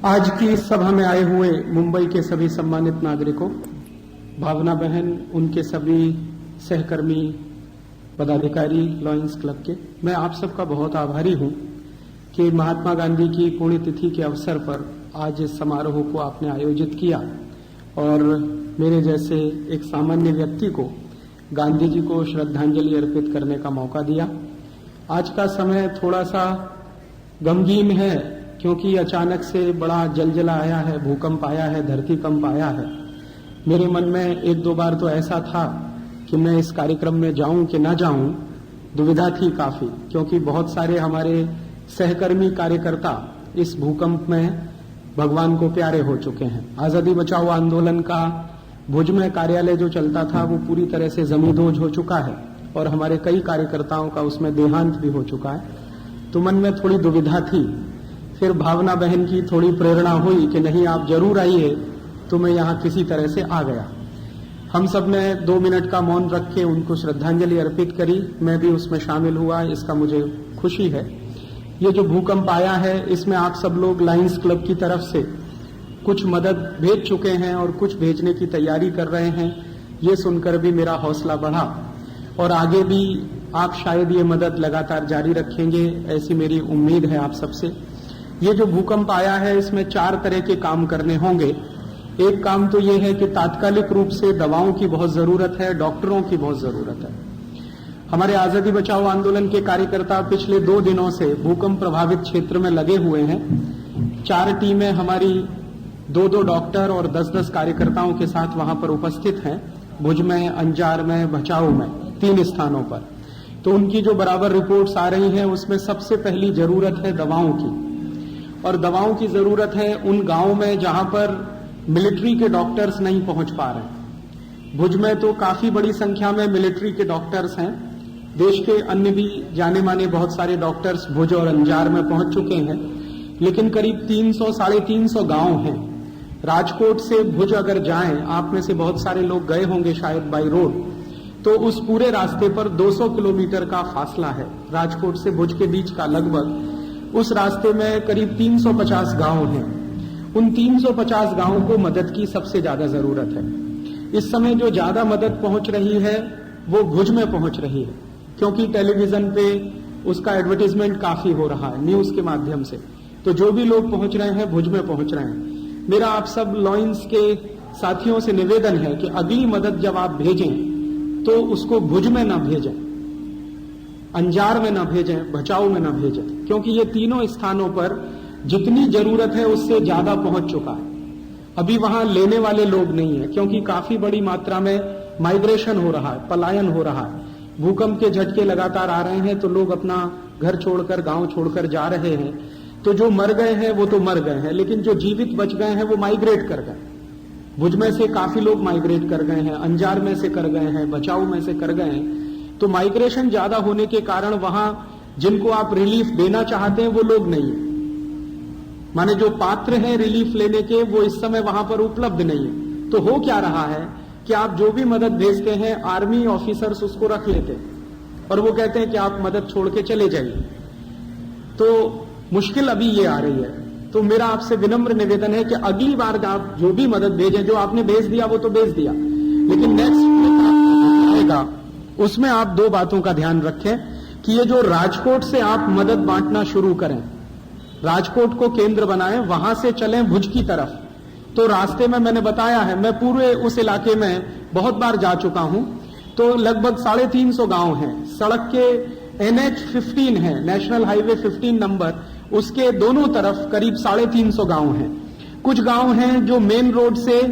आज की सभा में आए हुए मुंबई के सभी सम्मानित नागरिकों, भावना बहन, उनके सभी सहकर्मी, पदाधिकारी लॉयंस क्लब के, मैं आप सबका बहुत आभारी हूं कि महात्मा गांधी की पुण्यतिथि के अवसर पर आज इस समारोह को आपने आयोजित किया और मेरे जैसे एक सामान्य व्यक्ति को गांधी जी को श्रद्धांजलि अर्पित करने का मौका दिया। आज का समय थोड़ा सा गमगीन है क्योंकि अचानक से बड़ा जलजला आया है, भूकंप आया है, धरती कंप आया है। मेरे मन में एक दो बार तो ऐसा था कि मैं इस कार्यक्रम में जाऊं कि ना जाऊं, दुविधा थी काफी, क्योंकि बहुत सारे हमारे सहकर्मी कार्यकर्ता इस भूकंप में भगवान को प्यारे हो चुके हैं। आजादी बचाओ आंदोलन का भुज में कार्यालय जो चलता था वो पूरी तरह से जमींदोज हो चुका है और हमारे कई कार्यकर्ताओं का उसमें देहांत भी हो चुका है। तो मन में थोड़ी दुविधा थी। फिर भावना बहन की थोड़ी प्रेरणा हुई कि नहीं, आप जरूर आइए, तो मैं यहाँ किसी तरह से आ गया। हम सब ने 2 मिनट का मौन रख के उनको श्रद्धांजलि अर्पित करी। मैं भी उसमें शामिल हुआ, इसका मुझे खुशी है। ये जो भूकंप आया है इसमें आप सब लोग लायंस क्लब की तरफ से कुछ मदद भेज चुके हैं और कुछ भेजने की तैयारी कर रहे हैं। ये सुनकर भी मेरा हौसला बढ़ा और आगे भी आप शायद ये मदद लगातार जारी रखेंगे, ऐसी मेरी उम्मीद है आप सबसे। ये जो भूकंप आया है इसमें 4 तरह के काम करने होंगे। एक काम तो ये है कि तात्कालिक रूप से दवाओं की बहुत जरूरत है, डॉक्टरों की बहुत जरूरत है। हमारे आजादी बचाओ आंदोलन के कार्यकर्ता पिछले 2 दिनों से भूकंप प्रभावित क्षेत्र में लगे हुए हैं। 4 टीमें हमारी 2-2 डॉक्टर और 10-10 कार्यकर्ताओं के साथ वहां पर उपस्थित हैं, भुज में, अंजार में, भचाऊ में, 3 स्थानों पर। तो उनकी जो बराबर रिपोर्ट्स आ रही हैं उसमें सबसे पहली जरूरत है दवाओं की, और दवाओं की जरूरत है उन गांवों में जहां पर मिलिट्री के डॉक्टर्स नहीं पहुंच पा रहे। भुज में तो काफी बड़ी संख्या में मिलिट्री के डॉक्टर्स हैं। देश के अन्य भी जाने माने बहुत सारे डॉक्टर्स भुज और अंजार में पहुंच चुके हैं, लेकिन करीब 300-350 गांव हैं। राजकोट से भुज अगर जाएं, आप में से बहुत सारे लोग गए होंगे शायद बाई रोड, तो उस पूरे रास्ते पर 200 किलोमीटर का फासला है राजकोट से भुज के बीच का। लगभग उस रास्ते में करीब 350 गांव हैं। उन 350 गांवों को मदद की सबसे ज्यादा जरूरत है। इस समय जो ज्यादा मदद पहुंच रही है वो भुज में पहुंच रही है, क्योंकि टेलीविजन पे उसका एडवर्टाइजमेंट काफी हो रहा है, न्यूज के माध्यम से। तो जो भी लोग पहुंच रहे हैं भुज में पहुंच रहे हैं। मेरा आप सब लॉयंस के साथियों से निवेदन है कि अगली मदद जब आप भेजें तो उसको भुज में ना भेजें, अंजार में ना भेजें, भचाऊ में ना भेजें, क्योंकि ये तीनों स्थानों पर जितनी जरूरत है उससे ज्यादा पहुंच चुका है। अभी वहां लेने वाले लोग नहीं है, क्योंकि काफी बड़ी मात्रा में माइग्रेशन हो रहा है, पलायन हो रहा है। भूकंप के झटके लगातार आ रहे हैं तो लोग अपना घर छोड़कर, गांव छोड़कर जा रहे हैं। तो जो मर गए हैं वो तो मर गए हैं, लेकिन जो जीवित बच गए हैं वो माइग्रेट कर गए। भुज में से काफी लोग माइग्रेट कर गए हैं, अंजार में से कर गए हैं, बचाऊ में से कर गए हैं। तो माइग्रेशन ज्यादा होने के कारण वहां जिनको आप रिलीफ देना चाहते हैं वो लोग नहीं है, माने जो पात्र हैं रिलीफ लेने के, वो इस समय वहां पर उपलब्ध नहीं है। तो हो क्या रहा है कि आप जो भी मदद भेजते हैं आर्मी ऑफिसर्स उसको रख लेते हैं और वो कहते हैं कि आप मदद छोड़ के चले जाइए। तो मुश्किल अभी ये आ रही है। तो मेरा आपसे विनम्र निवेदन है कि अगली बार आप जो भी मदद भेजें, जो आपने भेज दिया वो तो भेज दिया, लेकिन नेक्स्ट आएगा उसमें आप 2 बातों का ध्यान रखें कि ये जो राजकोट से आप मदद बांटना शुरू करें, राजकोट को केंद्र बनाएं, वहां से चलें भुज की तरफ। तो रास्ते में मैंने बताया है, मैं पूरे उस इलाके में बहुत बार जा चुका हूं। तो लगभग 350 गांव हैं। सड़क के NH-15 है, नेशनल हाईवे 15 नंबर, उसके दोनों तरफ करीब 350 गांव हैं। कुछ गांव हैं जो मेन रोड से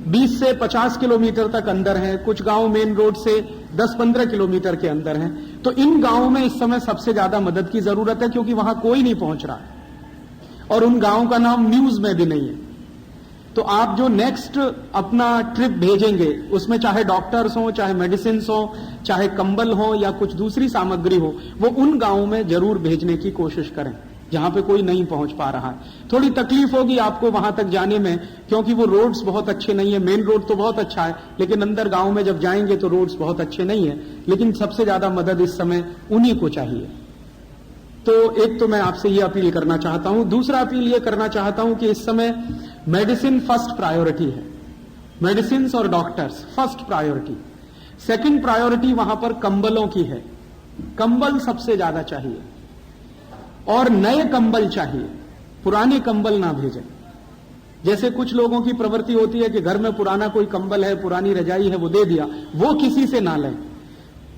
20 से 50 किलोमीटर तक अंदर हैं, कुछ गांव मेन रोड से 10-15 किलोमीटर के अंदर हैं। तो इन गांवों में इस समय सबसे ज्यादा मदद की जरूरत है, क्योंकि वहां कोई नहीं पहुंच रहा है और उन गांवों का नाम न्यूज में भी नहीं है। तो आप जो नेक्स्ट अपना ट्रिप भेजेंगे उसमें चाहे डॉक्टर्स हो, चाहे मेडिसिन हो, चाहे कंबल हो या कुछ दूसरी सामग्री हो, वो उन गांवों में जरूर भेजने की कोशिश करें जहां पे कोई नहीं पहुंच पा रहा है। थोड़ी तकलीफ होगी आपको वहां तक जाने में, क्योंकि वो रोड्स बहुत अच्छे नहीं है। मेन रोड तो बहुत अच्छा है, लेकिन अंदर गांव में जब जाएंगे तो रोड्स बहुत अच्छे नहीं है। लेकिन सबसे ज्यादा मदद इस समय उन्हीं को चाहिए। तो एक तो मैं आपसे ये अपील करना चाहता हूं। दूसरा अपील ये करना चाहता हूं कि इस समय मेडिसिन फर्स्ट प्रायोरिटी है, मेडिसिन और doctors first priority. Second priority वहां पर कंबलों की है, कंबल सबसे ज्यादा चाहिए और नए कंबल चाहिए, पुराने कंबल ना भेजें। जैसे कुछ लोगों की प्रवृत्ति होती है कि घर में पुराना कोई कंबल है, पुरानी रजाई है, वो दे दिया, वो किसी से ना लें।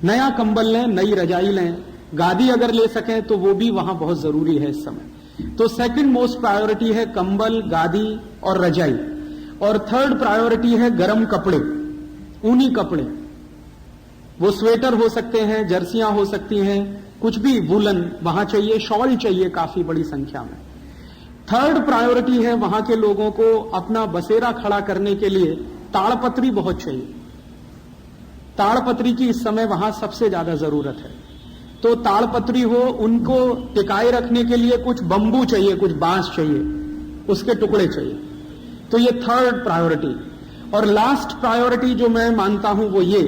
नया कंबल लें, नई रजाई लें, गादी अगर ले सकें तो वो भी वहां बहुत जरूरी है इस समय। तो सेकंड मोस्ट प्रायोरिटी है कंबल, गादी और रजाई। और थर्ड प्रायोरिटी है गर्म कपड़े, ऊनी कपड़े। वो स्वेटर हो सकते हैं, जर्सियां हो सकती हैं, कुछ भी वूलन वहां चाहिए, शॉल चाहिए काफी बड़ी संख्या में। थर्ड प्रायोरिटी है वहां के लोगों को अपना बसेरा खड़ा करने के लिए ताड़पत्री बहुत चाहिए। ताड़पत्री की इस समय वहां सबसे ज्यादा जरूरत है। तो ताड़पत्री हो, उनको टिकाए रखने के लिए कुछ बंबू चाहिए, कुछ बांस चाहिए, उसके टुकड़े चाहिए। तो ये थर्ड प्रायोरिटी। और लास्ट प्रायोरिटी जो मैं मानता हूं वो ये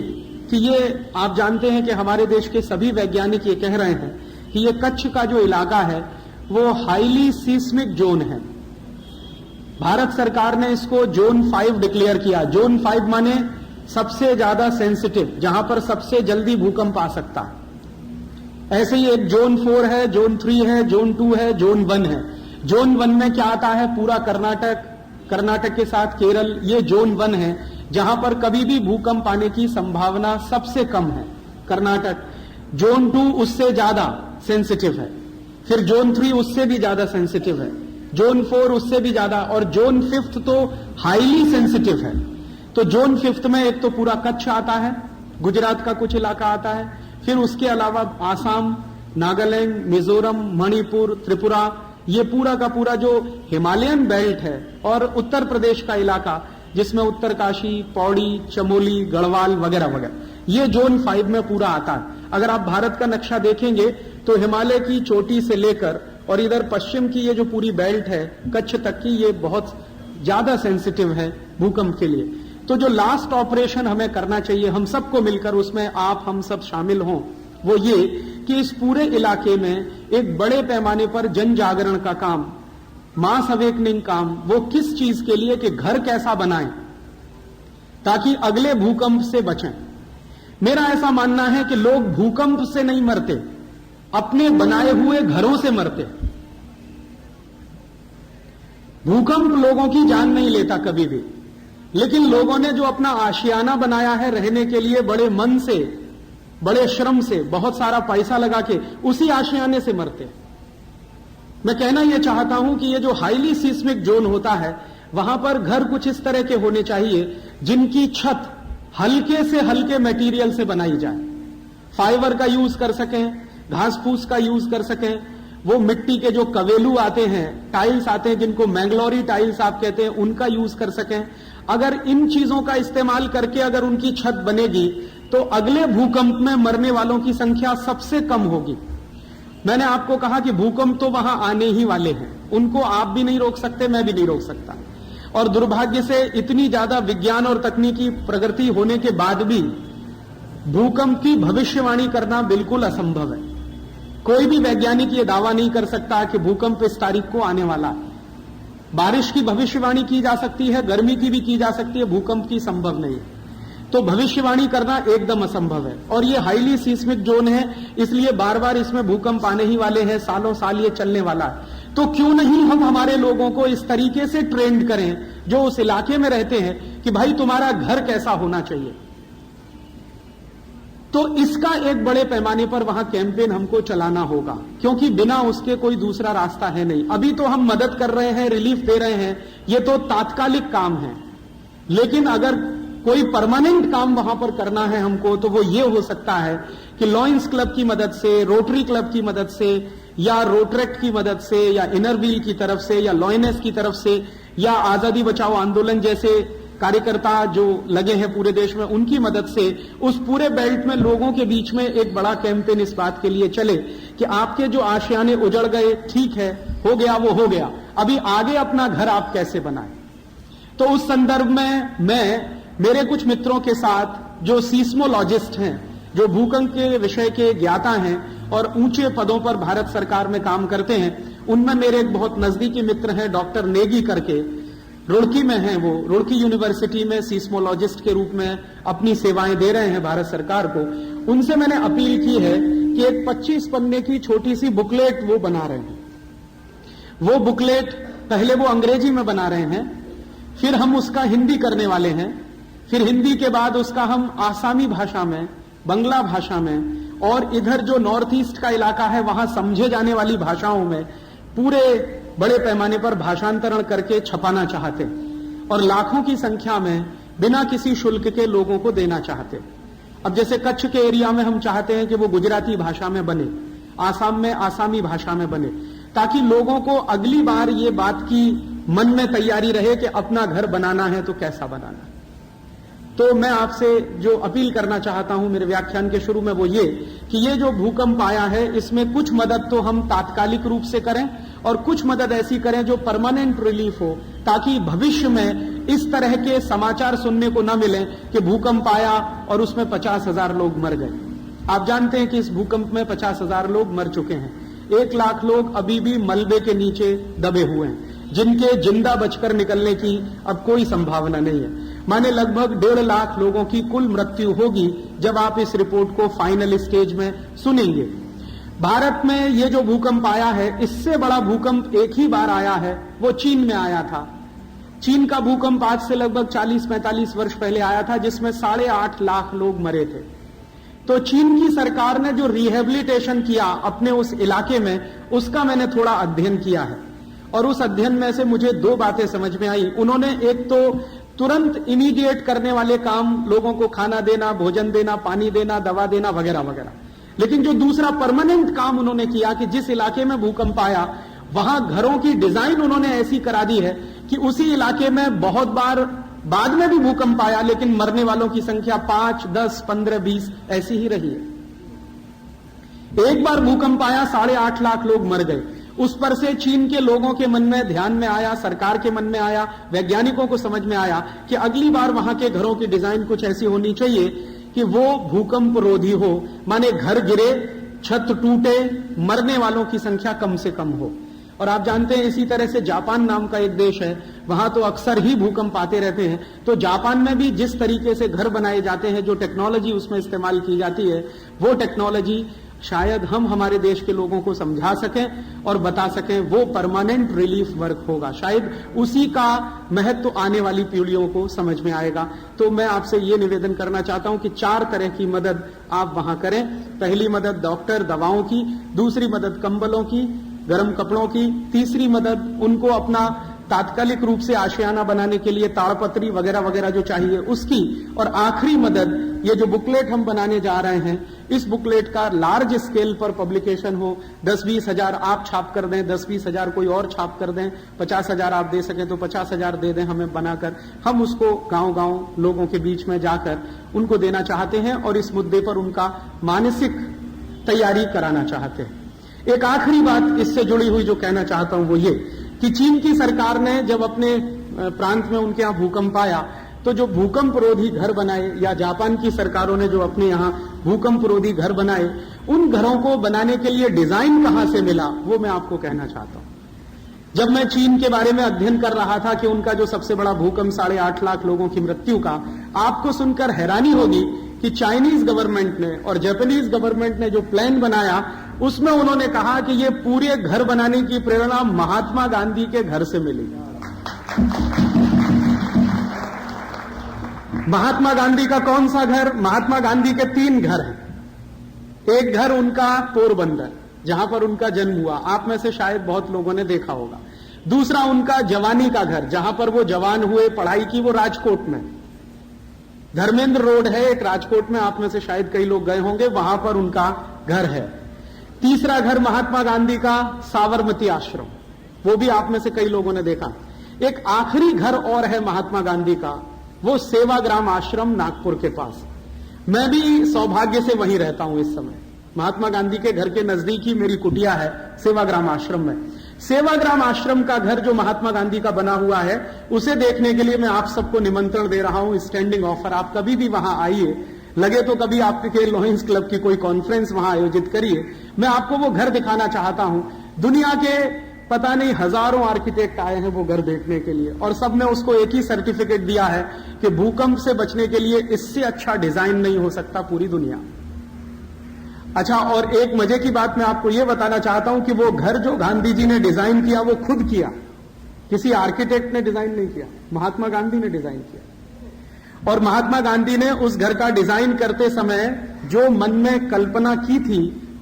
कि ये आप जानते हैं कि हमारे देश के सभी वैज्ञानिक ये कह रहे हैं कि ये कच्छ का जो इलाका है वो हाईली सीस्मिक जोन है। भारत सरकार ने इसको जोन 5 डिक्लेयर किया। जोन 5 माने सबसे ज्यादा सेंसिटिव, जहां पर सबसे जल्दी भूकंप आ सकता है। ऐसे ही एक जोन 4 है, जोन 3 है, जोन 2 है, जोन 1 है। जोन 1 में क्या आता है? पूरा कर्नाटक के साथ केरल, ये जोन 1 है, जहां पर कभी भी भूकंप आने की संभावना सबसे कम है, कर्नाटक। जोन 2 उससे ज्यादा सेंसिटिव है, फिर जोन 3 उससे भी ज्यादा सेंसिटिव है, जोन 4 उससे भी ज्यादा, और जोन 5 तो हाईली सेंसिटिव है। तो जोन 5 में एक तो पूरा कच्छ आता है, गुजरात का कुछ इलाका आता है, फिर उसके अलावा आसाम, नागालैंड, मिजोरम, मणिपुर, त्रिपुरा, ये पूरा का पूरा जो हिमालयन बेल्ट है, और उत्तर प्रदेश का इलाका जिसमें उत्तरकाशी, पौड़ी, चमोली, गढ़वाल वगैरह वगैरह, ये जोन 5 में पूरा आता है। अगर आप भारत का नक्शा देखेंगे तो हिमालय की चोटी से लेकर और इधर पश्चिम की ये जो पूरी बेल्ट है कच्छ तक की, ये बहुत ज्यादा सेंसिटिव है भूकंप के लिए। तो जो लास्ट ऑपरेशन हमें करना चाहिए हम सबको मिलकर, उसमें आप हम सब शामिल हों, वो ये कि इस पूरे इलाके में एक बड़े पैमाने पर जन जागरण का काम, मास अवेकनिंग काम, वो किस चीज के लिए कि घर कैसा बनाएं ताकि अगले भूकंप से बचें। मेरा ऐसा मानना है कि लोग भूकंप से नहीं मरते, अपने बनाए हुए घरों से मरते। भूकंप लोगों की जान नहीं लेता कभी भी, लेकिन लोगों ने जो अपना आशियाना बनाया है रहने के लिए, बड़े मन से, बड़े श्रम से, बहुत सारा पैसा लगा के, उसी आशियाने से मरते। मैं कहना यह चाहता हूं कि ये जो हाईली सीस्मिक जोन होता है, वहां पर घर कुछ इस तरह के होने चाहिए जिनकी छत हल्के से हल्के मटेरियल से बनाई जाए, फाइबर का यूज कर सकें, घास फूस का यूज कर सकें, वो मिट्टी के जो कवेलू आते हैं, टाइल्स आते हैं जिनको मैंगलोरी टाइल्स आप कहते हैं, उनका यूज कर सकें। अगर इन चीजों का इस्तेमाल करके अगर उनकी छत बनेगी तो अगले भूकंप में मरने वालों की संख्या सबसे कम होगी। मैंने आपको कहा कि भूकंप तो वहां आने ही वाले हैं, उनको आप भी नहीं रोक सकते, मैं भी नहीं रोक सकता। और दुर्भाग्य से इतनी ज्यादा विज्ञान और तकनीकी प्रगति होने के बाद भी भूकंप की भविष्यवाणी करना बिल्कुल असंभव है। कोई भी वैज्ञानिक ये दावा नहीं कर सकता कि भूकंप इस तारीख को आने वाला है। बारिश की भविष्यवाणी की जा सकती है, गर्मी की भी की जा सकती है, भूकंप की संभव नहीं है। तो भविष्यवाणी करना एकदम असंभव है। और ये हाईली सीस्मिक जोन है, इसलिए बार बार इसमें भूकंप आने ही वाले हैं, सालों साल ये चलने वाला है। तो क्यों नहीं हम हमारे लोगों को इस तरीके से ट्रेंड करें जो उस इलाके में रहते हैं कि भाई तुम्हारा घर कैसा होना चाहिए। तो इसका एक बड़े पैमाने पर वहां कैंपेन हमको चलाना होगा, क्योंकि बिना उसके कोई दूसरा रास्ता है नहीं। अभी तो हम मदद कर रहे हैं, रिलीफ दे रहे हैं, ये तो तात्कालिक काम है, लेकिन अगर कोई परमानेंट काम वहां पर करना है हमको, तो वो ये हो सकता है कि लॉयंस क्लब की मदद से, रोटरी क्लब की मदद से, या रोटरेक्ट की मदद से, या इनर व्हील की तरफ से, या लॉयनेस की तरफ से, या आजादी बचाओ आंदोलन जैसे कार्यकर्ता जो लगे हैं पूरे देश में, उनकी मदद से उस पूरे बेल्ट में लोगों के बीच में एक बड़ा कैंपेन इस बात के लिए चले कि आपके जो आशियाने उजड़ गए, ठीक है, हो गया वो हो गया, अभी आगे अपना घर आप कैसे बनाएं। तो उस संदर्भ में मेरे कुछ मित्रों के साथ जो सीस्मोलॉजिस्ट हैं, जो भूकंप के विषय के ज्ञाता हैं, और ऊंचे पदों पर भारत सरकार में काम करते हैं। उनमें मेरे एक बहुत नजदीकी मित्र हैं डॉक्टर नेगी करके, रुड़की में हैं वो, रुड़की यूनिवर्सिटी में सीस्मोलॉजिस्ट के रूप में अपनी सेवाएं दे रहे हैं भारत सरकार को। उनसे मैंने अपील की है कि एक 25 पन्ने की छोटी सी बुकलेट वो बना रहे हैं। वो बुकलेट पहले वो अंग्रेजी में बना रहे हैं, फिर हम उसका हिंदी करने वाले हैं, फिर हिंदी के बाद उसका हम आसामी भाषा में, बंगला भाषा में और इधर जो नॉर्थ ईस्ट का इलाका है वहां समझे जाने वाली भाषाओं में पूरे बड़े पैमाने पर भाषांतरण करके छपाना चाहते और लाखों की संख्या में बिना किसी शुल्क के लोगों को देना चाहते। अब जैसे कच्छ के एरिया में हम चाहते हैं कि वो गुजराती भाषा में बने, आसाम में आसामी भाषा में बने, ताकि लोगों को अगली बार ये बात की मन में तैयारी रहे कि अपना घर बनाना है तो कैसा बनाना है। तो मैं आपसे जो अपील करना चाहता हूं मेरे व्याख्यान के शुरू में वो ये कि ये जो भूकंप आया है इसमें कुछ मदद तो हम तात्कालिक रूप से करें और कुछ मदद ऐसी करें जो परमानेंट रिलीफ हो, ताकि भविष्य में इस तरह के समाचार सुनने को न मिले कि भूकंप आया और उसमें 50,000 लोग मर गए। आप जानते हैं कि इस भूकंप में 50,000 लोग मर चुके हैं। 1 लाख लोग अभी भी मलबे के नीचे दबे हुए हैं, जिनके जिंदा बचकर निकलने की अब कोई संभावना नहीं है। माने लगभग 1.5 लाख लोगों की कुल मृत्यु होगी जब आप इस रिपोर्ट को फाइनल स्टेज में सुनेंगे। भारत में ये जो भूकंप आया है, इससे बड़ा भूकंप एक ही बार आया है, वो चीन में आया था। चीन का भूकंप आज से लगभग 40-45 वर्ष पहले आया था, जिसमें 8.5 लाख लोग मरे थे। तो चीन की सरकार ने जो रिहेबिलिटेशन किया अपने उस इलाके में, उसका मैंने थोड़ा अध्ययन किया है और उस अध्ययन में से मुझे 2 बातें समझ में आई। उन्होंने एक तो तुरंत इमीडिएट करने वाले काम, लोगों को खाना देना, भोजन देना, पानी देना, दवा देना वगैरह वगैरह, लेकिन जो दूसरा परमानेंट काम उन्होंने किया कि जिस इलाके में भूकंप आया वहां घरों की डिजाइन उन्होंने ऐसी करा दी है कि उसी इलाके में बहुत बार बाद में भी भूकंप आया लेकिन मरने वालों की संख्या 5, 10, 15, 20 ऐसी ही रही है। एक बार भूकंप आया, 8.5 लाख लोग मर गए। उस पर से चीन के लोगों के मन में ध्यान में आया, सरकार के मन में आया, वैज्ञानिकों को समझ में आया कि अगली बार वहां के घरों की डिजाइन कुछ ऐसी होनी चाहिए कि वो भूकंप रोधी हो, माने घर गिरे, छत टूटे, मरने वालों की संख्या कम से कम हो। और आप जानते हैं इसी तरह से जापान नाम का एक देश है, वहां तो अक्सर ही भूकंप आते रहते हैं। तो जापान में भी जिस तरीके से घर बनाए जाते हैं, जो टेक्नोलॉजी उसमें इस्तेमाल की जाती है, वो टेक्नोलॉजी शायद हम हमारे देश के लोगों को समझा सकें और बता सकें, वो परमानेंट रिलीफ वर्क होगा। शायद उसी का महत्व आने वाली पीढ़ियों को समझ में आएगा। तो मैं आपसे ये निवेदन करना चाहता हूं कि 4 तरह की मदद आप वहां करें। पहली मदद डॉक्टर, दवाओं की, दूसरी मदद कंबलों की, गर्म कपड़ों की, तीसरी मदद उनको अपना तात्कालिक रूप से आशियाना बनाने के लिए ताड़पत्री वगैरह वगैरह जो चाहिए उसकी, और आखिरी मदद ये जो बुकलेट हम बनाने जा रहे हैं, इस बुकलेट का लार्ज स्केल पर पब्लिकेशन हो। 10-20 हजार आप छाप कर दें, 10-20 हजार कोई और छाप कर दें, 50,000 आप दे सकें तो 50,000 दे दें हमें बनाकर। हम उसको गांव-गांव लोगों के बीच में जाकर उनको देना चाहते हैं और इस मुद्दे पर उनका मानसिक तैयारी कराना चाहते हैं। एक आखिरी बात इससे जुड़ी हुई जो कहना चाहता हूं वो ये कि चीन की सरकार ने जब अपने प्रांत में उनके यहां भूकंप आया तो जो भूकंप रोधी घर बनाए, या जापान की सरकारों ने जो अपने यहां भूकंप रोधी घर बनाए, उन घरों को बनाने के लिए डिजाइन कहां से मिला वो मैं आपको कहना चाहता हूं। जब मैं चीन के बारे में अध्ययन कर रहा था कि उनका जो सबसे बड़ा भूकंप 8.5 लाख लोगों की मृत्यु का, आपको सुनकर हैरानी होगी कि चाइनीज गवर्नमेंट ने और जापानीज गवर्नमेंट ने जो प्लान बनाया उसमें उन्होंने कहा कि ये पूरे घर बनाने की प्रेरणा महात्मा गांधी के घर से मिली। महात्मा गांधी का कौन सा घर? महात्मा गांधी के 3 घर हैं। एक घर उनका पोरबंदर, जहां पर उनका जन्म हुआ, आप में से शायद बहुत लोगों ने देखा होगा। दूसरा उनका जवानी का घर, जहां पर वो जवान हुए, पढ़ाई की, वो राजकोट में, धर्मेंद्र रोड है एक राजकोट में, आप में से शायद कई लोग गए होंगे, वहां पर उनका घर है। तीसरा घर महात्मा गांधी का साबरमती आश्रम, वो भी आप में से कई लोगों ने देखा। एक आखिरी घर और है महात्मा गांधी का, वो सेवाग्राम आश्रम नागपुर के पास। मैं भी सौभाग्य से वहीं रहता हूं इस समय। महात्मा गांधी के घर के नजदीक ही मेरी कुटिया है सेवाग्राम आश्रम में। सेवाग्राम आश्रम का घर जो महात्मा गांधी का बना हुआ है, उसे देखने के लिए मैं आप सबको निमंत्रण दे रहा हूं, स्टैंडिंग ऑफर। आप कभी भी वहां आइए, लगे तो कभी आपके लॉयंस क्लब की कोई कॉन्फ्रेंस वहां आयोजित करिए। मैं आपको वो घर दिखाना चाहता हूं। दुनिया के पता नहीं हजारों आर्किटेक्ट आए हैं वो घर देखने के लिए, और सब ने उसको एक ही सर्टिफिकेट दिया है कि भूकंप से बचने के लिए इससे अच्छा डिजाइन नहीं हो सकता पूरी दुनिया। अच्छा, और एक मजे की बात मैं आपको यह बताना चाहता हूं कि वो घर जो गांधी जी ने डिजाइन किया वो खुद किया, किसी आर्किटेक्ट ने डिजाइन नहीं किया, महात्मा गांधी ने डिजाइन किया। और महात्मा गांधी ने उस घर का डिजाइन करते समय जो मन में कल्पना की थी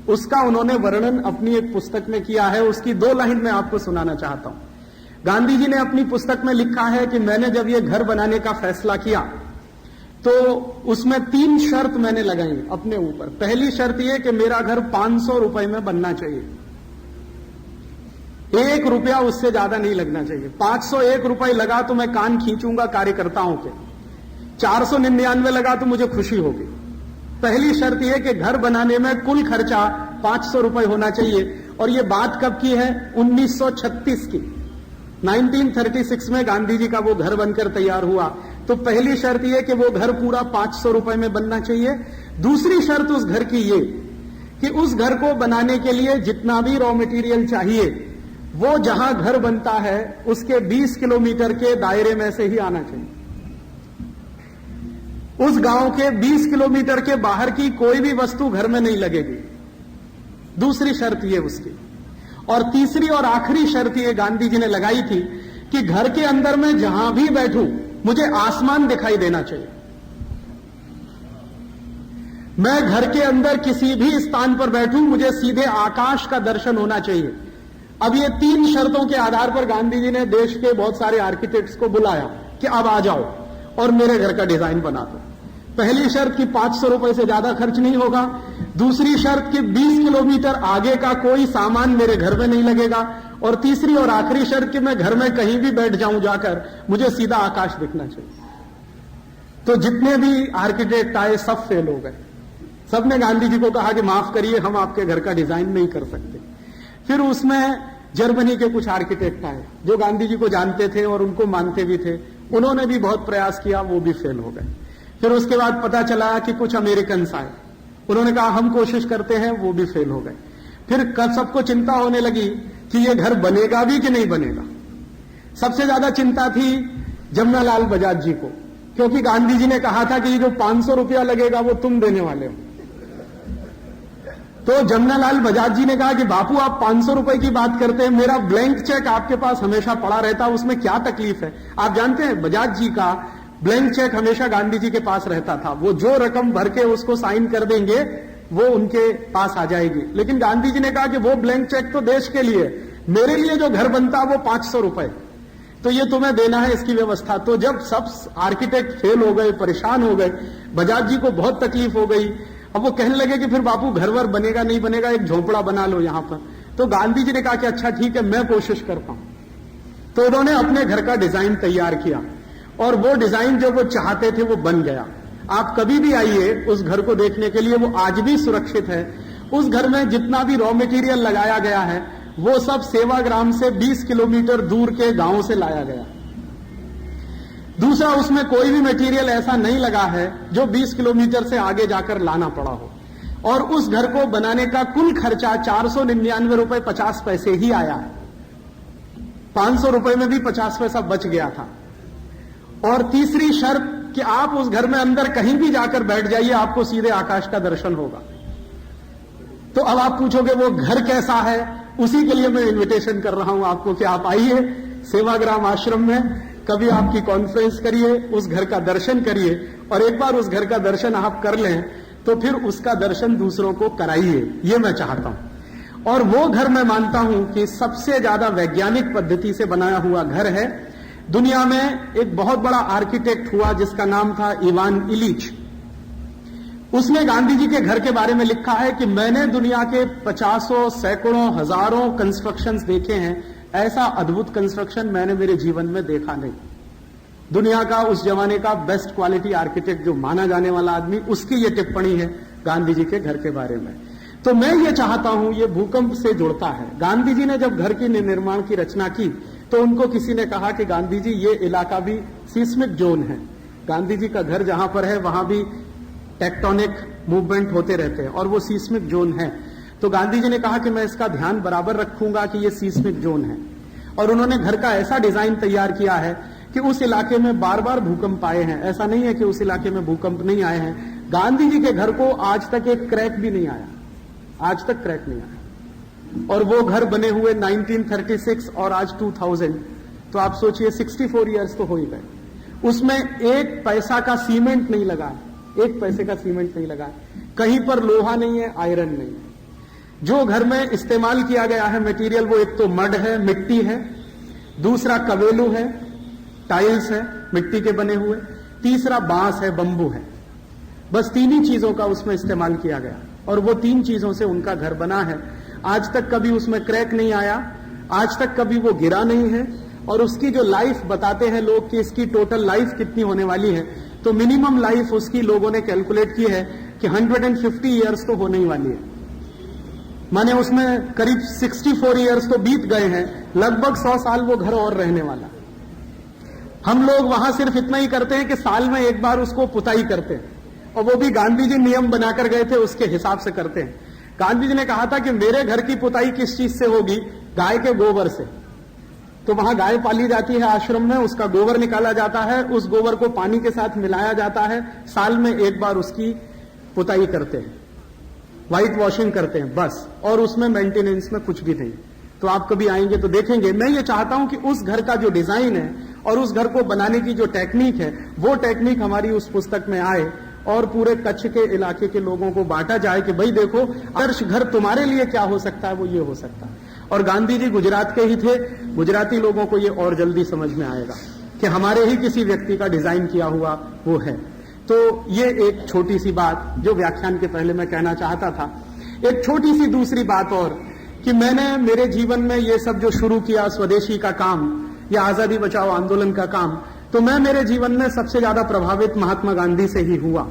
उसका उन्होंने वर्णन अपनी एक पुस्तक में किया है। उसकी 2 लाइन मैं आपको सुनाना चाहता हूं। गांधी जी ने अपनी पुस्तक में लिखा है कि मैंने जब ये घर बनाने का फैसला किया तो उसमें 3 शर्त मैंने लगाई अपने ऊपर। पहली शर्त यह कि मेरा घर 500 रुपए में बनना चाहिए, 1 रुपया उससे ज्यादा नहीं लगना चाहिए। 501 रुपए लगा तो मैं कान खींचूंगा कार्यकर्ताओं के, 499 लगा तो मुझे खुशी होगी। पहली शर्त यह कि घर बनाने में कुल खर्चा 500 रुपए होना चाहिए। और यह बात कब की है? 1936 की। 1936 में गांधी जी का वो घर बनकर तैयार हुआ। तो पहली शर्त यह कि वो घर पूरा 500 रुपए में बनना चाहिए। दूसरी शर्त उस घर की ये कि उस घर को बनाने के लिए जितना भी रॉ मटेरियल चाहिए वो जहां घर बनता है उसके 20 किलोमीटर के दायरे में से ही आना चाहिए। उस गांव के 20 किलोमीटर के बाहर की कोई भी वस्तु घर में नहीं लगेगी। दूसरी शर्त ये उसकी। और तीसरी और आखिरी शर्त ये गांधी जी ने लगाई थी कि घर के अंदर में जहां भी बैठूं मुझे आसमान दिखाई देना चाहिए। मैं घर के अंदर किसी भी स्थान पर बैठूं मुझे सीधे आकाश का दर्शन होना चाहिए। अब ये 3 शर्तों के आधार पर गांधी जी ने देश के बहुत सारे आर्किटेक्ट्स को बुलाया कि अब आ जाओ और मेरे घर का डिजाइन बना दो। पहली शर्त कि 500 रुपए से ज्यादा खर्च नहीं होगा। दूसरी शर्त कि 20 किलोमीटर आगे का कोई सामान मेरे घर में नहीं लगेगा। और तीसरी और आखिरी शर्त कि मैं घर में कहीं भी बैठ जाऊं जाकर मुझे सीधा आकाश दिखना चाहिए। तो जितने भी आर्किटेक्ट आए सब फेल हो गए। सबने गांधी जी को कहा कि माफ करिए हम आपके घर का डिजाइन नहीं कर सकते। फिर उसमें जर्मनी के कुछ आर्किटेक्ट आए जो गांधी जी को जानते थे और उनको मानते भी थे। उन्होंने भी बहुत प्रयास किया, वो भी फेल हो गए। फिर उसके बाद पता चला कि कुछ अमेरिकन आए, उन्होंने कहा हम कोशिश करते हैं, वो भी फेल हो गए। फिर कल सबको चिंता होने लगी कि ये घर बनेगा भी कि नहीं बनेगा। सबसे ज्यादा चिंता थी जमनालाल बजाज जी को, क्योंकि गांधी जी ने कहा था कि ये जो 500 रुपया लगेगा वो तुम देने वाले हो। तो जमनालाल बजाज जी ने कहा कि बापू आप 500 रुपए की बात करते हैं, मेरा ब्लैंक चेक आपके पास हमेशा पड़ा रहता, उसमें क्या तकलीफ है। आप जानते हैं बजाज जी का ब्लैंक चेक हमेशा गांधी जी के पास रहता था। वो जो रकम भर के उसको साइन कर देंगे वो उनके पास आ जाएगी। लेकिन गांधी जी ने कहा कि वो ब्लैंक चेक तो देश के लिए, मेरे लिए जो घर बनता वो 500 रुपए, तो ये तुम्हें देना है इसकी व्यवस्था। तो जब सब आर्किटेक्ट फेल हो गए, परेशान हो गए, बजाज जी को बहुत तकलीफ हो गई। अब वो कहने लगे कि फिर बापू घर वर बनेगा नहीं बनेगा, एक झोंपड़ा बना लो यहां पर। तो गांधी जी ने कहा कि अच्छा ठीक है मैं कोशिश करता हूं। तो उन्होंने अपने घर का डिजाइन तैयार किया और वो डिजाइन जो वो चाहते थे वो बन गया। आप कभी भी आइए उस घर को देखने के लिए, वो आज भी सुरक्षित है। उस घर में जितना भी रॉ मटेरियल लगाया गया है वो सब सेवाग्राम से 20 किलोमीटर दूर के गांव से लाया गया। दूसरा, उसमें कोई भी मटेरियल ऐसा नहीं लगा है जो 20 किलोमीटर से आगे जाकर लाना पड़ा हो। और उस घर को बनाने का कुल खर्चा 499 रुपए 50 पैसे ही आया है। 500 रुपए में भी 50 पैसा बच गया था। और तीसरी शर्त कि आप उस घर में अंदर कहीं भी जाकर बैठ जाइए, आपको सीधे आकाश का दर्शन होगा। तो अब आप पूछोगे वो घर कैसा है, उसी के लिए मैं इनविटेशन कर रहा हूं आपको कि आप आइए सेवाग्राम आश्रम में, कभी आपकी कॉन्फ्रेंस करिए, उस घर का दर्शन करिए। और एक बार उस घर का दर्शन आप कर लें तो फिर उसका दर्शन दूसरों को कराइए, ये मैं चाहता हूं। और वो घर मैं मानता हूं कि सबसे ज्यादा वैज्ञानिक पद्धति से बनाया हुआ घर है। दुनिया में एक बहुत बड़ा आर्किटेक्ट हुआ जिसका नाम था इवान इलिच। उसने गांधी जी के घर के बारे में लिखा है कि मैंने दुनिया के 50 सैकड़ों हजारों कंस्ट्रक्शंस देखे हैं, ऐसा अद्भुत कंस्ट्रक्शन मैंने मेरे जीवन में देखा नहीं। दुनिया का उस जमाने का बेस्ट क्वालिटी आर्किटेक्ट जो माना जाने वाला आदमी, उसकी ये टिप्पणी है गांधी जी के घर के बारे में। तो मैं ये चाहता हूं, ये भूकंप से जुड़ता है। गांधी जी ने जब घर के निर्माण की रचना की तो उनको किसी ने कहा कि गांधी जी ये इलाका भी सीस्मिक जोन है, गांधी जी का घर जहां पर है वहां भी टेक्टोनिक मूवमेंट होते रहते हैं और वो सीस्मिक जोन है। तो गांधी जी ने कहा कि मैं इसका ध्यान बराबर रखूंगा कि ये सीस्मिक जोन है, और उन्होंने घर का ऐसा डिजाइन तैयार किया है कि उस इलाके में बार बार भूकंप आए हैं। ऐसा नहीं है कि उस इलाके में भूकंप नहीं आए हैं। गांधी जी के घर को आज तक एक क्रैक भी नहीं आया, आज तक क्रैक नहीं आया। और वो घर बने हुए 1936 और आज 2000, तो आप सोचिए 64 ईयर्स तो हो ही गए। उसमें एक पैसा का सीमेंट नहीं लगा, एक पैसे का सीमेंट नहीं लगा, कहीं पर लोहा नहीं है, आयरन नहीं है। जो घर में इस्तेमाल किया गया है मटेरियल, वो एक तो मड है, मिट्टी है, दूसरा कवेलू है, टाइल्स है मिट्टी के बने हुए, तीसरा बांस है, बंबू है। बस तीन ही चीजों का उसमें इस्तेमाल किया गया और वो तीन चीजों से उनका घर बना है। आज तक कभी उसमें क्रैक नहीं आया, आज तक कभी वो गिरा नहीं है। और उसकी जो लाइफ बताते हैं लोग कि इसकी टोटल लाइफ कितनी होने वाली है, तो मिनिमम लाइफ उसकी लोगों ने कैलकुलेट की है कि 150 ईयर्स तो होने ही वाली है। माने उसमें करीब 64 ईयर्स तो बीत गए हैं, लगभग 100 साल वो घर और रहने वाला। हम लोग वहां सिर्फ इतना ही करते हैं कि साल में एक बार उसको पुताई करते हैं, और वो भी गांधी जी नियम बनाकर गए थे उसके हिसाब से करते हैं। गांधी जी ने कहा था कि मेरे घर की पुताई किस चीज से होगी, गाय के गोबर से। तो वहां गाय पाली जाती है आश्रम में, उसका गोबर निकाला जाता है, उस गोबर को पानी के साथ मिलाया जाता है, साल में एक बार उसकी पुताई करते हैं, व्हाइट वॉशिंग करते हैं बस, और उसमें मेंटेनेंस में कुछ भी नहीं। तो आप कभी आएंगे तो देखेंगे। मैं ये चाहता हूं कि उस घर का जो डिजाइन है और उस घर को बनाने की जो टेक्निक है, वो टेक्निक हमारी उस पुस्तक में आए और पूरे कच्छ के इलाके के लोगों को बांटा जाए कि भाई देखो, आदर्श घर तुम्हारे लिए क्या हो सकता है, वो ये हो सकता है। और गांधी जी गुजरात के ही थे, गुजराती लोगों को ये और जल्दी समझ में आएगा कि हमारे ही किसी व्यक्ति का डिजाइन किया हुआ वो है। तो ये एक छोटी सी बात जो व्याख्यान के पहले मैं कहना चाहता था। एक छोटी सी दूसरी बात और, कि मैंने मेरे जीवन में ये सब जो शुरू किया, स्वदेशी का काम या आजादी बचाओ आंदोलन का काम, तो मैं मेरे जीवन में सबसे ज्यादा प्रभावित महात्मा गांधी से ही हुआ।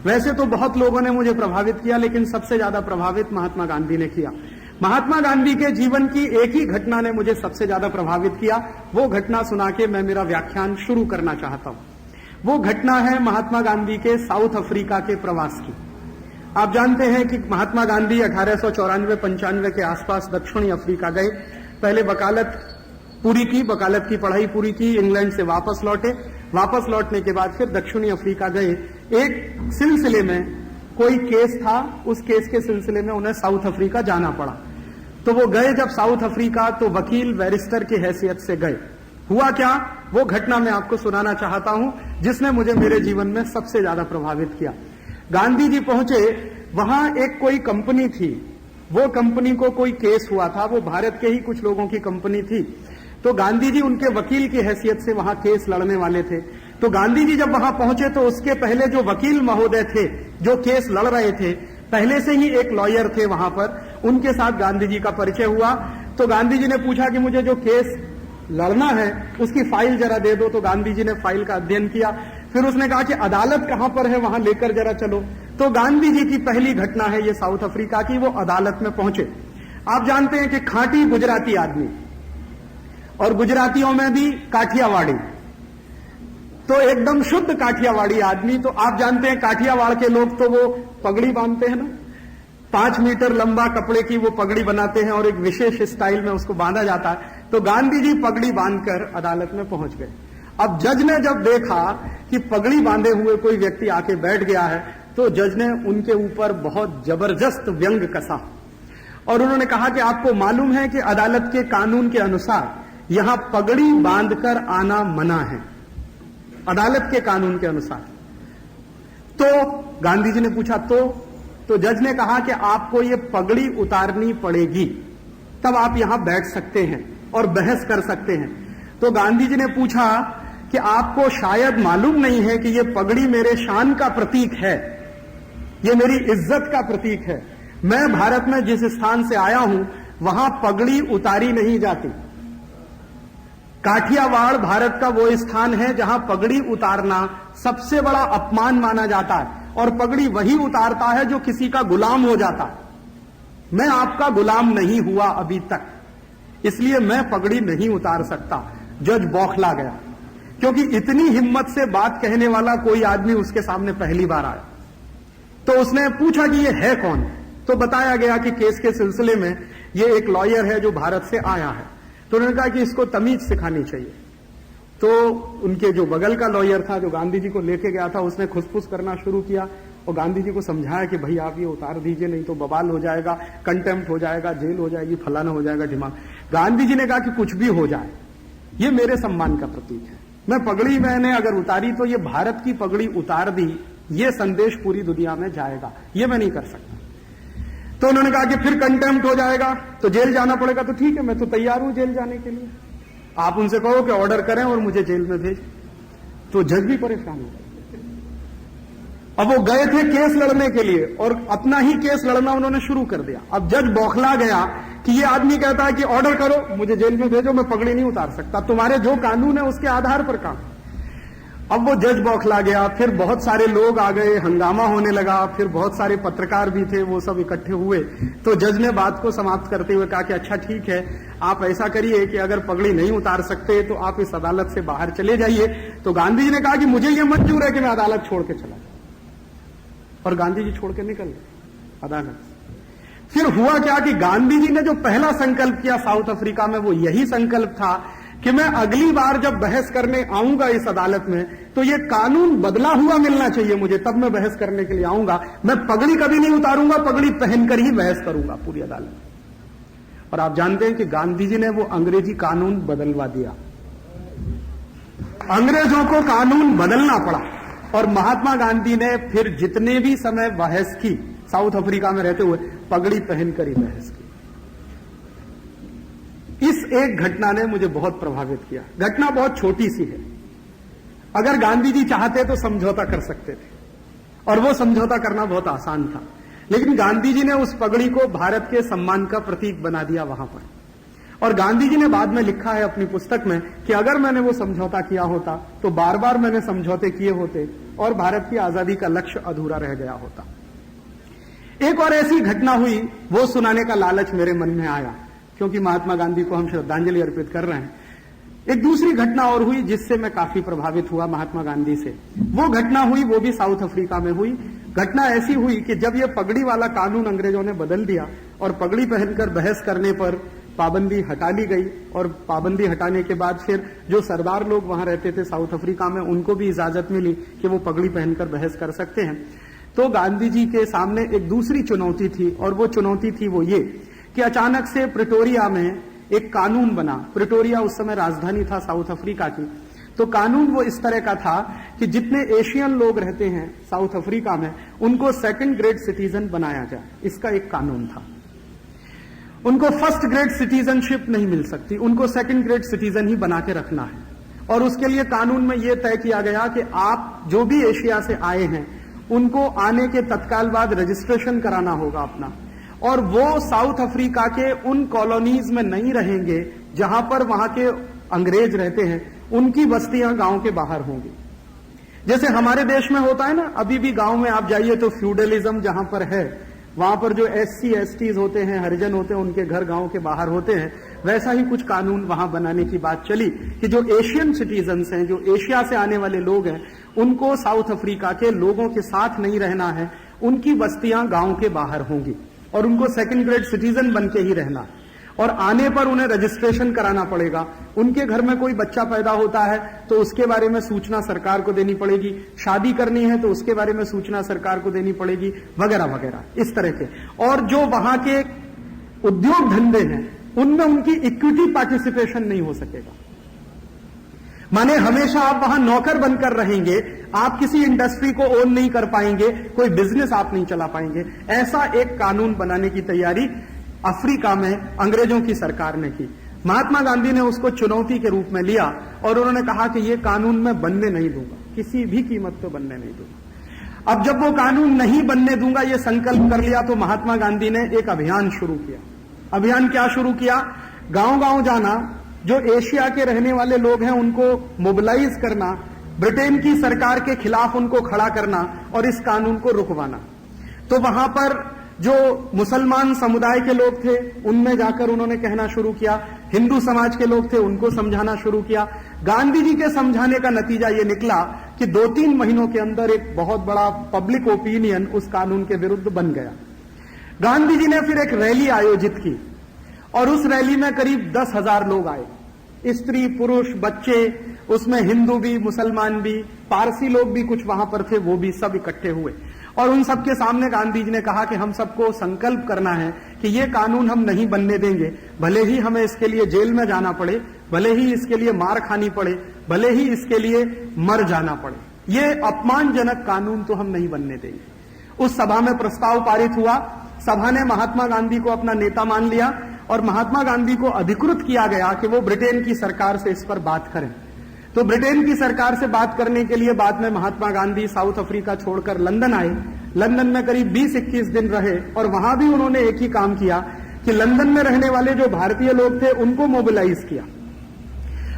वैसे तो बहुत लोगों ने मुझे प्रभावित किया, लेकिन सबसे ज्यादा प्रभावित महात्मा गांधी ने किया। महात्मा गांधी के जीवन की एक ही घटना ने मुझे सबसे ज्यादा प्रभावित किया। वो घटना सुना के मैं मेरा व्याख्यान शुरू करना चाहता हूं। वो घटना है महात्मा गांधी के साउथ अफ्रीका के प्रवास की। आप जानते हैं कि महात्मा गांधी 1894-95 के आसपास दक्षिणी अफ्रीका गए। पहले वकालत पूरी की, वकालत की पढ़ाई पूरी की, इंग्लैंड से वापस लौटे। वापस लौटने के बाद फिर दक्षिणी अफ्रीका गए। एक सिलसिले में कोई केस था, उस केस के सिलसिले में उन्हें साउथ अफ्रीका जाना पड़ा। तो वो गए जब साउथ अफ्रीका, तो वकील बैरिस्टर की हैसियत से गए। हुआ क्या, वो घटना मैं आपको सुनाना चाहता हूं, जिसने मुझे मेरे जीवन में सबसे ज्यादा प्रभावित किया। गांधी जी पहुंचे, वहां एक कोई कंपनी थी, वो कंपनी को कोई केस हुआ था, वो भारत के ही कुछ लोगों की कंपनी थी। तो गांधी जी उनके वकील की हैसियत से वहां केस लड़ने वाले थे। तो गांधी जी जब वहां पहुंचे तो उसके पहले जो वकील महोदय थे जो केस लड़ रहे थे, पहले से ही एक लॉयर थे वहां पर, उनके साथ गांधी जी का परिचय हुआ। तो गांधी जी ने पूछा कि मुझे जो केस लड़ना है उसकी फाइल जरा दे दो। तो गांधी जी ने फाइल का अध्ययन किया। फिर उसने कहा कि अदालत कहां पर है, वहां लेकर जरा चलो। तो गांधी जी की पहली घटना है ये साउथ अफ्रीका की, वो अदालत में पहुंचे। आप जानते हैं कि खांटी गुजराती आदमी, और गुजरातियों में भी काठियावाड़ी, तो एकदम शुद्ध काठियावाड़ी आदमी। तो आप जानते हैं काठियावाड़ के लोग तो वो पगड़ी बांधते हैं ना, 5 मीटर लंबा कपड़े की वो पगड़ी बनाते हैं और एक विशेष स्टाइल में उसको बांधा जाता है। तो गांधी जी पगड़ी बांधकर अदालत में पहुंच गए। अब जज ने जब देखा कि पगड़ी बांधे हुए कोई व्यक्ति आके बैठ गया है, तो जज ने उनके ऊपर बहुत जबरदस्त व्यंग कसा और उन्होंने कहा कि आपको मालूम है कि अदालत के कानून के अनुसार यहां पगड़ी बांधकर आना मना है, अदालत के कानून के अनुसार। तो गांधी जी ने पूछा तो जज ने कहा कि आपको ये पगड़ी उतारनी पड़ेगी, तब आप यहां बैठ सकते हैं और बहस कर सकते हैं। तो गांधी जी ने पूछा कि आपको शायद मालूम नहीं है कि ये पगड़ी मेरे शान का प्रतीक है, ये मेरी इज्जत का प्रतीक है। मैं भारत में जिस स्थान से आया हूं वहां पगड़ी उतारी नहीं जाती। काठियावाड़ भारत का वो स्थान है जहां पगड़ी उतारना सबसे बड़ा अपमान माना जाता है, और पगड़ी वही उतारता है जो किसी का गुलाम हो जाता है। मैं आपका गुलाम नहीं हुआ अभी तक, इसलिए मैं पगड़ी नहीं उतार सकता। जज बौखला गया, क्योंकि इतनी हिम्मत से बात कहने वाला कोई आदमी उसके सामने पहली बार आया। तो उसने पूछा कि ये है कौन, तो बताया गया कि केस के सिलसिले में ये एक लॉयर है जो भारत से आया है। तो उन्होंने कहा कि इसको तमीज सिखानी चाहिए। तो उनके जो बगल का लॉयर था जो गांधी जी को लेके गया था, उसने खुसफुस करना शुरू किया और गांधी जी को समझाया कि भाई आप ये उतार दीजिए, नहीं तो बवाल हो जाएगा, कंटेम्प्ट हो जाएगा, जेल हो जाएगी, फलाना हो जाएगा, दिमाग। गांधी जी ने कहा कि कुछ भी हो जाए, ये मेरे सम्मान का प्रतीक है। मैं पगड़ी मैंने अगर उतारी तो ये भारत की पगड़ी उतार दी, ये संदेश पूरी दुनिया में जाएगा, ये मैं नहीं कर सकता। तो उन्होंने कहा कि फिर कंटेम्प्ट हो जाएगा तो जेल जाना पड़ेगा। तो ठीक है, मैं तो तैयार हूं जेल जाने के लिए, आप उनसे कहो कि ऑर्डर करें और मुझे जेल में भेज। तो जज भी परेशान हो गए। अब वो गए थे केस लड़ने के लिए और अपना ही केस लड़ना उन्होंने शुरू कर दिया। अब जज बौखला गया कि ये आदमी कहता है कि ऑर्डर करो, मुझे जेल में भेजो, मैं पगड़ी नहीं उतार सकता, तुम्हारे जो कानून है उसके आधार पर काम। अब वो जज बौखला गया, फिर बहुत सारे लोग आ गए, हंगामा होने लगा, फिर बहुत सारे पत्रकार भी थे, वो सब इकट्ठे हुए। तो जज ने बात को समाप्त करते हुए कहा कि अच्छा ठीक है, आप ऐसा करिए कि अगर पगड़ी नहीं उतार सकते तो आप इस अदालत से बाहर चले जाइए। तो गांधी जी ने कहा कि मुझे यह मंजूर है कि मैं अदालत छोड़ के चला जाऊं, और गांधी जी छोड़ के निकल गए अदालत। फिर हुआ क्या कि गांधी जी ने जो पहला संकल्प किया साउथ अफ्रीका में, वो यही संकल्प था कि मैं अगली बार जब बहस करने आऊंगा इस अदालत में तो ये कानून बदला हुआ मिलना चाहिए मुझे, तब मैं बहस करने के लिए आऊंगा। मैं पगड़ी कभी नहीं उतारूंगा, पगड़ी पहनकर ही बहस करूंगा पूरी अदालत में। और आप जानते हैं कि गांधी जी ने वो अंग्रेजी कानून बदलवा दिया, अंग्रेजों को कानून बदलना पड़ा। और महात्मा गांधी ने फिर जितने भी समय बहस की साउथ अफ्रीका में रहते हुए, पगड़ी पहनकर ही बहस की। इस एक घटना ने मुझे बहुत प्रभावित किया। घटना बहुत छोटी सी है, अगर गांधी जी चाहते तो समझौता कर सकते थे, और वो समझौता करना बहुत आसान था। लेकिन गांधी जी ने उस पगड़ी को भारत के सम्मान का प्रतीक बना दिया वहां पर। और गांधी जी ने बाद में लिखा है अपनी पुस्तक में कि अगर मैंने वो समझौता किया होता तो बार बार मैंने समझौते किए होते और भारत की आजादी का लक्ष्य अधूरा रह गया होता। एक और ऐसी घटना हुई, वो सुनाने का लालच मेरे मन में आया, क्योंकि महात्मा गांधी को हम श्रद्धांजलि अर्पित कर रहे हैं। एक दूसरी घटना और हुई जिससे मैं काफी प्रभावित हुआ महात्मा गांधी से। वो घटना हुई, वो भी साउथ अफ्रीका में हुई। घटना ऐसी हुई कि जब ये पगड़ी वाला कानून अंग्रेजों ने बदल दिया और पगड़ी पहनकर बहस करने पर पाबंदी हटा ली गई, और पाबंदी हटाने के बाद फिर जो सरदार लोग वहां रहते थे साउथ अफ्रीका में, उनको भी इजाजत मिली कि वो पगड़ी पहनकर बहस कर सकते हैं। तो गांधी जी के सामने एक दूसरी चुनौती थी, और वो चुनौती थी वो ये कि अचानक से प्रिटोरिया में एक कानून बना। प्रिटोरिया उस समय राजधानी था साउथ अफ्रीका की। तो कानून वो इस तरह का था कि जितने एशियन लोग रहते हैं साउथ अफ्रीका में, उनको सेकंड ग्रेड सिटीजन बनाया जाए, इसका एक कानून था। उनको फर्स्ट ग्रेड सिटीजनशिप नहीं मिल सकती, उनको सेकंड ग्रेड सिटीजन ही बना के रखना है। और उसके लिए कानून में यह तय किया गया कि आप जो भी एशिया से आए हैं उनको आने के तत्काल बाद रजिस्ट्रेशन कराना होगा अपना, और वो साउथ अफ्रीका के उन कॉलोनीज में नहीं रहेंगे जहां पर वहां के अंग्रेज रहते हैं, उनकी बस्तियां गांव के बाहर होंगी। जैसे हमारे देश में होता है ना, अभी भी गांव में आप जाइए तो फ्यूडलिज्म जहां पर है, वहां पर जो SC STs होते हैं, हरिजन होते हैं, उनके घर गांव के बाहर होते हैं। वैसा ही कुछ कानून वहां बनाने की बात चली कि जो एशियन सिटीजन्स हैं, जो एशिया से आने वाले लोग हैं, उनको साउथ अफ्रीका के लोगों के साथ नहीं रहना है, उनकी बस्तियां गांव के बाहर होंगी और उनको सेकंड ग्रेड सिटीजन बन के ही रहना, और आने पर उन्हें रजिस्ट्रेशन कराना पड़ेगा। उनके घर में कोई बच्चा पैदा होता है तो उसके बारे में सूचना सरकार को देनी पड़ेगी, शादी करनी है तो उसके बारे में सूचना सरकार को देनी पड़ेगी, वगैरह वगैरह इस तरह के। और जो वहां के उद्योग धंधे हैं उनमें उनकी इक्विटी पार्टिसिपेशन नहीं हो सकेगा। माने हमेशा आप वहां नौकर बनकर रहेंगे, आप किसी इंडस्ट्री को ओन नहीं कर पाएंगे, कोई बिजनेस आप नहीं चला पाएंगे। ऐसा एक कानून बनाने की तैयारी अफ्रीका में अंग्रेजों की सरकार ने की। महात्मा गांधी ने उसको चुनौती के रूप में लिया और उन्होंने कहा कि यह कानून मैं बनने नहीं दूंगा, किसी भी कीमत पर बनने नहीं दूंगा। अब जब वो कानून नहीं बनने दूंगा ये संकल्प कर लिया, तो महात्मा गांधी ने एक अभियान शुरू किया। अभियान क्या शुरू किया? गांव गांव जाना, जो एशिया के रहने वाले लोग हैं उनको मोबिलाइज करना, ब्रिटेन की सरकार के खिलाफ उनको खड़ा करना और इस कानून को रुकवाना। तो वहां पर जो मुसलमान समुदाय के लोग थे उनमें जाकर उन्होंने कहना शुरू किया, हिंदू समाज के लोग थे उनको समझाना शुरू किया। गांधी जी के समझाने का नतीजा ये निकला कि 2-3 महीनों के अंदर एक बहुत बड़ा पब्लिक ओपिनियन उस कानून के विरुद्ध बन गया। गांधी जी ने फिर एक रैली आयोजित की और उस रैली में करीब 10,000 लोग आए, स्त्री पुरुष बच्चे, उसमें हिंदू भी मुसलमान भी, पारसी लोग भी कुछ वहां पर थे, वो भी सब इकट्ठे हुए और उन सबके सामने गांधी जी ने कहा कि हम सबको संकल्प करना है कि ये कानून हम नहीं बनने देंगे, भले ही हमें इसके लिए जेल में जाना पड़े, भले ही इसके लिए मार खानी पड़े, भले ही इसके लिए मर जाना पड़े, ये अपमानजनक कानून तो हम नहीं बनने देंगे। उस सभा में प्रस्ताव पारित हुआ, सभा ने महात्मा गांधी को अपना नेता मान लिया और महात्मा गांधी को अधिकृत किया गया कि वो ब्रिटेन की सरकार से इस पर बात करें। तो ब्रिटेन की सरकार से बात करने के लिए बाद में महात्मा गांधी साउथ अफ्रीका छोड़कर लंदन आए। लंदन में करीब 20-21 दिन रहे और वहां भी उन्होंने एक ही काम किया कि लंदन में रहने वाले जो भारतीय लोग थे उनको मोबिलाइज किया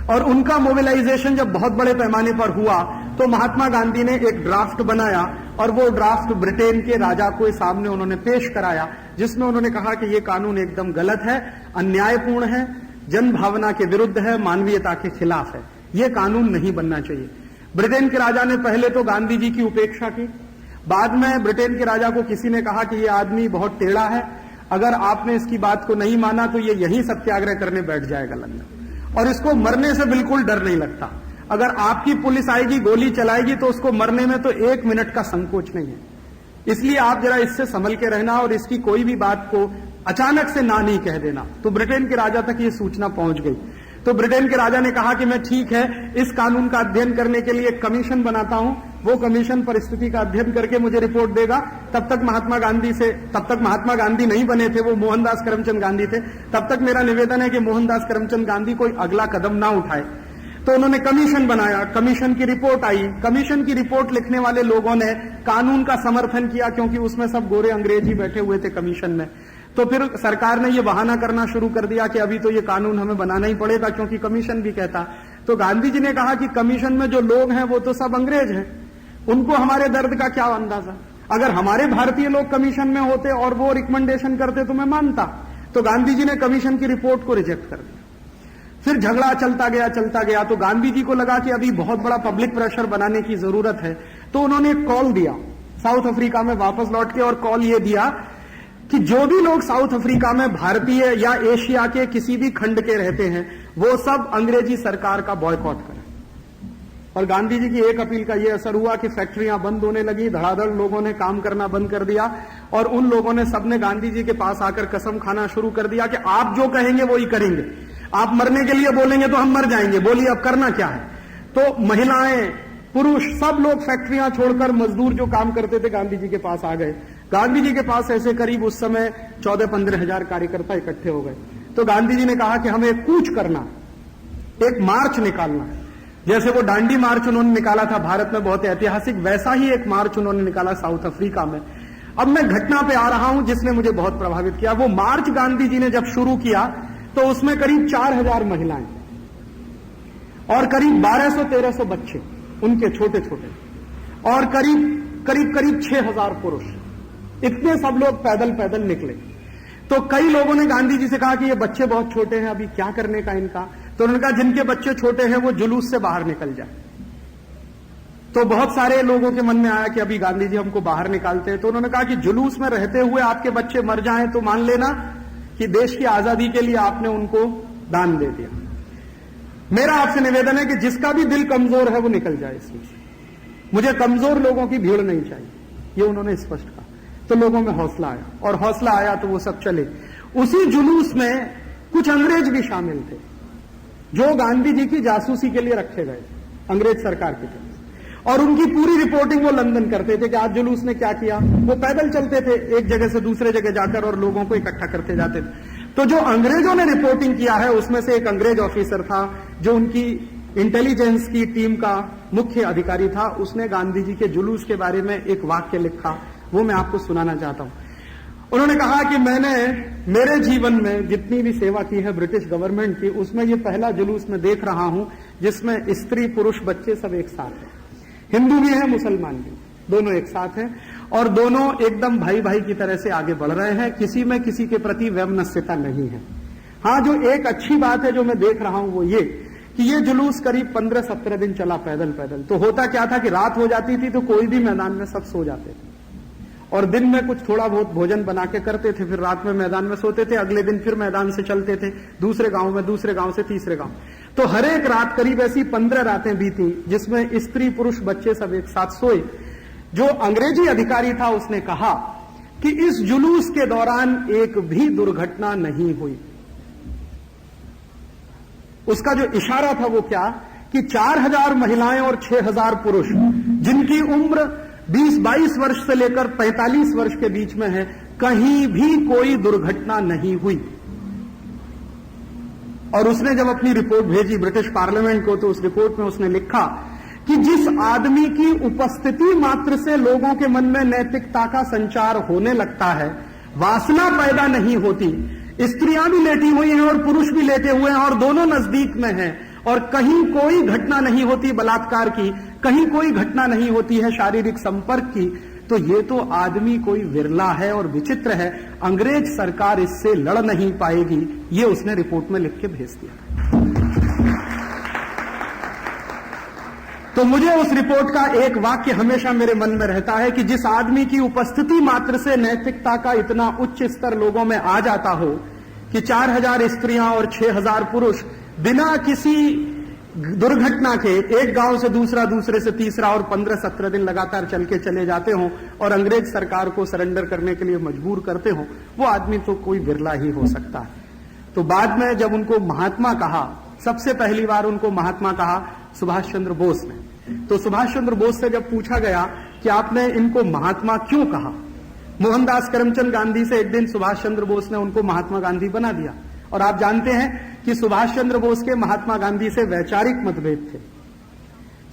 और उनका मोबिलाइजेशन जब बहुत बड़े पैमाने पर हुआ तो महात्मा गांधी ने एक ड्राफ्ट बनाया और वो ड्राफ्ट ब्रिटेन के राजा को सामने उन्होंने पेश कराया, जिसमें उन्होंने कहा कि ये कानून एकदम गलत है, अन्यायपूर्ण है, जन भावना के विरुद्ध है, मानवीयता के खिलाफ है, ये कानून नहीं बनना चाहिए। ब्रिटेन के राजा ने पहले तो गांधी जी की उपेक्षा की, बाद में ब्रिटेन के राजा को किसी ने कहा कि ये आदमी बहुत टेढ़ा है, अगर आपने इसकी बात को नहीं माना तो ये यहीं सत्याग्रह करने बैठ जाएगा लंदन, और इसको मरने से बिल्कुल डर नहीं लगता, अगर आपकी पुलिस आएगी गोली चलाएगी तो उसको मरने में तो 1 मिनट का संकोच नहीं है, इसलिए आप जरा इससे संभल के रहना और इसकी कोई भी बात को अचानक से ना नहीं कह देना। तो ब्रिटेन के राजा तक ये सूचना पहुंच गई। तो ब्रिटेन के राजा ने कहा कि मैं ठीक है, इस कानून का अध्ययन करने के लिए एक कमीशन बनाता हूं, वो कमीशन परिस्थिति का अध्ययन करके मुझे रिपोर्ट देगा। तब तक महात्मा गांधी नहीं बने थे, वो मोहनदास करमचंद गांधी थे। तब तक मेरा निवेदन है कि मोहनदास करमचंद गांधी कोई अगला कदम ना उठाए। तो उन्होंने कमीशन बनाया, कमीशन की रिपोर्ट आई, कमीशन की रिपोर्ट लिखने वाले लोगों ने कानून का समर्थन किया क्योंकि उसमें सब गोरे अंग्रेजी बैठे हुए थे कमीशन में। तो फिर सरकार ने ये बहाना करना शुरू कर दिया कि अभी तो ये कानून हमें बनाना ही पड़ेगा क्योंकि कमीशन भी कहता। तो गांधी जी ने कहा कि कमीशन में जो लोग हैं वो तो सब अंग्रेज हैं, उनको हमारे दर्द का क्या अंदाजा, अगर हमारे भारतीय लोग कमीशन में होते और वो रिकमेंडेशन करते तो मैं मानता। तो गांधी जी ने कमीशन की रिपोर्ट को रिजेक्ट कर दिया। फिर झगड़ा चलता गया। तो गांधी जी को लगा कि अभी बहुत बड़ा पब्लिक प्रेशर बनाने की जरूरत है, तो उन्होंने एक कॉल दिया साउथ अफ्रीका में वापस लौट के, और कॉल ये दिया कि जो भी लोग साउथ अफ्रीका में भारतीय या एशिया के किसी भी खंड के रहते हैं वो सब अंग्रेजी सरकार का बॉयकॉट करें। और गांधी जी की एक अपील का यह असर हुआ कि फैक्ट्रियां बंद होने लगी, धड़ाधड़ लोगों ने काम करना बंद कर दिया और उन लोगों ने सबने गांधी जी के पास आकर कसम खाना शुरू कर दिया कि आप जो कहेंगे वो ही करेंगे, आप मरने के लिए बोलेंगे तो हम मर जाएंगे, बोलिए अब करना क्या है। तो महिलाएं पुरुष सब लोग फैक्ट्रियां छोड़कर मजदूर जो काम करते थे गांधी जी के पास आ गए। गांधी जी के पास ऐसे करीब उस समय 14-15 हजार कार्यकर्ता इकट्ठे हो गए। तो गांधी जी ने कहा कि हमें कूच करना, एक मार्च निकालना है, जैसे वो दांडी मार्च उन्होंने निकाला था भारत में बहुत ऐतिहासिक, वैसा ही एक मार्च उन्होंने निकाला साउथ अफ्रीका में। अब मैं घटना पे आ रहा हूं जिसने मुझे बहुत प्रभावित किया। वो मार्च गांधी जी ने जब शुरू किया तो उसमें करीब 4000 महिलाएं और करीब 1200-1300 बच्चे उनके छोटे छोटे और करीब 6000 पुरुष, इतने सब लोग पैदल निकले। तो कई लोगों ने गांधी जी से कहा कि ये बच्चे बहुत छोटे हैं, अभी क्या करने का इनका। तो उन्होंने कहा जिनके बच्चे छोटे हैं वो जुलूस से बाहर निकल जाए। तो बहुत सारे लोगों के मन में आया कि अभी गांधी जी हमको बाहर निकालते हैं। तो उन्होंने कहा कि जुलूस में रहते हुए आपके बच्चे मर जाएं तो मान लेना कि देश की आजादी के लिए आपने उनको दान दे दिया। मेरा आपसे निवेदन है कि जिसका भी दिल कमजोर है वो निकल जाए इसमें से, मुझे कमजोर लोगों की भीड़ नहीं चाहिए, ये उन्होंने स्पष्ट कहा। तो लोगों में हौसला आया और हौसला आया तो वो सब चले। उसी जुलूस में कुछ अंग्रेज भी शामिल थे जो गांधी जी की जासूसी के लिए रखे गए अंग्रेज सरकार की तरफ, और उनकी पूरी रिपोर्टिंग वो लंदन करते थे कि आज जुलूस ने क्या किया। वो पैदल चलते थे एक जगह से दूसरे जगह जाकर और लोगों को इकट्ठा करते जाते थे। तो जो अंग्रेजों ने रिपोर्टिंग किया है उसमें से एक अंग्रेज ऑफिसर था जो उनकी इंटेलिजेंस की टीम का मुख्य अधिकारी था, उसने गांधी जी के जुलूस के बारे में एक वाक्य लिखा, वो मैं आपको सुनाना चाहता हूं। उन्होंने कहा कि मैंने मेरे जीवन में जितनी भी सेवा की है ब्रिटिश गवर्नमेंट की, उसमें ये पहला जुलूस मैं देख रहा हूं जिसमें स्त्री पुरुष बच्चे सब एक साथ हैं, हिंदू भी है मुसलमान भी, दोनों एक साथ हैं और दोनों एकदम भाई भाई की तरह से आगे बढ़ रहे हैं, किसी में किसी के प्रति वैमनस्यता नहीं है। हाँ, जो एक अच्छी बात है जो मैं देख रहा हूं वो ये कि ये जुलूस करीब 15-17 दिन चला पैदल पैदल। तो होता क्या था कि रात हो जाती थी तो कोई भी मैदान में सब सो जाते थे, और दिन में कुछ थोड़ा बहुत भोजन बना के करते थे, फिर रात में मैदान में सोते थे, अगले दिन फिर मैदान से चलते थे दूसरे गांव में, दूसरे गांव से तीसरे गांव। तो हर एक रात करीब ऐसी 15 रातें बीती जिसमें स्त्री पुरुष बच्चे सब एक साथ सोए। जो अंग्रेजी अधिकारी था उसने कहा कि इस जुलूस के दौरान एक भी दुर्घटना नहीं हुई। उसका जो इशारा था वो क्या कि 4000 महिलाएं और 6000 पुरुष जिनकी उम्र 20-22 वर्ष से लेकर 45 वर्ष के बीच में है, कहीं भी कोई दुर्घटना नहीं हुई। और उसने जब अपनी रिपोर्ट भेजी ब्रिटिश पार्लियामेंट को तो उस रिपोर्ट में उसने लिखा कि जिस आदमी की उपस्थिति मात्र से लोगों के मन में नैतिकता का संचार होने लगता है, वासना पैदा नहीं होती। स्त्रियां भी लेटी हुई हैं और पुरुष भी लेटे हुए हैं और दोनों नजदीक में हैं, और कहीं कोई घटना नहीं होती बलात्कार की, कहीं कोई घटना नहीं होती है शारीरिक संपर्क की, तो ये तो आदमी कोई विरला है और विचित्र है। अंग्रेज सरकार इससे लड़ नहीं पाएगी, ये उसने रिपोर्ट में लिख के भेज दिया। तो मुझे उस रिपोर्ट का एक वाक्य हमेशा मेरे मन में रहता है कि जिस आदमी की उपस्थिति मात्र से नैतिकता का इतना उच्च स्तर लोगों में आ जाता हो कि 4000 स्त्रियां और 6000 पुरुष बिना किसी दुर्घटना के एक गांव से दूसरा, दूसरे से तीसरा और 15-17 दिन लगातार चल के चले जाते हों और अंग्रेज सरकार को सरेंडर करने के लिए मजबूर करते हों, वो आदमी तो कोई बिरला ही हो सकता है। तो बाद में जब उनको महात्मा कहा, सबसे पहली बार उनको महात्मा कहा सुभाष चंद्र बोस ने। तो सुभाष चंद्र बोस से जब पूछा गया कि आपने इनको महात्मा क्यों कहा, मोहनदास करमचंद गांधी से एक दिन सुभाष चंद्र बोस ने उनको महात्मा गांधी बना दिया। और आप जानते हैं कि सुभाष चंद्र बोस के महात्मा गांधी से वैचारिक मतभेद थे।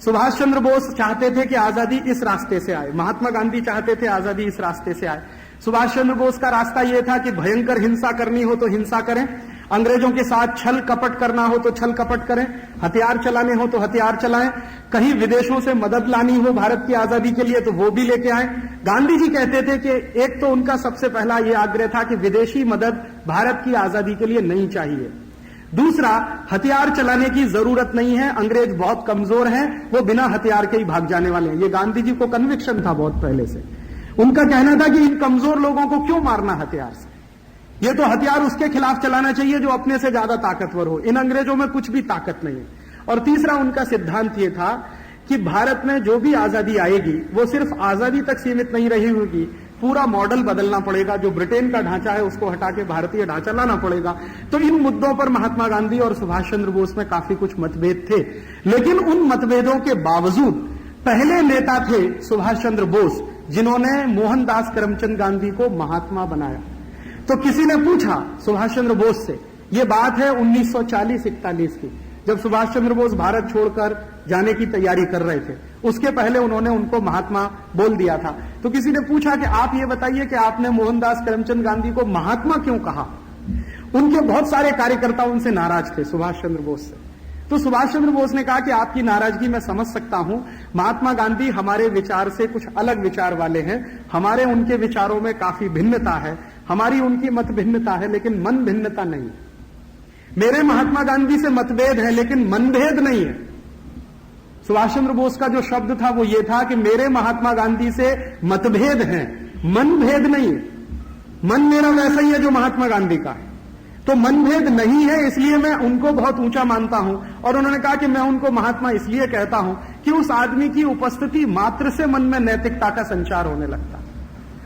सुभाष चंद्र बोस चाहते थे कि आजादी इस रास्ते से आए, महात्मा गांधी चाहते थे आजादी इस रास्ते से आए। सुभाष चंद्र बोस का रास्ता यह था कि भयंकर हिंसा करनी हो तो हिंसा करें, अंग्रेजों के साथ छल कपट करना हो तो छल कपट करें, हथियार चलाने हो तो हथियार चलाएं, कहीं विदेशों से मदद लानी हो भारत की आजादी के लिए तो वो भी लेके आए। गांधी जी कहते थे कि एक तो उनका सबसे पहला ये आग्रह था कि विदेशी मदद भारत की आजादी के लिए नहीं चाहिए, दूसरा हथियार चलाने की जरूरत नहीं है, अंग्रेज बहुत कमजोर हैं, वो बिना हथियार के ही भाग जाने वाले हैं। ये गांधी जी को कन्विक्शन था बहुत पहले से। उनका कहना था कि इन कमजोर लोगों को क्यों मारना हथियार से, ये तो हथियार उसके खिलाफ चलाना चाहिए जो अपने से ज्यादा ताकतवर हो, इन अंग्रेजों में कुछ भी ताकत नहीं है। और तीसरा उनका सिद्धांत यह था कि भारत में जो भी आजादी आएगी वो सिर्फ आजादी तक सीमित नहीं रही होगी, पूरा मॉडल बदलना पड़ेगा, जो ब्रिटेन का ढांचा है उसको हटा के भारतीय ढांचा लाना पड़ेगा। तो इन मुद्दों पर महात्मा गांधी और सुभाष चंद्र बोस में काफी कुछ मतभेद थे, लेकिन उन मतभेदों के बावजूद पहले नेता थे सुभाष चंद्र बोस जिन्होंने मोहनदास करमचंद गांधी को महात्मा बनाया। तो किसी ने पूछा सुभाष चंद्र बोस से, ये बात है 1940-41 की, जब सुभाष चंद्र बोस भारत छोड़कर जाने की तैयारी कर रहे थे, उसके पहले उन्होंने उनको महात्मा बोल दिया था। तो किसी ने पूछा कि आप ये बताइए कि आपने मोहनदास करमचंद गांधी को महात्मा क्यों कहा। उनके बहुत सारे कार्यकर्ता उनसे नाराज थे, सुभाष चंद्र बोस से। तो सुभाष चंद्र बोस ने कहा कि आपकी नाराजगी मैं समझ सकता हूं, महात्मा गांधी हमारे विचार से कुछ अलग विचार वाले हैं, हमारे उनके विचारों में काफी भिन्नता है, हमारी उनकी मत भिन्नता है, लेकिन मन भिन्नता नहीं। मेरे महात्मा गांधी से मतभेद है लेकिन मनभेद नहीं है। सुभाष चंद्र बोस का जो शब्द था वो ये था कि मेरे महात्मा गांधी से मतभेद है, मनभेद नहीं है। मन मेरा वैसा ही है जो महात्मा गांधी का है, तो मनभेद नहीं है, इसलिए मैं उनको बहुत ऊंचा मानता हूं। और उन्होंने कहा कि मैं उनको महात्मा इसलिए कहता हूं कि उस आदमी की उपस्थिति मात्र से मन में नैतिकता का संचार होने लगता है।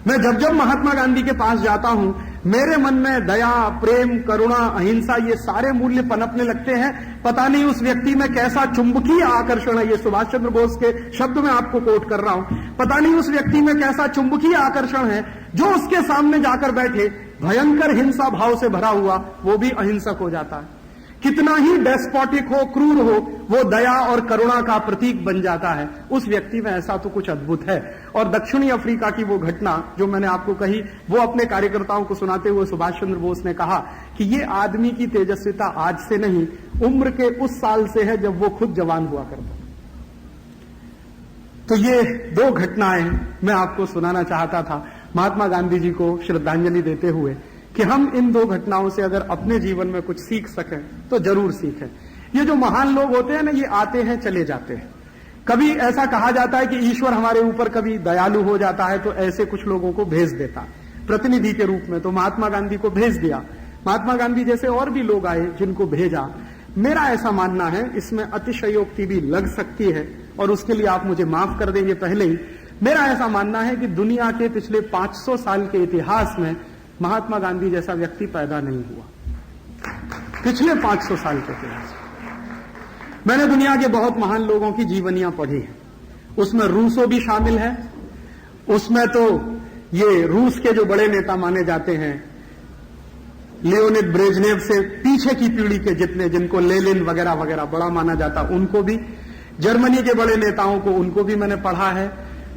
मैं जब जब महात्मा गांधी के पास जाता हूं, मेरे मन में दया, प्रेम, करुणा, अहिंसा, ये सारे मूल्य पनपने लगते हैं। पता नहीं उस व्यक्ति में कैसा चुंबकीय आकर्षण है, ये सुभाष चंद्र बोस के शब्द में आपको कोट कर रहा हूं, पता नहीं उस व्यक्ति में कैसा चुंबकीय आकर्षण है जो उसके सामने जाकर बैठे भयंकर हिंसा भाव से भरा हुआ वो भी अहिंसक हो जाता है। कितना ही डेस्पोटिक हो, क्रूर हो, वो दया और करुणा का प्रतीक बन जाता है। उस व्यक्ति में ऐसा तो कुछ अद्भुत है। और दक्षिणी अफ्रीका की वो घटना जो मैंने आपको कही, वो अपने कार्यकर्ताओं को सुनाते हुए सुभाष चंद्र बोस ने कहा कि ये आदमी की तेजस्विता आज से नहीं, उम्र के उस साल से है जब वो खुद जवान हुआ करता। तो ये दो घटनाएं मैं आपको सुनाना चाहता था महात्मा गांधी जी को श्रद्धांजलि देते हुए, कि हम इन दो घटनाओं से अगर अपने जीवन में कुछ सीख सकें तो जरूर सीखें। ये जो महान लोग होते हैं ना, ये आते हैं चले जाते हैं। कभी ऐसा कहा जाता है कि ईश्वर हमारे ऊपर कभी दयालु हो जाता है तो ऐसे कुछ लोगों को भेज देता प्रतिनिधि के रूप में। तो महात्मा गांधी को भेज दिया। महात्मा गांधी जैसे और भी लोग आए जिनको भेजा। मेरा ऐसा मानना है, इसमें अतिशयोक्ति भी लग सकती है और उसके लिए आप मुझे माफ कर देंगे पहले ही। मेरा ऐसा मानना है कि दुनिया के पिछले 500 साल के इतिहास में महात्मा गांधी जैसा व्यक्ति पैदा नहीं हुआ। पिछले 500 साल के इतिहास में मैंने दुनिया के बहुत महान लोगों की जीवनियां पढ़ी हैं। उसमें रूसो भी शामिल है। उसमें तो ये रूस के जो बड़े नेता माने जाते हैं, लियोनिड ब्रेजनेव से पीछे की पीढ़ी के जितने, जिनको लेनिन वगैरह वगैरह बड़ा माना जाता, उनको भी, जर्मनी के बड़े नेताओं को, उनको भी मैंने पढ़ा है।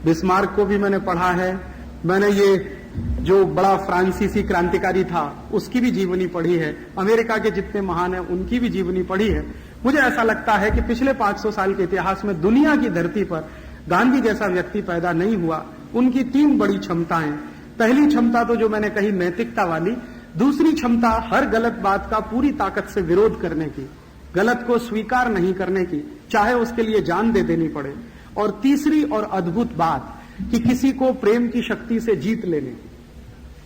बिस्मार्क को भी मैंने पढ़ा है। मैंने ये जो बड़ा फ्रांसीसी क्रांतिकारी था उसकी भी जीवनी पढ़ी है। अमेरिका के जितने महान हैं उनकी भी जीवनी पढ़ी है। मुझे ऐसा लगता है कि पिछले 500 साल के इतिहास में दुनिया की धरती पर गांधी जैसा व्यक्ति पैदा नहीं हुआ। उनकी 3 बड़ी क्षमताएं। पहली क्षमता तो जो मैंने कही नैतिकता वाली, दूसरी क्षमता हर गलत बात का पूरी ताकत से विरोध करने की, गलत को स्वीकार नहीं करने की, चाहे उसके लिए जान दे देनी पड़े, और तीसरी और अद्भुत बात कि किसी को प्रेम की शक्ति से जीत लेने की।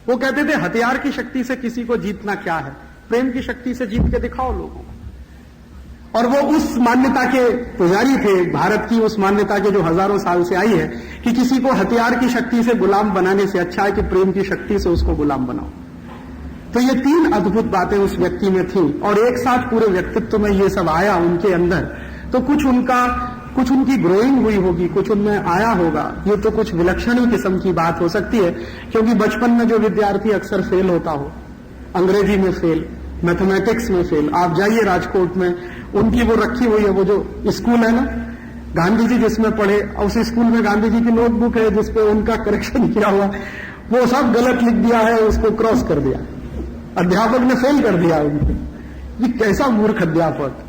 वो कहते थे हथियार की शक्ति से किसी को जीतना क्या है, प्रेम की शक्ति से जीत के दिखाओ लोगों को। और वो उस मान्यता के पुजारी थे, भारत की उस मान्यता के जो हजारों साल से आई है कि किसी को हथियार की शक्ति से गुलाम बनाने से अच्छा है कि प्रेम की शक्ति से उसको गुलाम बनाओ। तो ये 3 अद्भुत बातें उस व्यक्ति में थी और एक साथ पूरे व्यक्तित्व में ये सब आया उनके अंदर। तो कुछ उनकी ग्रोइंग हुई होगी, कुछ उनमें आया होगा। ये तो कुछ विलक्षण ही किस्म की बात हो सकती है, क्योंकि बचपन में जो विद्यार्थी अक्सर फेल होता हो, अंग्रेजी में फेल, मैथमेटिक्स में फेल, आप जाइए राजकोट में, उनकी वो रखी हुई है, वो जो स्कूल है ना गांधी जी जिसमें पढ़े, उस स्कूल में गांधी जी की नोटबुक है जिसपे उनका करेक्शन किया हुआ, वो सब गलत लिख दिया है, उसको क्रॉस कर दिया। अध्यापक ने फेल कर दिया उनको। ये कैसा मूर्ख अध्यापक,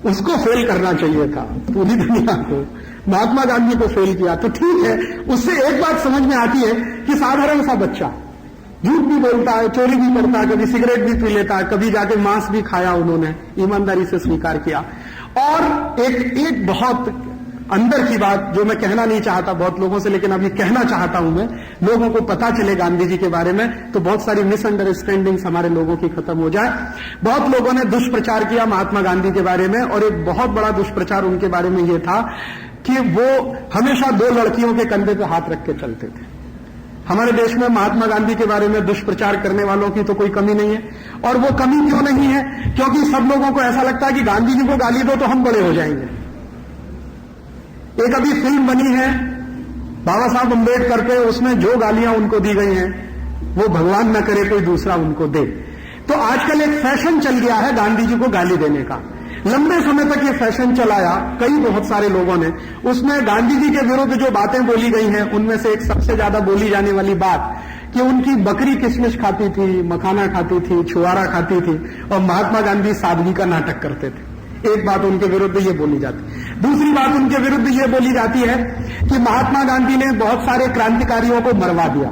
उसको फेल करना चाहिए था पूरी दुनिया को। महात्मा गांधी को फेल किया तो ठीक है। उससे एक बात समझ में आती है कि साधारण सा बच्चा झूठ भी बोलता है, चोरी भी करता है, कभी सिगरेट भी पी लेता है, कभी जाके मांस भी खाया, उन्होंने ईमानदारी से स्वीकार किया। और एक बहुत अंदर की बात जो मैं कहना नहीं चाहता बहुत लोगों से, लेकिन अभी कहना चाहता हूं मैं, लोगों को पता चले गांधी जी के बारे में, तो बहुत सारी मिसअंडरस्टैंडिंग्स हमारे लोगों की खत्म हो जाए। बहुत लोगों ने दुष्प्रचार किया महात्मा गांधी के बारे में, और एक बहुत बड़ा दुष्प्रचार उनके बारे में यह था कि वो हमेशा 2 लड़कियों के कंधे पर हाथ रख के चलते थे। हमारे देश में महात्मा गांधी के बारे में दुष्प्रचार करने वालों की तो कोई कमी नहीं है। और वो कमी क्यों नहीं है? क्योंकि सब लोगों को ऐसा लगता है कि गांधी जी को गाली दो तो हम बड़े हो जाएंगे। एक अभी फिल्म बनी है बाबा साहब अम्बेडकर पे, उसमें जो गालियां उनको दी गई हैं वो भगवान न करे कोई दूसरा उनको दे। तो आजकल एक फैशन चल गया है गांधी जी को गाली देने का। लंबे समय तक ये फैशन चलाया बहुत सारे लोगों ने। उसमें गांधी जी के विरुद्ध जो बातें बोली गई हैं उनमें से एक सबसे ज्यादा बोली जाने वाली बात कि उनकी बकरी किशमिश खाती थी, मखाना खाती थी, छुआरा खाती थी, और महात्मा गांधी सादगी का नाटक करते थे। एक बात उनके विरुद्ध ये बोली जाती। दूसरी बात उनके विरुद्ध ये बोली जाती है कि महात्मा गांधी ने बहुत सारे क्रांतिकारियों को मरवा दिया,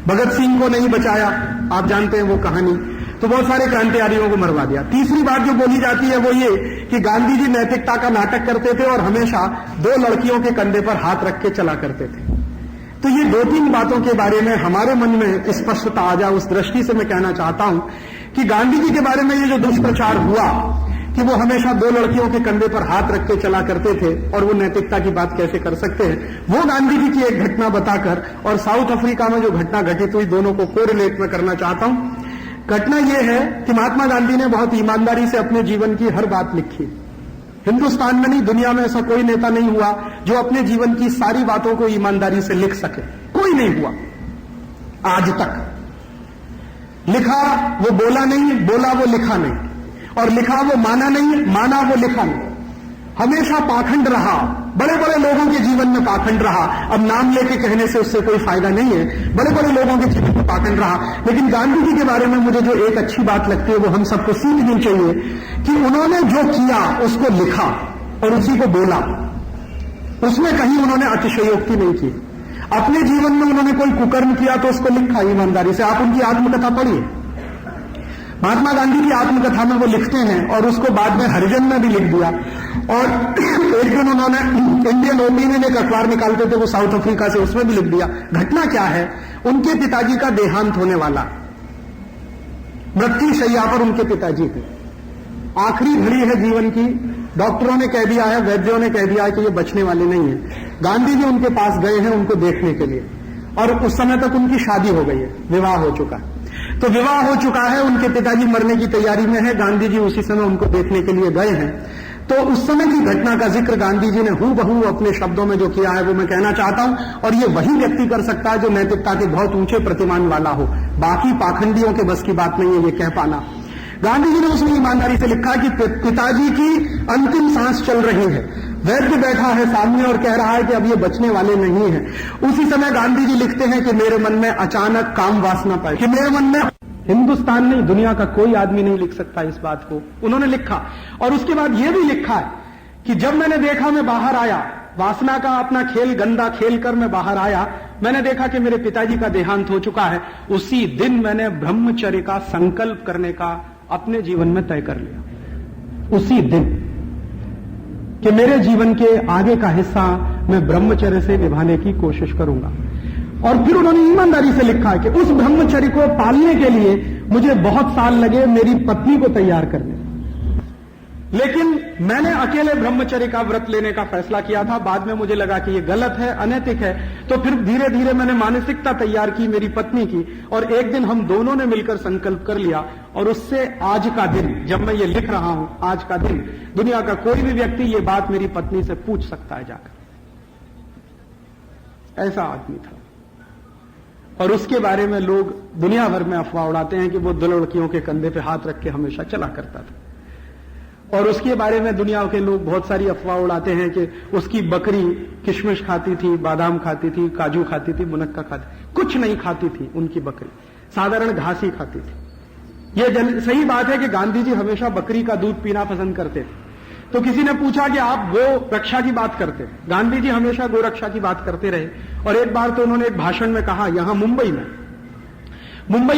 भगत सिंह को नहीं बचाया, आप जानते हैं वो कहानी। तो बहुत सारे क्रांतिकारियों को मरवा दिया। तीसरी बात जो बोली जाती है वो ये कि गांधी जी नैतिकता का नाटक करते थे और हमेशा 2 लड़कियों के कंधे पर हाथ रख के चला करते थे। तो ये 2-3 बातों के बारे में हमारे मन में स्पष्टता आ जाए, उस दृष्टि से मैं कहना चाहता हूं कि गांधी जी के बारे में ये जो दुष्प्रचार हुआ कि वो हमेशा 2 लड़कियों के कंधे पर हाथ रख के चला करते थे और वो नैतिकता की बात कैसे कर सकते हैं, वो गांधी जी की एक घटना बताकर और साउथ अफ्रीका में जो घटना घटित हुई दोनों को कोरिलेट में करना चाहता हूं। घटना यह है कि महात्मा गांधी ने बहुत ईमानदारी से अपने जीवन की हर बात लिखी। हिंदुस्तान में नहीं, दुनिया में ऐसा कोई नेता नहीं हुआ जो अपने जीवन की सारी बातों को ईमानदारी से लिख सके। कोई नहीं हुआ आज तक। लिखा वो बोला नहीं, बोला वो लिखा नहीं, और लिखा वो माना नहीं, माना वो लिखा नहीं। हमेशा पाखंड रहा, बड़े बड़े लोगों के जीवन में पाखंड रहा। अब नाम लेके कहने से उससे कोई फायदा नहीं है, बड़े बड़े लोगों के जीवन में पाखंड रहा। लेकिन गांधी जी के बारे में मुझे जो एक अच्छी बात लगती है वो हम सबको सीखनी चाहिए कि उन्होंने जो किया उसको लिखा और उसी को बोला। उसमें कहीं उन्होंने अतिशयोक्ति नहीं की। अपने जीवन में उन्होंने कोई कुकर्म किया तो उसको लिखा ईमानदारी से। आप उनकी आत्मकथा पढ़िए। महात्मा गांधी की आत्मकथा में वो लिखते हैं और उसको बाद में हरिजन में भी लिख दिया। और एक दिन उन्होंने इंडियन ओपिनियन एक अखबार निकालते थे वो साउथ अफ्रीका से, उसमें भी लिख दिया। घटना क्या है, उनके पिताजी का देहांत होने वाला, मृत्यु शैया पर उनके पिताजी थे, आखिरी घड़ी है जीवन की, डॉक्टरों ने कह दिया है, वैद्यों ने कह दिया है कि ये बचने वाले नहीं है। गांधी जी उनके पास गए हैं उनको देखने के लिए, और उस समय तक उनकी शादी हो गई है, विवाह हो चुका है। तो विवाह हो चुका है, उनके पिताजी मरने की तैयारी में है, गांधी जी उसी समय उनको देखने के लिए गए हैं। तो उस समय की घटना का जिक्र गांधी जी ने हूबहू अपने शब्दों में जो किया है वो मैं कहना चाहता हूं, और ये वही व्यक्ति कर सकता है जो नैतिकता के बहुत ऊंचे प्रतिमान वाला हो, बाकी पाखंडियों के बस की बात नहीं है ये कह पाना। गांधी जी ने उसमें ईमानदारी से लिखा कि पिताजी की अंतिम सांस चल रही है, वैद्य बैठा है सामने और कह रहा है कि अब ये बचने वाले नहीं हैं। उसी समय गांधी जी लिखते हैं कि मेरे मन में अचानक काम वासना पाई, कि मेरे मन में, हिंदुस्तान नहीं दुनिया का कोई आदमी नहीं लिख सकता इस बात को, उन्होंने लिखा। और उसके बाद यह भी लिखा है कि जब मैंने देखा, मैं बाहर आया, वासना का अपना खेल गंदा खेल कर मैं बाहर आया, मैंने देखा कि मेरे पिताजी का देहांत हो चुका है। उसी दिन मैंने ब्रह्मचर्य का संकल्प करने का अपने जीवन में तय कर लिया, उसी दिन, कि मेरे जीवन के आगे का हिस्सा मैं ब्रह्मचर्य से निभाने की कोशिश करूंगा। और फिर उन्होंने ईमानदारी से लिखा कि उस ब्रह्मचर्य को पालने के लिए मुझे बहुत साल लगे मेरी पत्नी को तैयार करने, लेकिन मैंने अकेले ब्रह्मचर्य का व्रत लेने का फैसला किया था। बाद में मुझे लगा कि ये गलत है, अनैतिक है, तो फिर धीरे धीरे मैंने मानसिकता तैयार की मेरी पत्नी की, और एक दिन हम दोनों ने मिलकर संकल्प कर लिया। और उससे आज का दिन, जब मैं ये लिख रहा हूं, आज का दिन दुनिया का कोई भी व्यक्ति ये बात मेरी पत्नी से पूछ सकता है जाकर, ऐसा आदमी था। और उसके बारे में लोग दुनिया भर में अफवाह उड़ाते हैं कि वो 2 लड़कियों के कंधे पे हाथ रख के हमेशा चला करता था। और उसके बारे में दुनिया के लोग बहुत सारी अफवाह उड़ाते हैं कि उसकी बकरी किशमिश खाती थी, बादाम खाती थी, काजू खाती थी, मुनक्का खाती, कुछ नहीं खाती थी उनकी बकरी, साधारण घास ही खाती थी। ये सही बात है कि गांधी जी हमेशा बकरी का दूध पीना पसंद करते थे। तो किसी ने पूछा कि आप गो रक्षा की बात करते हैं? गांधी जी हमेशा गो रक्षा की बात करते रहे। और एक बार तो उन्होंने एक भाषण में कहा, यहां मुंबई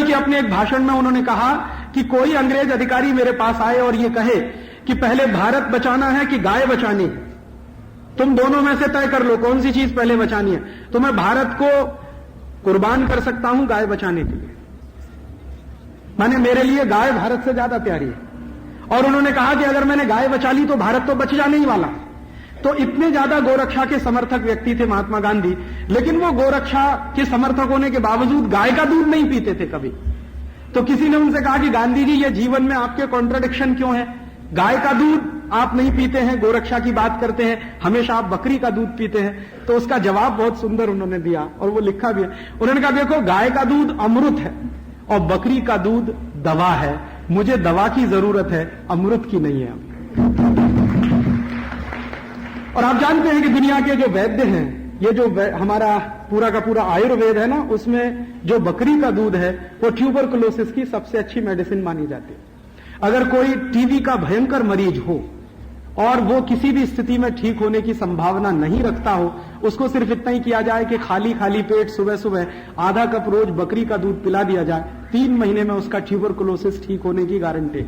के अपने एक भाषण में उन्होंने कहा कि कोई अंग्रेज अधिकारी मेरे पास आए और ये कहे कि पहले भारत बचाना है कि गाय बचानी है, तुम दोनों में से तय कर लो कौन सी चीज पहले बचानी है। तो मैं भारत को कुर्बान कर सकता हूं गाय बचाने के लिए, माने मेरे लिए गाय भारत से ज्यादा प्यारी है। और उन्होंने कहा कि अगर मैंने गाय बचा ली तो भारत तो बच जाने ही वाला। तो इतने ज्यादा गोरक्षा के समर्थक व्यक्ति थे महात्मा गांधी, लेकिन वो गोरक्षा के समर्थक होने के बावजूद गाय का दूध नहीं पीते थे कभी। तो किसी ने उनसे कहा कि गांधी जी ये जीवन में आपके कॉन्ट्रडिक्शन क्यों है, गाय का दूध आप नहीं पीते हैं, गोरक्षा की बात करते हैं, हमेशा आप बकरी का दूध पीते हैं। तो उसका जवाब बहुत सुंदर उन्होंने दिया और वो लिखा भी है। उन्होंने कहा देखो गाय का दूध अमृत है और बकरी का दूध दवा है, मुझे दवा की जरूरत है, अमृत की नहीं है। और आप जानते हैं कि दुनिया के जो वैद्य हैं, ये जो हमारा पूरा का पूरा आयुर्वेद है ना, उसमें जो बकरी का दूध है वो ट्यूबरकुलोसिस की सबसे अच्छी मेडिसिन मानी जाती है। अगर कोई टीबी का भयंकर मरीज हो और वो किसी भी स्थिति में ठीक होने की संभावना नहीं रखता हो, उसको सिर्फ इतना ही किया जाए कि खाली खाली पेट सुबह सुबह आधा कप रोज बकरी का दूध पिला दिया जाए, 3 महीने में उसका ट्यूबरकुलोसिस ठीक होने की गारंटी।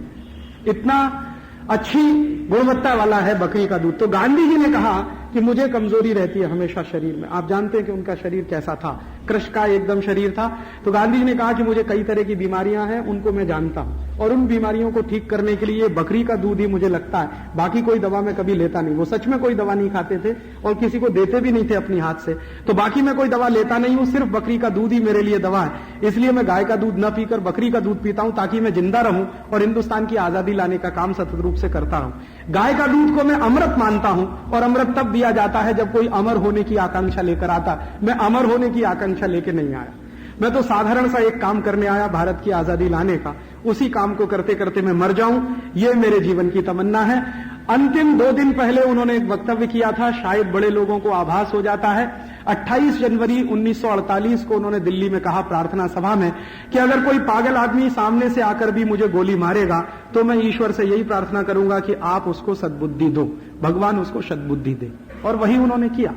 इतना अच्छी गुणवत्ता वाला है बकरी का दूध। तो गांधी जी ने कहा कि मुझे कमजोरी रहती है हमेशा शरीर में। आप जानते हैं कि उनका शरीर कैसा था, कृष का एकदम शरीर था। तो गांधी जी ने कहा कि मुझे कई तरह की बीमारियां हैं, उनको मैं जानता हूं, और उन बीमारियों को ठीक करने के लिए बकरी का दूध ही मुझे लगता है, बाकी कोई दवा मैं कभी लेता नहीं। वो सच में कोई दवा नहीं खाते थे और किसी को देते भी नहीं थे अपनी हाथ से। तो बाकी मैं कोई दवा लेता नहीं हूं, सिर्फ बकरी का दूध ही मेरे लिए दवा है। इसलिए मैं गाय का दूध न पीकर बकरी का दूध पीता हूं, ताकि मैं जिंदा रहूं और हिंदुस्तान की आजादी लाने का काम सतत रूप से करता रहूं। गाय का दूध को मैं अमृत मानता हूं, और अमृत तब दिया जाता है जब कोई अमर होने की आकांक्षा लेकर आता। मैं अमर होने की आकांक्षा लेकर नहीं आया, मैं तो साधारण सा एक काम करने आया भारत की आजादी लाने का। उसी काम को करते करते मैं मर जाऊं, ये मेरे जीवन की तमन्ना है। अंतिम 2 दिन पहले उन्होंने एक वक्तव्य किया था, शायद बड़े लोगों को आभास हो जाता है। 28 जनवरी 1948 को उन्होंने दिल्ली में कहा प्रार्थना सभा में कि अगर कोई पागल आदमी सामने से आकर भी मुझे गोली मारेगा तो मैं ईश्वर से यही प्रार्थना करूंगा कि आप उसको सद्बुद्धि दो, भगवान उसको सद्बुद्धि दे। और वही उन्होंने किया।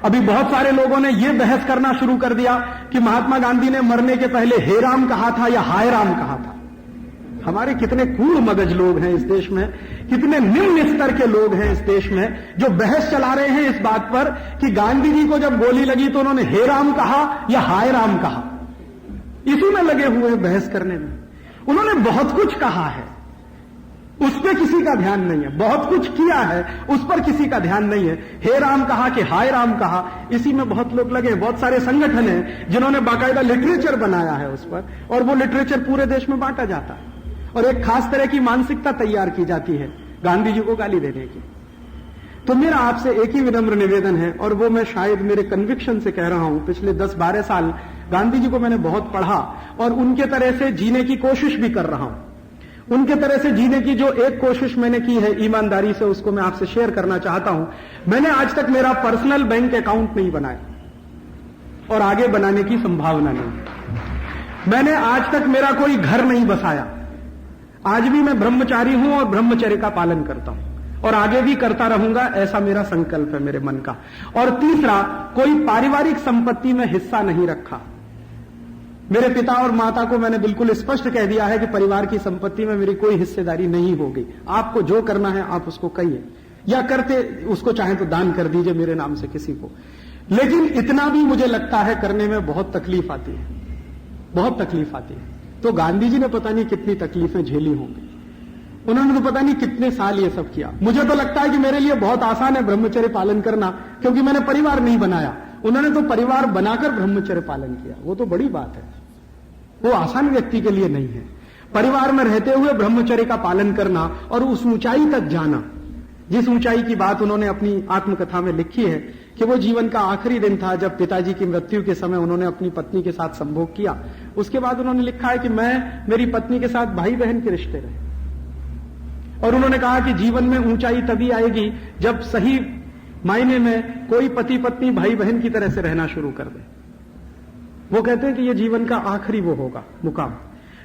अभी बहुत सारे लोगों ने यह बहस करना शुरू कर दिया कि महात्मा गांधी ने मरने के पहले हे राम कहा था या हाय राम कहा था। हमारे कितने कूड़ मगज लोग हैं इस देश में, कितने निम्न स्तर के लोग हैं इस देश में जो बहस चला रहे हैं इस बात पर कि गांधी जी को जब गोली लगी तो उन्होंने हे राम कहा या हाय राम कहा। इसी में लगे हुए हैं बहस करने में। उन्होंने बहुत कुछ कहा है, उस पर किसी का ध्यान नहीं है। बहुत कुछ किया है, उस पर किसी का ध्यान नहीं है। हे राम कहा कि हाय राम कहा, इसी में बहुत लोग लगे। बहुत सारे संगठन हैं जिन्होंने बाकायदा लिटरेचर बनाया है उस पर, और वो लिटरेचर पूरे देश में बांटा जाता है और एक खास तरह की मानसिकता तैयार की जाती है गांधी जी को गाली देने की। तो मेरा आपसे एक ही विनम्र निवेदन है, और वो मैं शायद मेरे कन्विक्शन से कह रहा हूं। पिछले 10-12 साल गांधी जी को मैंने बहुत पढ़ा और उनके तरह से जीने की कोशिश भी कर रहा हूं। उनके तरह से जीने की जो एक कोशिश मैंने की है ईमानदारी से, उसको मैं आपसे शेयर करना चाहता हूं। मैंने आज तक मेरा पर्सनल बैंक अकाउंट नहीं बनाया और आगे बनाने की संभावना नहीं। मैंने आज तक मेरा कोई घर नहीं बसाया। आज भी मैं ब्रह्मचारी हूं और ब्रह्मचर्य का पालन करता हूं और आगे भी करता रहूंगा, ऐसा मेरा संकल्प है मेरे मन का। और तीसरा, कोई पारिवारिक संपत्ति में हिस्सा नहीं रखा। मेरे पिता और माता को मैंने बिल्कुल स्पष्ट कह दिया है कि परिवार की संपत्ति में मेरी कोई हिस्सेदारी नहीं होगी। आपको जो करना है आप उसको कहिए, या करते उसको चाहे तो दान कर दीजिए मेरे नाम से किसी को। लेकिन इतना भी मुझे लगता है करने में बहुत तकलीफ आती है, बहुत तकलीफ आती है। तो गांधी जी ने पता नहीं कितनी तकलीफें झेली होंगी, उन्होंने तो पता नहीं कितने साल ये सब किया। मुझे तो लगता है कि मेरे लिए बहुत आसान है ब्रह्मचर्य पालन करना, क्योंकि मैंने परिवार नहीं बनाया। उन्होंने तो परिवार बनाकर ब्रह्मचर्य पालन किया, वो तो बड़ी बात है। वो आसान व्यक्ति के लिए नहीं है परिवार में रहते हुए ब्रह्मचर्य का पालन करना और उस ऊंचाई तक जाना, जिस ऊंचाई की बात उन्होंने अपनी आत्मकथा में लिखी है कि वो जीवन का आखिरी दिन था जब पिताजी की मृत्यु के समय उन्होंने अपनी पत्नी के साथ संभोग किया। उसके बाद उन्होंने लिखा है कि मैं मेरी पत्नी के साथ भाई बहन के रिश्ते रहे, और उन्होंने कहा कि जीवन में ऊंचाई तभी आएगी जब सही मायने में कोई पति पत्नी भाई बहन की तरह से रहना शुरू कर दे। वो कहते हैं कि ये जीवन का आखिरी वो होगा मुकाम।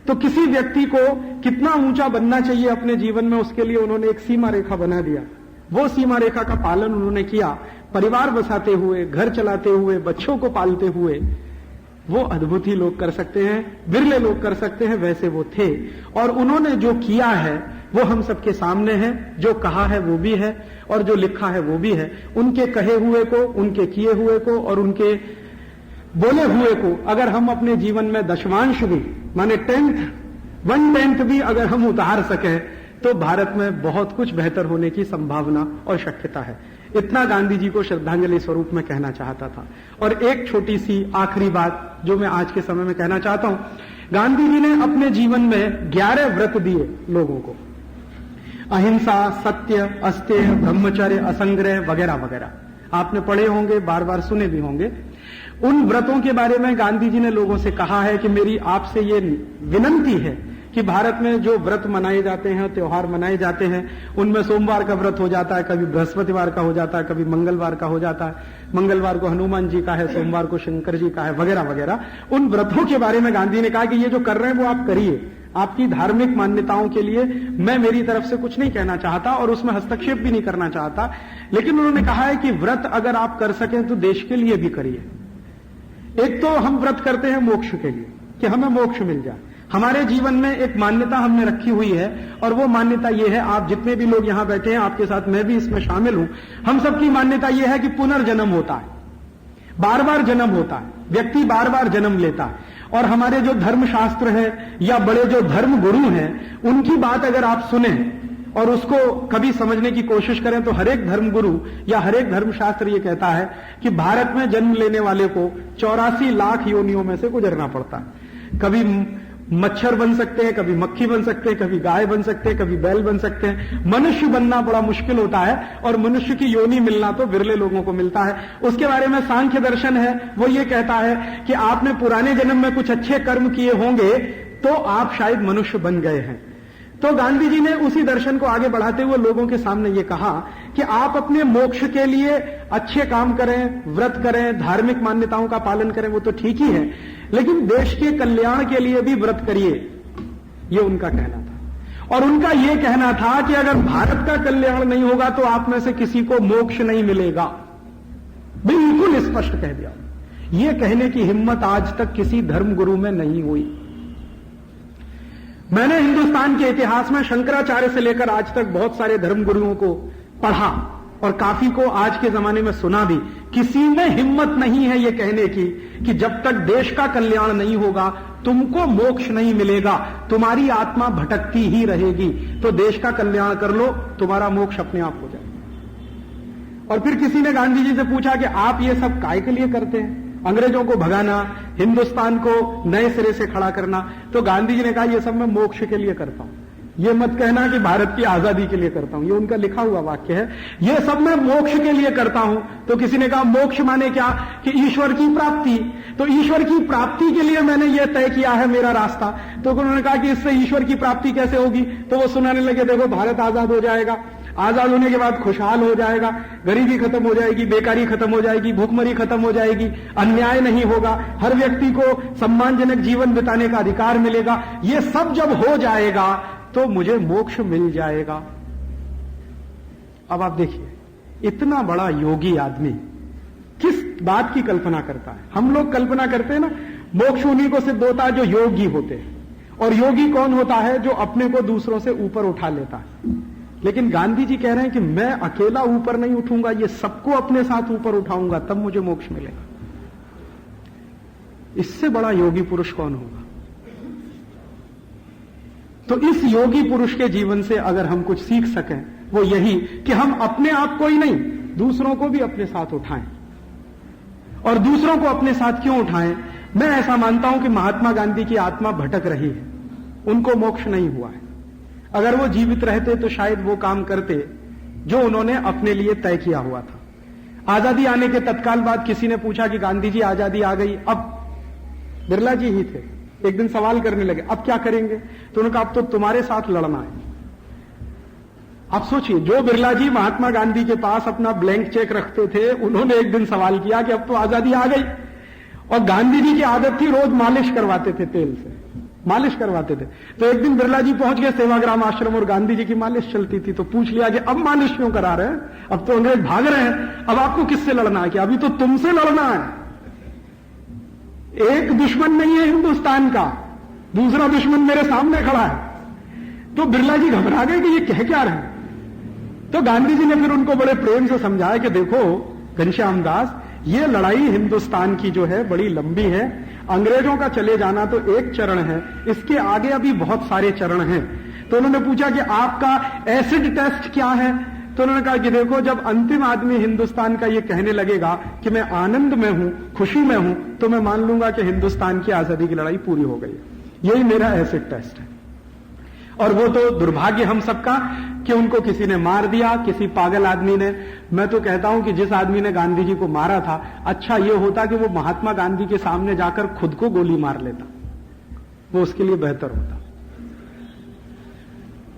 तो किसी व्यक्ति को कितना ऊंचा बनना चाहिए अपने जीवन में, उसके लिए उन्होंने एक सीमा रेखा बना दिया। वो सीमा रेखा का पालन उन्होंने किया, परिवार बसाते हुए, घर चलाते हुए, बच्चों को पालते हुए। वो अद्भुत ही लोग कर सकते हैं, विरले लोग कर सकते हैं, वैसे वो थे। और उन्होंने जो किया है वो हम सबके सामने है, जो कहा है वो भी है और जो लिखा है वो भी है। उनके कहे हुए को, उनके किए हुए को और उनके बोले हुए को अगर हम अपने जीवन में दशमांश भी, माने 1/10 भी अगर हम उतार सकें तो भारत में बहुत कुछ बेहतर होने की संभावना और शक्यता है। इतना गांधी जी को श्रद्धांजलि स्वरूप में कहना चाहता था। और एक छोटी सी आखिरी बात जो मैं आज के समय में कहना चाहता हूं, गांधी जी ने अपने जीवन में 11 व्रत दिए लोगों को, अहिंसा, सत्य, अस्तेय, ब्रह्मचर्य, असंग्रह वगैरह वगैरह। आपने पढ़े होंगे, बार बार सुने भी होंगे। उन व्रतों के बारे में गांधी जी ने लोगों से कहा है कि मेरी आपसे ये विनंती है कि भारत में जो व्रत मनाए जाते हैं, त्योहार मनाए जाते हैं, उनमें सोमवार का व्रत हो जाता है, कभी बृहस्पतिवार का हो जाता है, कभी मंगलवार का हो जाता है। मंगलवार को हनुमान जी का है, सोमवार को शंकर जी का है, वगैरह वगैरह। उन व्रतों के बारे में गांधी ने कहा कि ये जो कर रहे हैं वो आप करिए, आपकी धार्मिक मान्यताओं के लिए मैं मेरी तरफ से कुछ नहीं कहना चाहता और उसमें हस्तक्षेप भी नहीं करना चाहता। लेकिन उन्होंने कहा है कि व्रत अगर आप कर सकें तो देश के लिए भी करिए। एक तो हम व्रत करते हैं मोक्ष के लिए कि हमें मोक्ष मिल जाए। हमारे जीवन में एक मान्यता हमने रखी हुई है और वो मान्यता ये है, आप जितने भी लोग यहां बैठे हैं, आपके साथ मैं भी इसमें शामिल हूं, हम सबकी मान्यता ये है कि पुनर्जन्म होता है, बार बार जन्म होता है, व्यक्ति बार बार जन्म लेता है। और हमारे जो धर्मशास्त्र हैं या बड़े जो धर्म गुरु हैं, उनकी बात अगर आप सुने और उसको कभी समझने की कोशिश करें तो हर एक धर्मगुरु या हर एक धर्मशास्त्र ये कहता है कि भारत में जन्म लेने वाले को 84 लाख योनियों में से गुजरना पड़ता है। कभी मच्छर बन सकते हैं, कभी मक्खी बन सकते हैं, कभी गाय बन सकते हैं, कभी बैल बन सकते हैं। मनुष्य बनना बड़ा मुश्किल होता है और मनुष्य की योनि मिलना तो विरले लोगों को मिलता है। उसके बारे में सांख्य दर्शन है, वो ये कहता है कि आपने पुराने जन्म में कुछ अच्छे कर्म किए होंगे तो आप शायद मनुष्य बन गए हैं। तो गांधी जी ने उसी दर्शन को आगे बढ़ाते हुए लोगों के सामने ये कहा कि आप अपने मोक्ष के लिए अच्छे काम करें, व्रत करें, धार्मिक मान्यताओं का पालन करें, वो तो ठीक ही है, लेकिन देश के कल्याण के लिए भी व्रत करिए, ये उनका कहना था। और उनका ये कहना था कि अगर भारत का कल्याण नहीं होगा तो आप में से किसी को मोक्ष नहीं मिलेगा। बिल्कुल स्पष्ट कह दिया। यह कहने की हिम्मत आज तक किसी धर्मगुरु में नहीं हुई। मैंने हिंदुस्तान के इतिहास में शंकराचार्य से लेकर आज तक बहुत सारे धर्मगुरुओं को पढ़ा और काफी को आज के जमाने में सुना भी। किसी में हिम्मत नहीं है यह कहने की कि जब तक देश का कल्याण नहीं होगा तुमको मोक्ष नहीं मिलेगा, तुम्हारी आत्मा भटकती ही रहेगी। तो देश का कल्याण कर लो, तुम्हारा मोक्ष अपने आप हो जाएगा। और फिर किसी ने गांधी जी से पूछा कि आप ये सब काय के लिए करते हैं? अंग्रेजों को भगाना, हिंदुस्तान को नए सिरे से खड़ा करना। तो गांधी जी ने कहा यह सब मैं मोक्ष के लिए करता हूं। यह मत कहना कि भारत की आजादी के लिए करता हूं, यह उनका लिखा हुआ वाक्य है। यह सब मैं मोक्ष के लिए करता हूं। तो किसी ने कहा मोक्ष माने क्या? कि ईश्वर की प्राप्ति। तो ईश्वर की प्राप्ति के लिए मैंने यह तय किया है मेरा रास्ता। तो उन्होंने कहा कि इससे ईश्वर की प्राप्ति कैसे होगी? तो वो सुनाने लगे, देखो भारत आजाद हो जाएगा, आजाद होने के बाद खुशहाल हो जाएगा, गरीबी खत्म हो जाएगी, बेकारी खत्म हो जाएगी, भूखमरी खत्म हो जाएगी, अन्याय नहीं होगा, हर व्यक्ति को सम्मानजनक जीवन बिताने का अधिकार मिलेगा। ये सब जब हो जाएगा तो मुझे मोक्ष मिल जाएगा। अब आप देखिए, इतना बड़ा योगी आदमी किस बात की कल्पना करता है? हम लोग कल्पना करते हैं ना, मोक्ष उन्हीं को सिद्ध होता है जो योगी होते हैं। और योगी कौन होता है? जो अपने को दूसरों से ऊपर उठा लेता है। लेकिन गांधी जी कह रहे हैं कि मैं अकेला ऊपर नहीं उठूंगा, ये सबको अपने साथ ऊपर उठाऊंगा, तब मुझे मोक्ष मिलेगा। इससे बड़ा योगी पुरुष कौन होगा? तो इस योगी पुरुष के जीवन से अगर हम कुछ सीख सकें वो यही कि हम अपने आप को ही नहीं, दूसरों को भी अपने साथ उठाएं। और दूसरों को अपने साथ क्यों उठाएं? मैं ऐसा मानता हूं कि महात्मा गांधी की आत्मा भटक रही है, उनको मोक्ष नहीं हुआ है। अगर वो जीवित रहते तो शायद वो काम करते जो उन्होंने अपने लिए तय किया हुआ था। आजादी आने के तत्काल बाद किसी ने पूछा कि गांधी जी आजादी आ गई, अब बिरला जी ही थे, एक दिन सवाल करने लगे अब क्या करेंगे? तो उन्होंने कहा अब तो तुम्हारे साथ लड़ना है। आप सोचिए, जो बिरला जी महात्मा गांधी के पास अपना ब्लैंक चेक रखते थे, उन्होंने एक दिन सवाल किया कि अब तो आजादी आ गई। और गांधी जी की आदत थी रोज मालिश करवाते थे, तेल से मालिश करवाते थे। तो एक दिन बिरला जी पहुंच गए सेवाग्राम आश्रम और गांधी जी की मालिश चलती थी। तो पूछ लिया कि अब मालिश क्यों करा रहे हैं? अब तो अंग्रेज भाग रहे हैं, अब आपको किससे लड़ना है? कि अभी तो तुमसे लड़ना है। एक दुश्मन नहीं है हिंदुस्तान का, दूसरा दुश्मन मेरे सामने खड़ा है। तो बिरला जी घबरा गए कि ये कह क्या रहे हैं। तो गांधी जी ने फिर उनको बड़े प्रेम से समझाया कि देखो घनश्याम दास, ये लड़ाई हिंदुस्तान की जो है बड़ी लंबी है। अंग्रेजों का चले जाना तो एक चरण है, इसके आगे अभी बहुत सारे चरण हैं। तो उन्होंने पूछा कि आपका एसिड टेस्ट क्या है? तो उन्होंने कहा कि देखो, जब अंतिम आदमी हिंदुस्तान का ये कहने लगेगा कि मैं आनंद में हूं, खुशी में हूं, तो मैं मान लूंगा कि हिंदुस्तान की आजादी की लड़ाई पूरी हो गई। यही मेरा एसिड टेस्ट है। और वो तो दुर्भाग्य हम सबका कि उनको किसी ने मार दिया, किसी पागल आदमी ने। मैं तो कहता हूं कि जिस आदमी ने गांधी जी को मारा था, अच्छा ये होता कि वो महात्मा गांधी के सामने जाकर खुद को गोली मार लेता, वो उसके लिए बेहतर होता।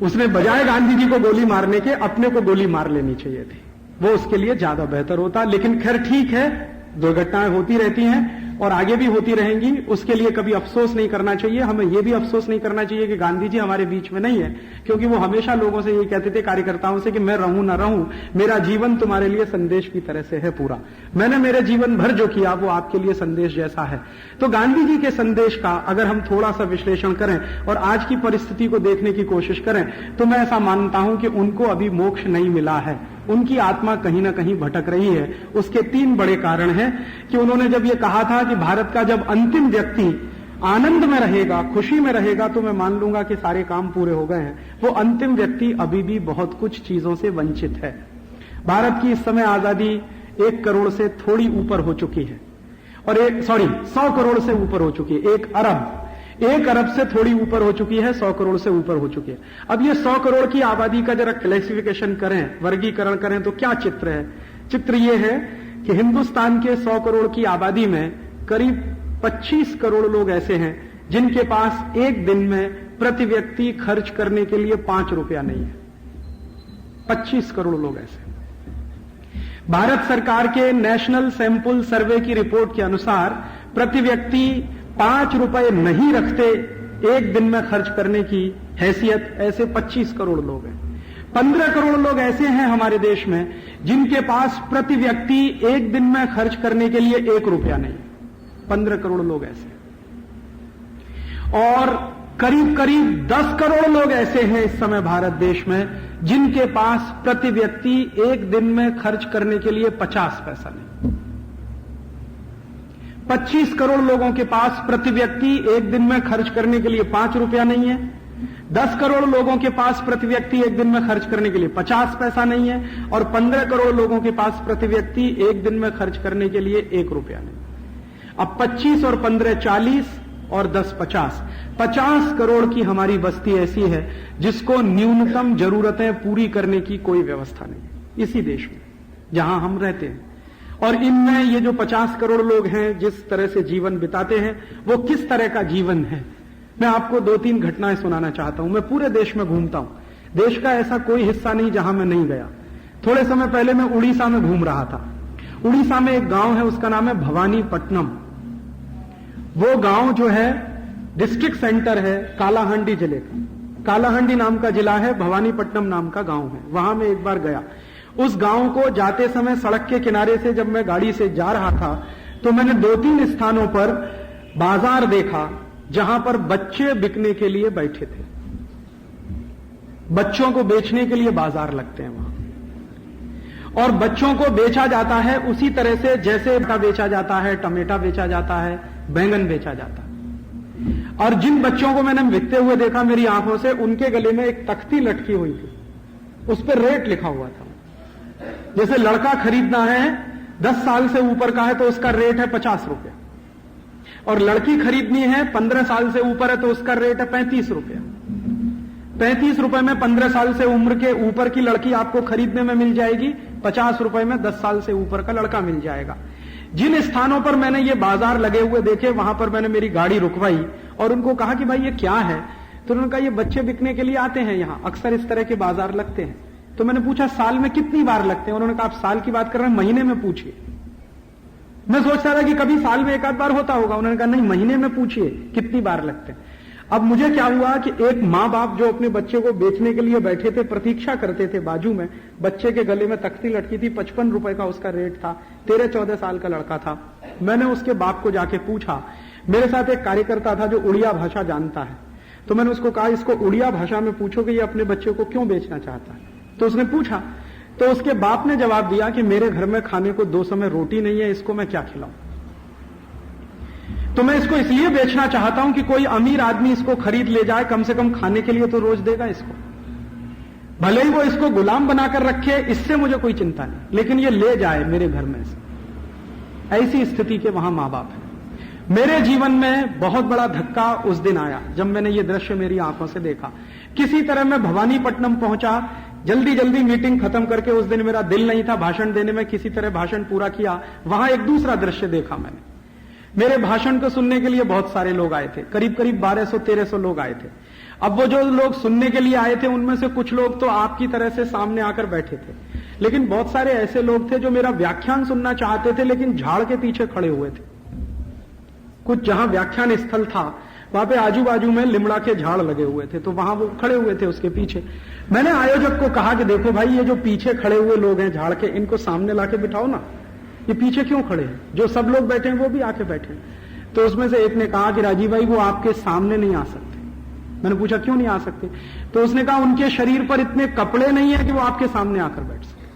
उसने बजाय गांधी जी को गोली मारने के अपने को गोली मार लेनी चाहिए थी, वो उसके लिए ज्यादा बेहतर होता। लेकिन खैर ठीक है, दुर्घटनाएं होती रहती हैं और आगे भी होती रहेंगी, उसके लिए कभी अफसोस नहीं करना चाहिए। हमें यह भी अफसोस नहीं करना चाहिए कि गांधी जी हमारे बीच में नहीं है, क्योंकि वो हमेशा लोगों से ये कहते थे, कार्यकर्ताओं से, कि मैं रहूं ना रहूं, मेरा जीवन तुम्हारे लिए संदेश की तरह से है पूरा। मैंने मेरे जीवन भर जो किया वो आपके लिए संदेश जैसा है। तो गांधी जी के संदेश का अगर हम थोड़ा सा विश्लेषण करें और आज की परिस्थिति को देखने की कोशिश करें, तो मैं ऐसा मानता हूं कि उनको अभी मोक्ष नहीं मिला है, उनकी आत्मा कहीं ना कहीं भटक रही है। उसके 3 बड़े कारण हैं कि उन्होंने जब ये कहा था कि भारत का जब अंतिम व्यक्ति आनंद में रहेगा, खुशी में रहेगा, तो मैं मान लूंगा कि सारे काम पूरे हो गए हैं। वो अंतिम व्यक्ति अभी भी बहुत कुछ चीजों से वंचित है। भारत की इस समय आजादी 1 करोड़ से थोड़ी ऊपर हो चुकी है, और 100 करोड़ से ऊपर हो चुकी है। 1 अरब से थोड़ी ऊपर हो चुकी है, 100 करोड़ से ऊपर हो चुकी है। अब ये 100 करोड़ की आबादी का जरा क्लासिफिकेशन करें, वर्गीकरण करें, तो क्या चित्र है? चित्र ये है कि हिंदुस्तान के 100 करोड़ की आबादी में करीब 25 करोड़ लोग ऐसे हैं जिनके पास एक दिन में प्रति व्यक्ति खर्च करने के लिए 5 रुपया नहीं है। 25 करोड़ लोग ऐसे। भारत सरकार के नेशनल सैंपल सर्वे की रिपोर्ट के अनुसार प्रति व्यक्ति 5 रुपए नहीं रखते एक दिन में खर्च करने की हैसियत, ऐसे 25 करोड़ लोग हैं। 15 करोड़ लोग ऐसे हैं हमारे देश में जिनके पास प्रति व्यक्ति एक दिन में खर्च करने के लिए 1 रुपया नहीं, 15 करोड़ लोग ऐसे हैं। और करीब करीब 10 करोड़ लोग ऐसे हैं इस समय भारत देश में जिनके पास प्रति व्यक्ति एक दिन में खर्च करने के लिए 50 पैसा नहीं। 25 करोड़ लोगों के पास प्रति व्यक्ति एक दिन में खर्च करने के लिए 5 रुपया नहीं है। 10 करोड़ लोगों के पास प्रति व्यक्ति एक दिन में खर्च करने के लिए 50 पैसा नहीं है। और 15 करोड़ लोगों के पास प्रति व्यक्ति एक दिन में खर्च करने के लिए 1 रुपया नहीं। अब 25 और 15 40 और 10 50 करोड़ की हमारी बस्ती ऐसी है जिसको न्यूनतम जरूरतें पूरी करने की कोई व्यवस्था नहीं इसी देश में जहां हम रहते हैं। और इनमें ये जो 50 करोड़ लोग हैं जिस तरह से जीवन बिताते हैं वो किस तरह का जीवन है, मैं आपको 2-3 घटनाएं सुनाना चाहता हूं। मैं पूरे देश में घूमता हूं, देश का ऐसा कोई हिस्सा नहीं जहां मैं नहीं गया। थोड़े समय पहले मैं उड़ीसा में घूम रहा था। उड़ीसा में एक गांव है, उसका नाम है भवानीपट्टनम। वो गांव जो है डिस्ट्रिक्ट सेंटर है कालाहांडी जिले का। कालाहांडी नाम का जिला है, भवानीपट्टनम नाम का गांव है। वहां मैं एक बार गया। उस गांव को जाते समय सड़क के किनारे से जब मैं गाड़ी से जा रहा था तो मैंने 2-3 स्थानों पर बाजार देखा जहां पर बच्चे बिकने के लिए बैठे थे। बच्चों को बेचने के लिए बाजार लगते हैं वहां, और बच्चों को बेचा जाता है उसी तरह से जैसे का बेचा जाता है, टमेटा बेचा जाता है, बैंगन बेचा जाता है। और जिन बच्चों को मैंने बिकते हुए देखा मेरी आंखों से, उनके गले में एक तख्ती लटकी हुई थी, उस पर रेट लिखा हुआ था। जैसे लड़का खरीदना है 10 साल से ऊपर का है तो उसका रेट है 50 रुपया, और लड़की खरीदनी है 15 साल से ऊपर है तो उसका रेट है 35 रुपया। 35 रुपए में 15 साल से उम्र के ऊपर की लड़की आपको खरीदने में मिल जाएगी, 50 रुपए में 10 साल से ऊपर का लड़का मिल जाएगा। जिन स्थानों पर मैंने ये बाजार लगे हुए देखे वहां पर मैंने मेरी गाड़ी रुकवाई और उनको कहा कि भाई ये क्या है, तो उन्होंने कहा ये बच्चे बिकने के लिए आते हैं, यहां अक्सर इस तरह के बाजार लगते हैं। तो मैंने पूछा साल में कितनी बार लगते हैं? उन्होंने कहा आप साल की बात कर रहे हैं, महीने में पूछिए। मैं सोच रहा था कि कभी साल में 1 आध बार होता होगा। उन्होंने कहा नहीं, महीने में पूछिए कितनी बार लगते हैं। अब मुझे क्या हुआ कि एक मां बाप जो अपने बच्चे को बेचने के लिए बैठे थे, प्रतीक्षा करते थे, बाजू में बच्चे के गले में तख्ती लटकी थी, 55 रुपए का उसका रेट था, 13-14 साल का लड़का था। मैंने उसके बाप को जाके पूछा, मेरे साथ एक कार्यकर्ता था जो उड़िया भाषा जानता है, तो मैंने उसको कहा इसको उड़िया भाषा में पूछो कि ये अपने बच्चे को क्यों बेचना चाहता है। तो उसने पूछा, तो उसके बाप ने जवाब दिया कि मेरे घर में खाने को 2 समय रोटी नहीं है, इसको मैं क्या खिलाऊं। तो मैं इसको इसलिए बेचना चाहता हूं कि कोई अमीर आदमी इसको खरीद ले जाए, कम से कम खाने के लिए तो रोज देगा इसको, भले ही वो इसको गुलाम बनाकर रखे, इससे मुझे कोई चिंता नहीं, लेकिन ये ले जाए मेरे घर में से। ऐसी स्थिति के वहां मां बाप है। मेरे जीवन में बहुत बड़ा धक्का उस दिन आया जब मैंने ये दृश्य मेरी आंखों से देखा। किसी तरह मैं भवानीपट्टनम पहुंचा, जल्दी जल्दी मीटिंग खत्म करके, उस दिन मेरा दिल नहीं था भाषण देने में, किसी तरह भाषण पूरा किया। वहां एक दूसरा दृश्य देखा मैंने। मेरे भाषण को सुनने के लिए बहुत सारे लोग आए थे, करीब करीब 1200-1300 लोग आए थे। अब वो जो लोग सुनने के लिए आए थे उनमें से कुछ लोग तो आपकी तरह से सामने आकर बैठे थे, लेकिन बहुत सारे ऐसे लोग थे जो मेरा व्याख्यान सुनना चाहते थे लेकिन झाड़ के पीछे खड़े हुए थे। कुछ जहां व्याख्यान स्थल था वहां पे आजू बाजू में लिमड़ा के झाड़ लगे हुए थे, तो वहां वो खड़े हुए थे उसके पीछे। मैंने आयोजक को कहा कि देखो भाई, ये जो पीछे खड़े हुए लोग हैं झाड़ के, इनको सामने लाके बिठाओ ना, ये पीछे क्यों खड़े हैं? जो सब लोग बैठे हैं वो भी आके बैठे। तो उसमें से एक ने कहा कि राजीव भाई वो आपके सामने नहीं आ सकते। मैंने पूछा क्यों नहीं आ सकते? तो उसने कहा उनके शरीर पर इतने कपड़े नहीं है कि वो आपके सामने आकर बैठ सके।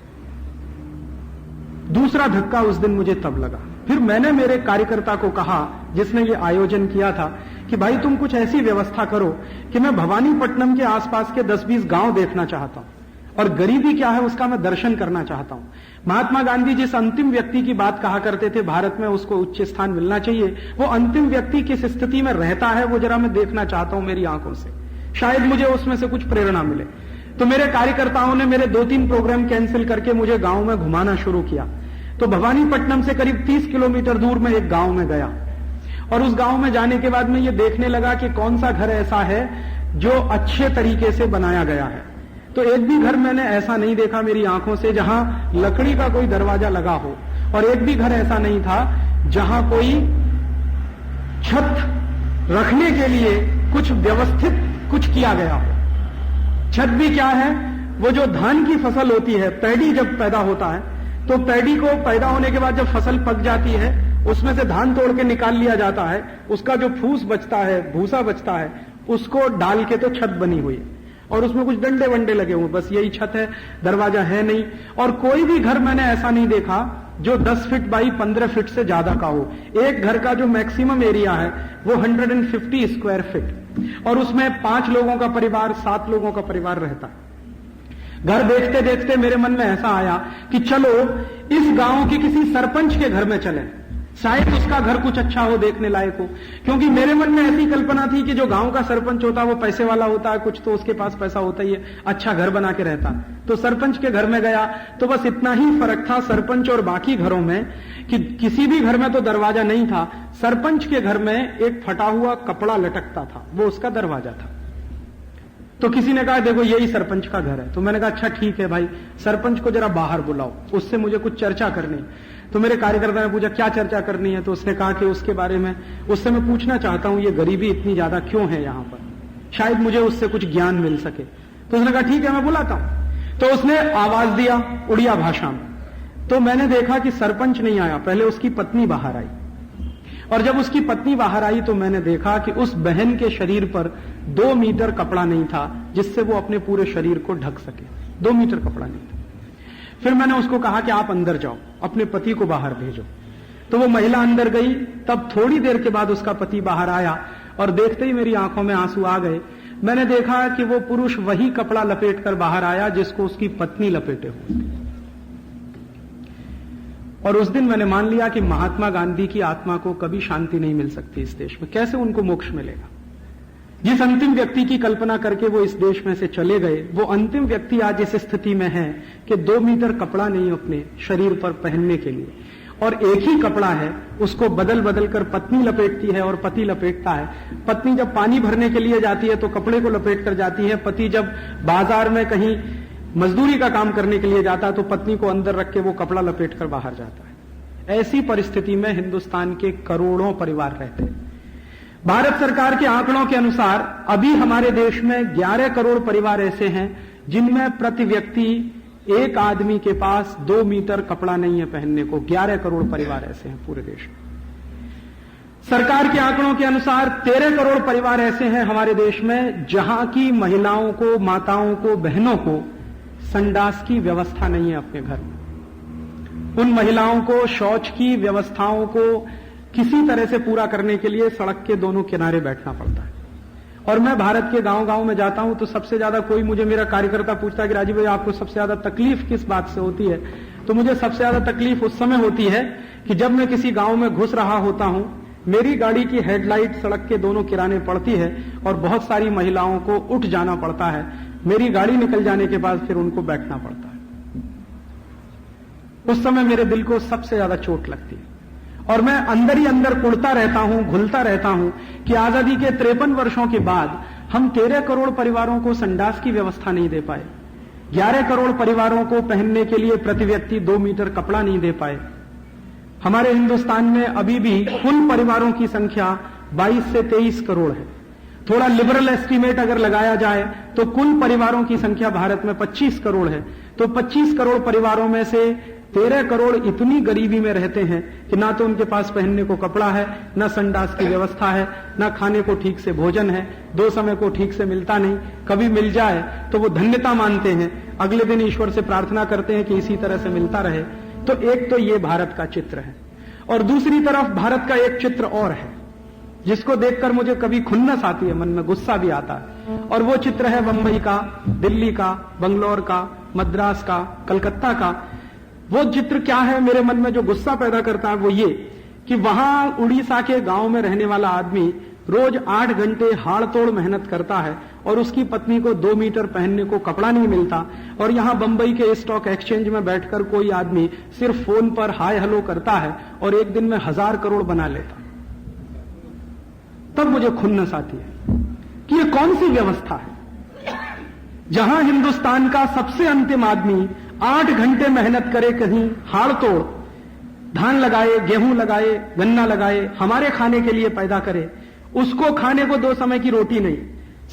दूसरा धक्का उस दिन मुझे तब लगा। फिर मैंने मेरे कार्यकर्ता को कहा जिसने ये आयोजन किया था कि भाई तुम कुछ ऐसी व्यवस्था करो कि मैं भवानीपट्टनम के आसपास के 10-20 गांव देखना चाहता हूं और गरीबी क्या है उसका मैं दर्शन करना चाहता हूं। महात्मा गांधी जिस अंतिम व्यक्ति की बात कहा करते थे भारत में उसको उच्च स्थान मिलना चाहिए, वो अंतिम व्यक्ति किस स्थिति में रहता है वो जरा मैं देखना चाहता हूं मेरी आंखों से, शायद मुझे उसमें से कुछ प्रेरणा मिले। तो मेरे कार्यकर्ताओं ने मेरे 2-3 प्रोग्राम कैंसिल करके मुझे गांव में घुमाना शुरू किया। तो भवानीपट्टनम से करीब 30 किलोमीटर दूर में एक गांव में गया और उस गांव में जाने के बाद मैं ये देखने लगा कि कौन सा घर ऐसा है जो अच्छे तरीके से बनाया गया है। तो एक भी घर मैंने ऐसा नहीं देखा मेरी आंखों से जहां लकड़ी का कोई दरवाजा लगा हो, और एक भी घर ऐसा नहीं था जहां कोई छत रखने के लिए कुछ व्यवस्थित कुछ किया गया हो। छत भी क्या है, वो जो धान की फसल होती है, पैडी जब पैदा होता है, तो पैडी को पैदा होने के बाद जब फसल पक जाती है, उसमें से धान तोड़ के निकाल लिया जाता है, उसका जो फूस बचता है, भूसा बचता है, उसको डाल के तो छत बनी हुई है और उसमें कुछ डंडे वंडे लगे हुए, बस यही छत है, दरवाजा है नहीं। और कोई भी घर मैंने ऐसा नहीं देखा जो 10 फीट बाई 15 फीट से ज्यादा का हो। एक घर का जो मैक्सिमम एरिया है वो 150 स्क्वायर फीट, और उसमें 5 लोगों का परिवार, 7 लोगों का परिवार रहता है। घर देखते देखते मेरे मन में ऐसा आया कि चलो इस गांव के किसी सरपंच के घर में चलें, शायद उसका घर कुछ अच्छा हो, देखने लायक हो। क्योंकि मेरे मन में ऐसी कल्पना थी कि जो गांव का सरपंच होता है वो पैसे वाला होता है, कुछ तो उसके पास पैसा होता ही है, अच्छा घर बना के रहता। तो सरपंच के घर में गया तो बस इतना ही फर्क था सरपंच और बाकी घरों में कि किसी भी घर में तो दरवाजा नहीं था, सरपंच के घर में एक फटा हुआ कपड़ा लटकता था, वो उसका दरवाजा था। तो किसी ने कहा देखो यही सरपंच का घर है। तो मैंने कहा अच्छा ठीक है भाई, सरपंच को जरा बाहर बुलाओ, उससे मुझे कुछ चर्चा करनी है। तो मेरे कार्यकर्ता ने पूछा क्या चर्चा करनी है, तो उसने कहा कि उसके बारे में, उससे मैं पूछना चाहता हूं ये गरीबी इतनी ज्यादा क्यों है यहां पर, शायद मुझे उससे कुछ ज्ञान मिल सके। तो उसने कहा ठीक है मैं बुलाता हूं। तो उसने आवाज दिया उड़िया भाषा में। तो मैंने देखा कि सरपंच नहीं आया, पहले उसकी पत्नी बाहर आई, और जब उसकी पत्नी बाहर आई तो मैंने देखा कि उस बहन के शरीर पर 2 मीटर कपड़ा नहीं था जिससे वो अपने पूरे शरीर को ढक सके, 2 मीटर कपड़ा नहीं था। फिर मैंने उसको कहा कि आप अंदर जाओ, अपने पति को बाहर भेजो। तो वो महिला अंदर गई, तब थोड़ी देर के बाद उसका पति बाहर आया, और देखते ही मेरी आंखों में आंसू आ गए। मैंने देखा कि वो पुरुष वही कपड़ा लपेट कर बाहर आया जिसको उसकी पत्नी लपेटे हुए। और उस दिन मैंने मान लिया कि महात्मा गांधी की आत्मा को कभी शांति नहीं मिल सकती इस देश में, कैसे उनको मोक्ष मिलेगा। जिस अंतिम व्यक्ति की कल्पना करके वो इस देश में से चले गए, वो अंतिम व्यक्ति आज इस स्थिति में है कि 2 मीटर कपड़ा नहीं अपने शरीर पर पहनने के लिए, और एक ही कपड़ा है, उसको बदल बदल कर पत्नी लपेटती है और पति लपेटता है। पत्नी जब पानी भरने के लिए जाती है तो कपड़े को लपेट कर जाती है, पति जब बाजार में कहीं मजदूरी का काम करने के लिए जाता है तो पत्नी को अंदर रख के वो कपड़ा लपेट कर बाहर जाता है। ऐसी परिस्थिति में हिंदुस्तान के करोड़ों परिवार रहते हैं। भारत सरकार के आंकड़ों के अनुसार अभी हमारे देश में 11 करोड़ परिवार ऐसे हैं जिनमें प्रति व्यक्ति एक आदमी के पास 2 मीटर कपड़ा नहीं है पहनने को। 11 करोड़ परिवार ऐसे हैं पूरे देश में। सरकार के आंकड़ों के अनुसार 13 करोड़ परिवार ऐसे हैं हमारे देश में जहां की महिलाओं को, माताओं को, बहनों को संडास की व्यवस्था नहीं है अपने घर में। उन महिलाओं को शौच की व्यवस्थाओं को किसी तरह से पूरा करने के लिए सड़क के दोनों किनारे बैठना पड़ता है। और मैं भारत के गांव-गांव में जाता हूं तो सबसे ज्यादा कोई मुझे, मेरा कार्यकर्ता पूछता है कि राजीव भाई आपको सबसे ज्यादा तकलीफ किस बात से होती है, तो मुझे सबसे ज्यादा तकलीफ उस समय होती है कि जब मैं किसी गांव में घुस रहा होता हूं, मेरी गाड़ी की हेडलाइट सड़क के दोनों किनारे पड़ती है और बहुत सारी महिलाओं को उठ जाना पड़ता है। मेरी गाड़ी निकल जाने के बाद फिर उनको बैठना पड़ता है। उस समय मेरे दिल को सबसे ज्यादा चोट लगती है और मैं अंदर ही अंदर कुड़ता रहता हूं, घुलता रहता हूं कि आजादी के 53 वर्षों के बाद हम 13 करोड़ परिवारों को संडास की व्यवस्था नहीं दे पाए, 11 करोड़ परिवारों को पहनने के लिए प्रति व्यक्ति 2 मीटर कपड़ा नहीं दे पाए। हमारे हिंदुस्तान में अभी भी कुल परिवारों की संख्या 22 से 23 करोड़ है। थोड़ा लिबरल एस्टीमेट अगर लगाया जाए तो कुल परिवारों की संख्या भारत में 25 करोड़ है। तो 25 करोड़ परिवारों में से 13 करोड़ इतनी गरीबी में रहते हैं कि ना तो उनके पास पहनने को कपड़ा है, ना संडास की व्यवस्था है, ना खाने को ठीक से भोजन है, 2 समय को ठीक से मिलता नहीं। कभी मिल जाए तो वो धन्यता मानते हैं, अगले दिन ईश्वर से प्रार्थना करते हैं कि इसी तरह से मिलता रहे। तो एक तो ये भारत का चित्र है, और दूसरी तरफ भारत का एक चित्र और है जिसको देखकर मुझे कभी खुन्नस आती है, मन में गुस्सा भी आता है, और वो चित्र है बंबई का, दिल्ली का, बंगलौर का, मद्रास का, कलकत्ता का। वो चित्र क्या है मेरे मन में जो गुस्सा पैदा करता है, वो ये कि वहां उड़ीसा के गांव में रहने वाला आदमी रोज 8 घंटे हाड़-तोड़ मेहनत करता है और उसकी पत्नी को 2 मीटर पहनने को कपड़ा नहीं मिलता, और यहां बंबई के स्टॉक एक्सचेंज में बैठकर कोई आदमी सिर्फ फोन पर हाय हेलो करता है और एक दिन में 1000 करोड़ बना लेता। तब मुझे खुन्नस आती है कि ये कौन सी व्यवस्था है जहां हिंदुस्तान का सबसे अंतिम आदमी 8 घंटे मेहनत करे, कहीं हाड़ तोड़ धान लगाए, गेहूं लगाए, गन्ना लगाए, हमारे खाने के लिए पैदा करे, उसको खाने को 2 समय की रोटी नहीं,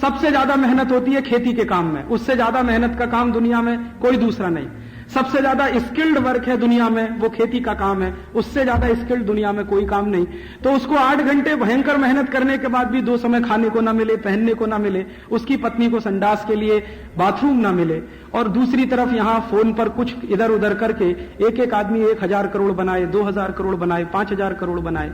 सबसे ज्यादा मेहनत होती है खेती के काम में, उससे ज्यादा मेहनत का काम दुनिया में कोई दूसरा नहीं। सबसे ज्यादा स्किल्ड वर्क है दुनिया में, वो खेती का काम है, उससे ज्यादा स्किल्ड दुनिया में कोई काम नहीं। तो उसको 8 घंटे भयंकर मेहनत करने के बाद भी 2 समय खाने को ना मिले, पहनने को ना मिले, उसकी पत्नी को संडास के लिए बाथरूम ना मिले, और दूसरी तरफ यहां फोन पर कुछ इधर उधर करके एक एक आदमी 1000 करोड़ बनाए, 2000 करोड़ बनाए, 5000 करोड़ बनाए।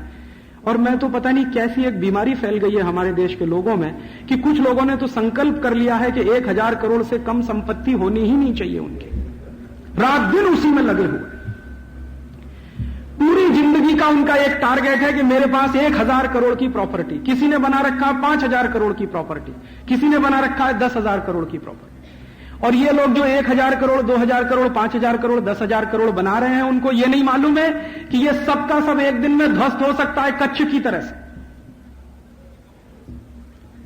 और मैं तो पता नहीं कैसी एक बीमारी फैल गई है हमारे देश के लोगों में कि कुछ लोगों ने तो संकल्प कर लिया है कि 1000 करोड़ से कम संपत्ति होनी ही नहीं चाहिए उनकी, रात दिन उसी में लगे हुए। पूरी जिंदगी का उनका एक टारगेट है कि मेरे पास 1000 करोड़ की प्रॉपर्टी, किसी ने बना रखा है 5000 करोड़ की प्रॉपर्टी, किसी ने बना रखा है 10,000 करोड़ की प्रॉपर्टी। और ये लोग जो 1000 करोड़, 2000 करोड़, 5000 करोड़, 10,000 करोड़ बना रहे हैं, उनको ये नहीं मालूम है कि ये सबका सब एक दिन में ध्वस्त हो सकता है कच्छ की तरह से।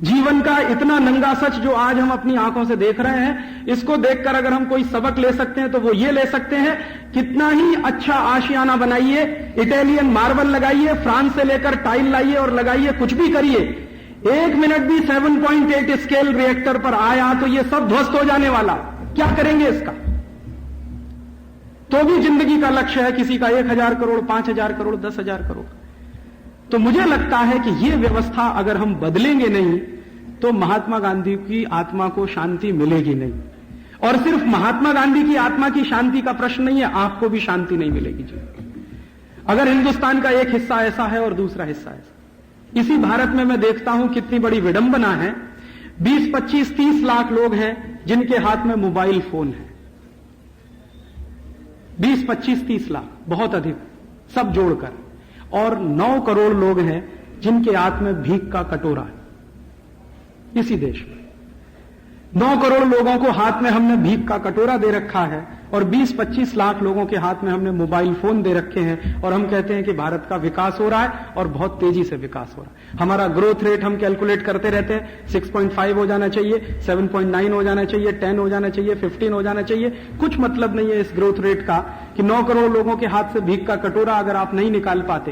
जीवन का इतना नंगा सच जो आज हम अपनी आंखों से देख रहे हैं, इसको देखकर अगर हम कोई सबक ले सकते हैं तो वो ये ले सकते हैं, कितना ही अच्छा आशियाना बनाइए, इटालियन मार्बल लगाइए, फ्रांस से लेकर टाइल लाइए और लगाइए, कुछ भी करिए, 1 मिनट भी 7.8 स्केल रिएक्टर पर आया तो ये सब ध्वस्त हो जाने वाला। क्या करेंगे इसका? तो भी जिंदगी का लक्ष्य है किसी का 1000 करोड़, 5000 करोड़, 10,000 करोड़। तो मुझे लगता है कि ये व्यवस्था अगर हम बदलेंगे नहीं तो महात्मा गांधी की आत्मा को शांति मिलेगी नहीं। और सिर्फ महात्मा गांधी की आत्मा की शांति का प्रश्न नहीं है, आपको भी शांति नहीं मिलेगी जी, अगर हिंदुस्तान का एक हिस्सा ऐसा है और दूसरा हिस्सा ऐसा। इसी भारत में मैं देखता हूं कितनी बड़ी विडंबना है, 20, 25, 30 लाख लोग हैं जिनके हाथ में मोबाइल फोन है। 20, 25, 30 लाख, बहुत अधिक, सब जोड़कर। और 9 करोड़ लोग हैं जिनके हाथ में भीख का कटोरा है इसी देश में। 9 करोड़ लोगों को हाथ में हमने भीख का कटोरा दे रखा है और 20-25 लाख लोगों के हाथ में हमने मोबाइल फोन दे रखे हैं, और हम कहते हैं कि भारत का विकास हो रहा है और बहुत तेजी से विकास हो रहा है। हमारा ग्रोथ रेट हम कैलकुलेट करते रहते हैं, 6.5 हो जाना चाहिए, 7.9 हो जाना चाहिए, 10 हो जाना चाहिए, 15 हो जाना चाहिए। कुछ मतलब नहीं है इस ग्रोथ रेट का कि 9 करोड़ लोगों के हाथ से भीख का कटोरा अगर आप नहीं निकाल पाते।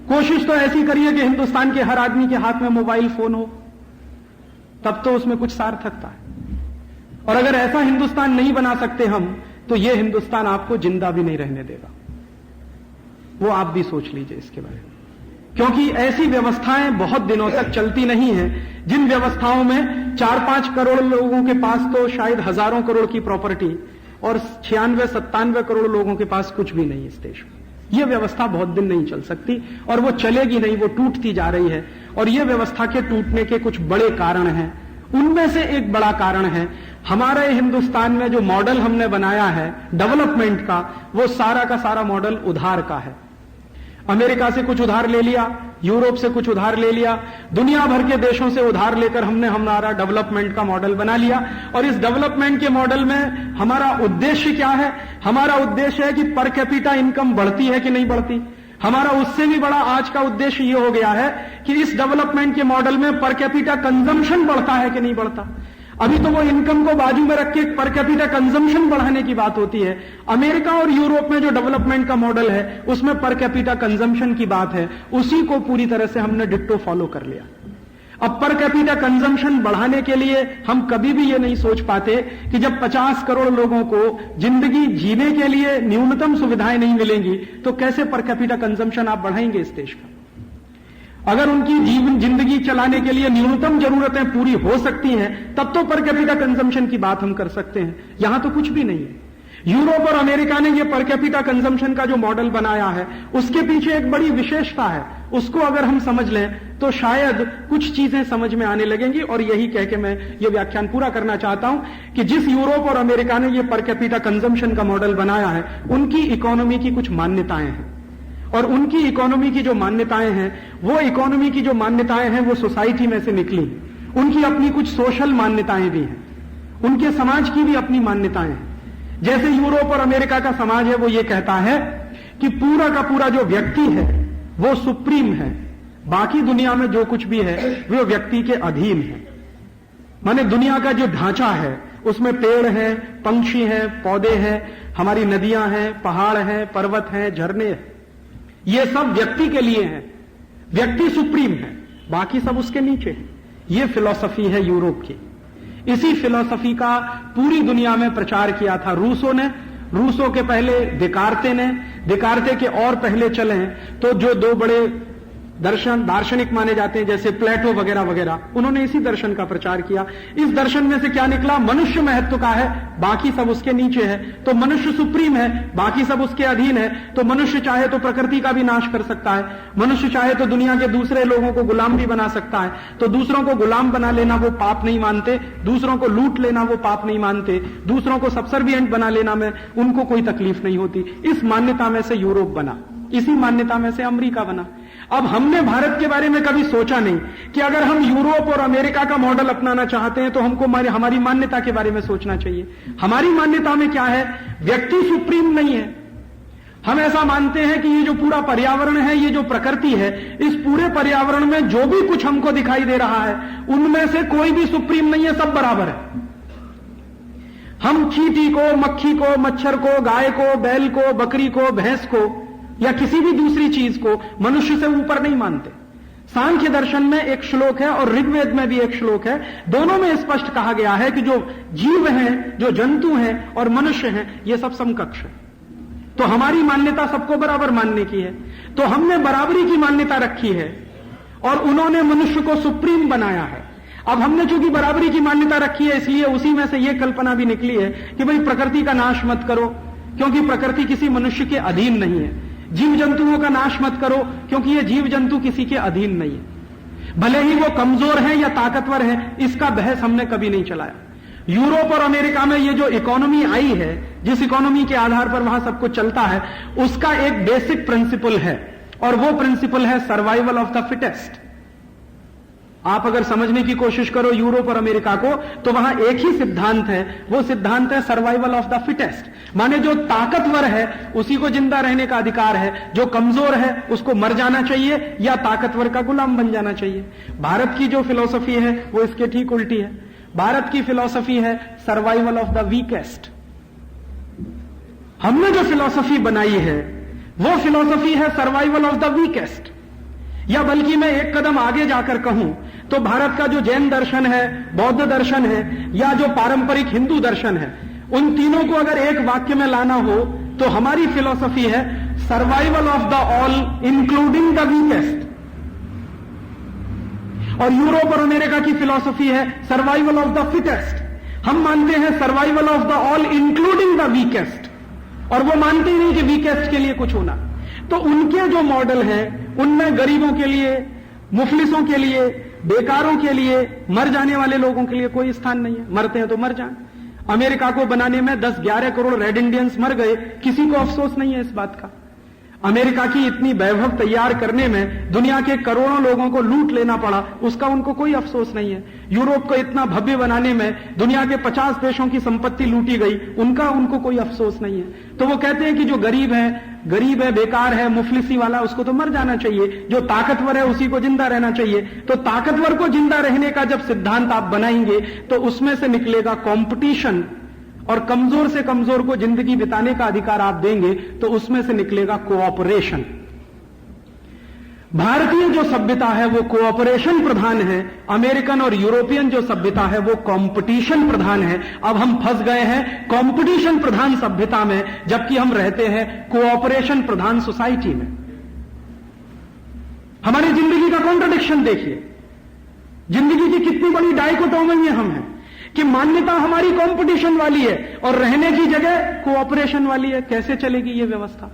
कोशिश तो ऐसी करिए कि हिंदुस्तान के हर आदमी के हाथ में मोबाइल फोन हो, तब तो उसमें कुछ सार्थकता है। और अगर ऐसा हिंदुस्तान नहीं बना सकते हम, तो यह हिंदुस्तान आपको जिंदा भी नहीं रहने देगा। वो आप भी सोच लीजिए इसके बारे में, क्योंकि ऐसी व्यवस्थाएं बहुत दिनों तक चलती नहीं है जिन व्यवस्थाओं में 4-5 करोड़ लोगों के पास तो शायद हजारों करोड़ की प्रॉपर्टी और 96-97 करोड़ लोगों के पास कुछ भी नहीं इस देश में। यह व्यवस्था बहुत दिन नहीं चल सकती और वो चलेगी नहीं, वो टूटती जा रही है। और यह व्यवस्था के टूटने के कुछ बड़े कारण हैं। उनमें से एक बड़ा कारण है हमारे हिंदुस्तान में जो मॉडल हमने बनाया है डेवलपमेंट का, वो सारा का सारा मॉडल उधार का है। अमेरिका से कुछ उधार ले लिया, यूरोप से कुछ उधार ले लिया, दुनिया भर के देशों से उधार लेकर हमने हमारा डेवलपमेंट का मॉडल बना लिया। और इस डेवलपमेंट के मॉडल में हमारा उद्देश्य क्या है? हमारा उद्देश्य है कि पर कैपिटा इनकम बढ़ती है कि नहीं बढ़ती। हमारा उससे भी बड़ा आज का उद्देश्य यह हो गया है कि इस डेवलपमेंट के मॉडल में पर कैपिटा कंजम्पशन बढ़ता है कि नहीं बढ़ता। अभी तो वो इनकम को बाजू में रख के पर कैपिटा कंजम्पशन बढ़ाने की बात होती है। अमेरिका और यूरोप में जो डेवलपमेंट का मॉडल है उसमें पर कैपिटा कंजम्पशन की बात है, उसी को पूरी तरह से हमने डिट्टो फॉलो कर लिया। अब पर कैपिटा कंजम्पशन बढ़ाने के लिए हम कभी भी ये नहीं सोच पाते कि जब 50 करोड़ लोगों को जिंदगी जीने के लिए न्यूनतम सुविधाएं नहीं मिलेंगी तो कैसे पर कैपिटा कंजम्पशन आप बढ़ाएंगे इस देश का। अगर उनकी जीवन जिंदगी चलाने के लिए न्यूनतम जरूरतें पूरी हो सकती हैं तब तो पर कैपिटा कंजम्पशन की बात हम कर सकते हैं। यहां तो कुछ भी नहीं है। यूरोप और अमेरिका ने यह पर कैपिटा कंजम्पशन का जो मॉडल बनाया है उसके पीछे एक बड़ी विशेषता है, उसको अगर हम समझ लें तो शायद कुछ चीजें समझ में आने लगेंगी। और यही कह के मैं ये व्याख्यान पूरा करना चाहता हूं कि जिस यूरोप और अमेरिका ने यह पर कैपिटा कंजम्पशन का मॉडल बनाया है उनकी इकोनॉमी की कुछ मान्यताएं हैं, और उनकी इकोनॉमी की जो मान्यताएं हैं वो सोसाइटी में से निकली। उनकी अपनी कुछ सोशल मान्यताएं भी हैं, उनके समाज की भी अपनी मान्यताएं हैं। जैसे यूरोप और अमेरिका का समाज है वो ये कहता है कि पूरा का पूरा जो व्यक्ति है वो सुप्रीम है, बाकी दुनिया में जो कुछ भी है वो व्यक्ति के अधीन है। माने दुनिया का जो ढांचा है उसमें पेड़ हैं, पंछी हैं, पौधे हैं, हमारी नदियां हैं, पहाड़ हैं, पर्वत हैं, झरने हैं, ये सब व्यक्ति के लिए हैं। व्यक्ति सुप्रीम है, बाकी सब उसके नीचे है। ये फिलॉसफी है यूरोप की। इसी फिलॉसफी का पूरी दुनिया में प्रचार किया था रूसों ने। रूसों के पहले देकार्ते ने, देकार्ते के और पहले चले हैं तो जो दो बड़े दार्शनिक माने जाते हैं जैसे प्लेटो वगैरह वगैरह, उन्होंने इसी दर्शन का प्रचार किया। इस दर्शन में से क्या निकला? मनुष्य महत्व का है, बाकी सब उसके नीचे है, तो मनुष्य सुप्रीम है, बाकी सब उसके अधीन है। तो मनुष्य चाहे तो प्रकृति का भी नाश कर सकता है, मनुष्य चाहे तो दुनिया के दूसरे लोगों को गुलाम भी बना सकता है। तो दूसरों को गुलाम बना लेना वो पाप नहीं मानते, दूसरों को लूट लेना वो पाप नहीं मानते, दूसरों को सबसर्विएंट बना लेना में उनको कोई तकलीफ नहीं होती। इस मान्यता में से यूरोप बना, इसी मान्यता में से अमेरिका बना। अब हमने भारत के बारे में कभी सोचा नहीं कि अगर हम यूरोप और अमेरिका का मॉडल अपनाना चाहते हैं तो हमको हमारी मान्यता के बारे में सोचना चाहिए। हमारी मान्यता में क्या है? व्यक्ति सुप्रीम नहीं है। हम ऐसा मानते हैं कि ये जो पूरा पर्यावरण है, ये जो प्रकृति है, इस पूरे पर्यावरण में जो भी कुछ हमको दिखाई दे रहा है उनमें से कोई भी सुप्रीम नहीं है, सब बराबर है। हम चींटी को, मक्खी को, मच्छर को, गाय को, बैल को, बकरी को, भैंस को या किसी भी दूसरी चीज को मनुष्य से ऊपर नहीं मानते। सांख्य दर्शन में एक श्लोक है और ऋग्वेद में भी एक श्लोक है, दोनों में स्पष्ट कहा गया है कि जो जीव हैं, जो जंतु हैं और मनुष्य हैं, ये सब समकक्ष है। तो हमारी मान्यता सबको बराबर मानने की है। तो हमने बराबरी की मान्यता रखी है और उन्होंने मनुष्य को सुप्रीम बनाया है। अब हमने चूंकि बराबरी की मान्यता रखी है, इसलिए उसी में से यह कल्पना भी निकली है कि भाई प्रकृति का नाश मत करो, क्योंकि प्रकृति किसी मनुष्य के अधीन नहीं है। जीव जंतुओं का नाश मत करो, क्योंकि ये जीव जंतु किसी के अधीन नहीं है। भले ही वो कमजोर हैं या ताकतवर हैं, इसका बहस हमने कभी नहीं चलाया। यूरोप और अमेरिका में ये जो इकोनॉमी आई है, जिस इकोनॉमी के आधार पर वहां सब कुछ चलता है, उसका एक बेसिक प्रिंसिपल है और वो प्रिंसिपल है सर्वाइवल ऑफ द फिटेस्ट। आप अगर समझने की कोशिश करो यूरोप और अमेरिका को, तो वहां एक ही सिद्धांत है, वो सिद्धांत है सर्वाइवल ऑफ द फिटेस्ट। माने जो ताकतवर है उसी को जिंदा रहने का अधिकार है, जो कमजोर है उसको मर जाना चाहिए या ताकतवर का गुलाम बन जाना चाहिए। भारत की जो फिलॉसफी है वो इसके ठीक उल्टी है। भारत की फिलॉसफी है सर्वाइवल ऑफ द वीकेस्ट। हमने जो फिलॉसफी बनाई है वो फिलॉसफी है सर्वाइवल ऑफ द वीकेस्ट। या बल्कि मैं एक कदम आगे जाकर कहूं तो भारत का जो जैन दर्शन है, बौद्ध दर्शन है या जो पारंपरिक हिंदू दर्शन है, उन तीनों को अगर एक वाक्य में लाना हो तो हमारी फिलॉसफी है survival of the all including the weakest. और यूरोप और अमेरिका की फिलॉसफी है सर्वाइवल ऑफ द फिटेस्ट। हम मानते हैं survival of the all including the weakest, और वो मानते ही नहीं कि वीकेस्ट के लिए कुछ होना। तो उनके जो मॉडल हैं उनमें गरीबों के लिए, मुफलिसों के लिए, बेकारों के लिए, मर जाने वाले लोगों के लिए कोई स्थान नहीं है। मरते हैं तो मर जाएं। अमेरिका को बनाने में 10-11 करोड़ रेड इंडियंस मर गए, किसी को अफसोस नहीं है इस बात का। अमेरिका की इतनी वैभव तैयार करने में दुनिया के करोड़ों लोगों को लूट लेना पड़ा, उसका उनको कोई अफसोस नहीं है। यूरोप को इतना भव्य बनाने में दुनिया के 50 देशों की संपत्ति लूटी गई, उनको कोई अफसोस नहीं है। तो वो कहते हैं कि जो गरीब है, बेकार है, मुफलिसी वाला, उसको तो मर जाना चाहिए, जो ताकतवर है उसी को जिंदा रहना चाहिए। तो ताकतवर को जिंदा रहने का जब सिद्धांत आप बनाएंगे तो उसमें से निकलेगा कंपटीशन, और कमजोर से कमजोर को जिंदगी बिताने का अधिकार आप देंगे तो उसमें से निकलेगा कोऑपरेशन। भारतीय जो सभ्यता है वो कोऑपरेशन प्रधान है, अमेरिकन और यूरोपियन जो सभ्यता है वो कंपटीशन प्रधान है। अब हम फंस गए हैं कंपटीशन प्रधान सभ्यता में, जबकि हम रहते हैं कोऑपरेशन प्रधान सोसाइटी में। हमारी जिंदगी का कॉन्ट्रडिक्शन देखिए, जिंदगी की कितनी बड़ी डाइकोटोमी हम हैं कि मान्यता हमारी कंपटीशन वाली है और रहने की जगह कोऑपरेशन वाली है। कैसे चलेगी ये व्यवस्था?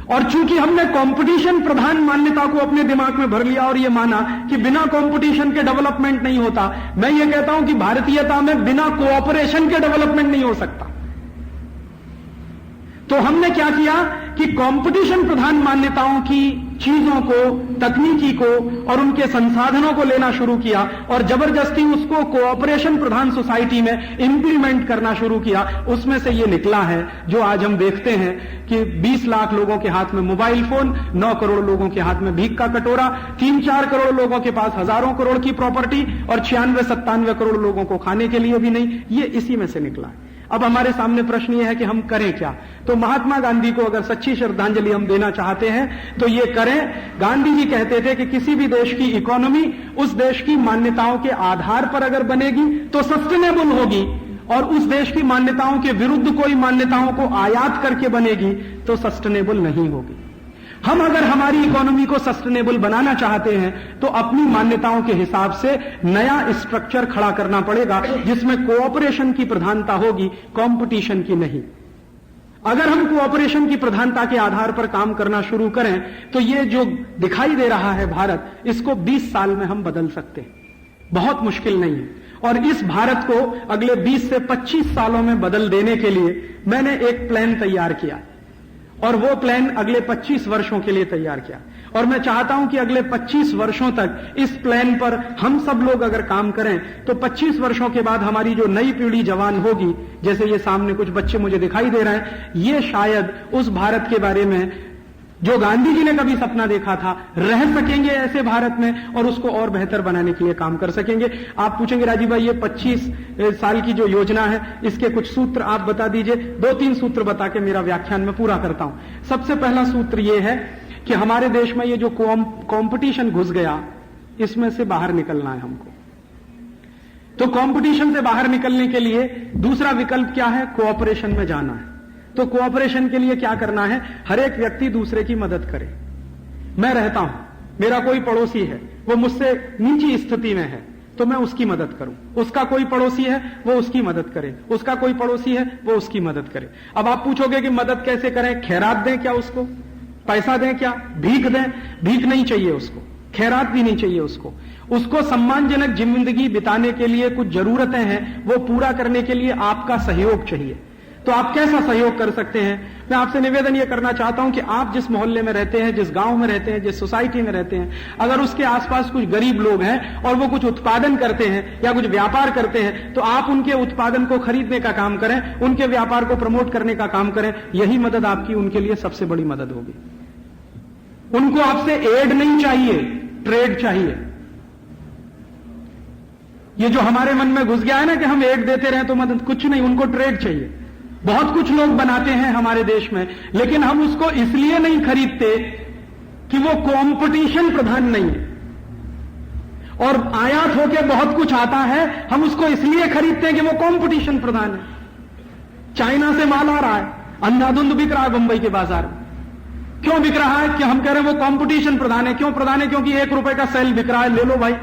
और चूंकि हमने कंपटीशन प्रधान मान्यता को अपने दिमाग में भर लिया और ये माना कि बिना कंपटीशन के डेवलपमेंट नहीं होता, मैं ये कहता हूं कि भारतीयता में बिना कोऑपरेशन के डेवलपमेंट नहीं हो सकता। तो हमने क्या किया कि कंपटीशन प्रधान मान्यताओं की चीजों को, तकनीकी को और उनके संसाधनों को लेना शुरू किया और जबरदस्ती उसको कोऑपरेशन प्रधान सोसाइटी में इंप्लीमेंट करना शुरू किया। उसमें से ये निकला है जो आज हम देखते हैं कि 20 लाख लोगों के हाथ में मोबाइल फोन, 9 करोड़ लोगों के हाथ में भीख का कटोरा, 3-4 करोड़ लोगों के पास हजारों करोड़ की प्रॉपर्टी और 96-97 करोड़ लोगों को खाने के लिए भी नहीं। ये इसी में से निकला है। अब हमारे सामने प्रश्न यह है कि हम करें क्या। तो महात्मा गांधी को अगर सच्ची श्रद्धांजलि हम देना चाहते हैं तो ये करें। गांधी जी कहते थे कि किसी भी देश की इकोनॉमी उस देश की मान्यताओं के आधार पर अगर बनेगी तो सस्टेनेबल होगी, और उस देश की मान्यताओं के विरुद्ध कोई मान्यताओं को आयात करके बनेगी तो सस्टेनेबल नहीं होगी। हम अगर हमारी इकोनॉमी को सस्टेनेबल बनाना चाहते हैं तो अपनी मान्यताओं के हिसाब से नया स्ट्रक्चर खड़ा करना पड़ेगा जिसमें कोऑपरेशन की प्रधानता होगी, कंपटीशन की नहीं। अगर हम कोऑपरेशन की प्रधानता के आधार पर काम करना शुरू करें तो ये जो दिखाई दे रहा है भारत, इसको 20 साल में हम बदल सकते हैं। बहुत मुश्किल नहीं है। और इस भारत को अगले 20 से 25 सालों में बदल देने के लिए मैंने एक प्लान तैयार किया, और वो प्लान अगले 25 वर्षों के लिए तैयार किया। और मैं चाहता हूं कि अगले 25 वर्षों तक इस प्लान पर हम सब लोग अगर काम करें तो 25 वर्षों के बाद हमारी जो नई पीढ़ी जवान होगी, जैसे ये सामने कुछ बच्चे मुझे दिखाई दे रहे हैं, ये शायद उस भारत के बारे में जो गांधी जी ने कभी सपना देखा था रह सकेंगे ऐसे भारत में, और उसको और बेहतर बनाने के लिए काम कर सकेंगे। आप पूछेंगे राजीव भाई ये 25 साल की जो योजना है इसके कुछ सूत्र आप बता दीजिए। 2-3 सूत्र बता के मेरा व्याख्यान में पूरा करता हूं। सबसे पहला सूत्र ये है कि हमारे देश में ये जो कंपटीशन घुस गया, इसमें से बाहर निकलना है हमको। तो कंपटीशन से बाहर निकलने के लिए दूसरा विकल्प क्या है? कोऑपरेशन में जाना है। तो कोऑपरेशन के लिए क्या करना है? हर एक व्यक्ति दूसरे की मदद करे। मैं रहता हूं, मेरा कोई पड़ोसी है, वो मुझसे नीची स्थिति में है, तो मैं उसकी मदद करूं। उसका कोई पड़ोसी है, वो उसकी मदद करे। उसका कोई पड़ोसी है, वो उसकी मदद करे। अब आप पूछोगे कि मदद कैसे करें? खैरात दें क्या उसको? पैसा दें क्या? भीख दें? भीख नहीं चाहिए उसको, खैरात भी नहीं चाहिए उसको। उसको सम्मानजनक जिंदगी बिताने के लिए कुछ जरूरतें हैं, वो पूरा करने के लिए आपका सहयोग चाहिए। तो आप कैसा सहयोग कर सकते हैं? मैं आपसे निवेदन यह करना चाहता हूं कि आप जिस मोहल्ले में रहते हैं, जिस गांव में रहते हैं, जिस सोसाइटी में रहते हैं, अगर उसके आसपास कुछ गरीब लोग हैं और वो कुछ उत्पादन करते हैं या कुछ व्यापार करते हैं, तो आप उनके उत्पादन को खरीदने का काम करें, उनके व्यापार को प्रमोट करने का काम करें। यही मदद आपकी उनके लिए सबसे बड़ी मदद होगी। उनको आपसे एड नहीं चाहिए, ट्रेड चाहिए। ये जो हमारे मन में घुस गया है ना कि हम एड देते रहे तो मदद, कुछ नहीं, उनको ट्रेड चाहिए। बहुत कुछ लोग बनाते हैं हमारे देश में, लेकिन हम उसको इसलिए नहीं खरीदते कि वो कंपटीशन प्रधान नहीं है। और आयात होके बहुत कुछ आता है, हम उसको इसलिए खरीदते हैं कि वो कंपटीशन प्रधान है। चाइना से माल आ रहा है, अंधाधुंध बिक रहा है बंबई के बाजार में। क्यों बिक रहा है? कि हम कह रहे हैं वो कंपटीशन प्रधान है। क्यों प्रधान है? क्योंकि 1 रुपए का सेल बिक रहा है, ले लो भाई।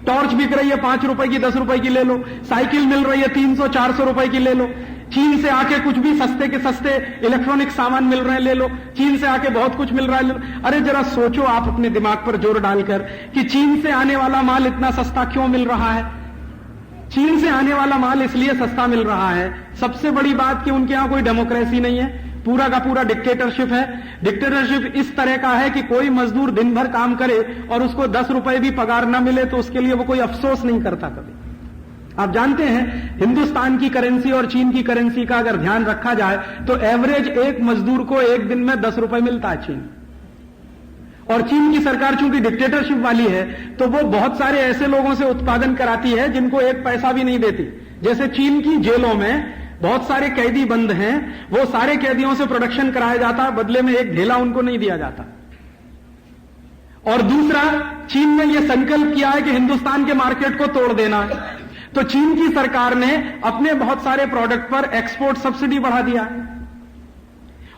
टॉर्च बिक रही है 5 रुपए की, 10 रुपए की ले लो। साइकिल मिल रही है 300-400 रुपए की, ले लो। चीन से आके कुछ भी सस्ते के सस्ते इलेक्ट्रॉनिक सामान मिल रहे हैं, ले लो। चीन से आके बहुत कुछ मिल रहा है, ले लो। अरे जरा सोचो आप अपने दिमाग पर जोर डालकर कि चीन से आने वाला माल इतना सस्ता क्यों मिल रहा है? चीन से आने वाला माल इसलिए सस्ता मिल रहा है, सबसे बड़ी बात कि उनके यहां कोई डेमोक्रेसी नहीं है, पूरा का पूरा डिक्टेटरशिप है। डिक्टेटरशिप इस तरह का है कि कोई मजदूर दिन भर काम करे और उसको 10 रुपए भी पगार न मिले तो उसके लिए वो कोई अफसोस नहीं करता कभी। आप जानते हैं हिंदुस्तान की करेंसी और चीन की करेंसी का अगर ध्यान रखा जाए तो एवरेज एक मजदूर को एक दिन में 10 रुपए मिलता है चीन। और चीन की सरकार चूंकि डिक्टेटरशिप वाली है तो वो बहुत सारे ऐसे लोगों से उत्पादन कराती है जिनको एक पैसा भी नहीं देती। जैसे चीन की जेलों में बहुत सारे कैदी बंद हैं, वो सारे कैदियों से प्रोडक्शन कराया जाता, बदले में एक ढेला उनको नहीं दिया जाता। और दूसरा, चीन ने यह संकल्प किया है कि हिंदुस्तान के मार्केट को तोड़ देना है, तो चीन की सरकार ने अपने बहुत सारे प्रोडक्ट पर एक्सपोर्ट सब्सिडी बढ़ा दिया।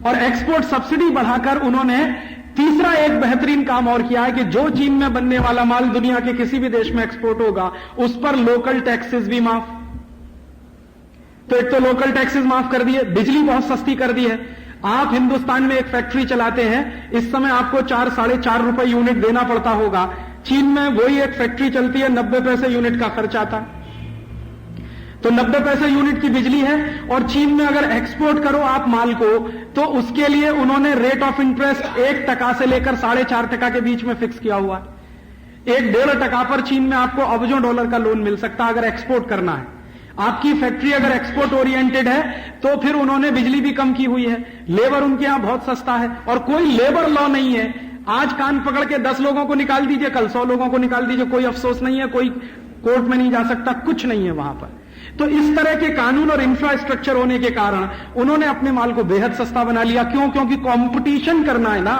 और एक्सपोर्ट सब्सिडी बढ़ाकर उन्होंने तीसरा एक बेहतरीन काम और किया है कि जो चीन में बनने वाला माल दुनिया के किसी भी देश में एक्सपोर्ट होगा उस पर लोकल टैक्सेस भी माफ। तो एक तो लोकल टैक्सेस माफ कर दिए, बिजली बहुत सस्ती कर दी है। आप हिंदुस्तान में एक फैक्ट्री चलाते हैं, इस समय आपको 4-4.5 रुपए यूनिट देना पड़ता होगा। चीन में वही एक फैक्ट्री चलती है, 90 पैसे यूनिट का खर्च आता है। तो 90 पैसे यूनिट की बिजली है। और चीन में अगर एक्सपोर्ट करो आप माल को तो उसके लिए उन्होंने रेट ऑफ इंटरेस्ट 1% से लेकर 4.5% के बीच में फिक्स किया हुआ है। 1.5% पर चीन में आपको अरबों डॉलर का लोन मिल सकता है अगर एक्सपोर्ट करना है। आपकी फैक्ट्री अगर एक्सपोर्ट ओरिएंटेड है तो फिर उन्होंने बिजली भी कम की हुई है। लेबर उनके यहां बहुत सस्ता है और कोई लेबर लॉ नहीं है। आज कान पकड़ के 10 लोगों को निकाल दीजिए, कल 100 लोगों को निकाल दीजिए, कोई अफसोस नहीं है, कोई कोर्ट में नहीं जा सकता, कुछ नहीं है वहां पर। तो इस तरह के कानून और इंफ्रास्ट्रक्चर होने के कारण उन्होंने अपने माल को बेहद सस्ता बना लिया। क्यों? क्योंकि कंपटीशन करना है ना।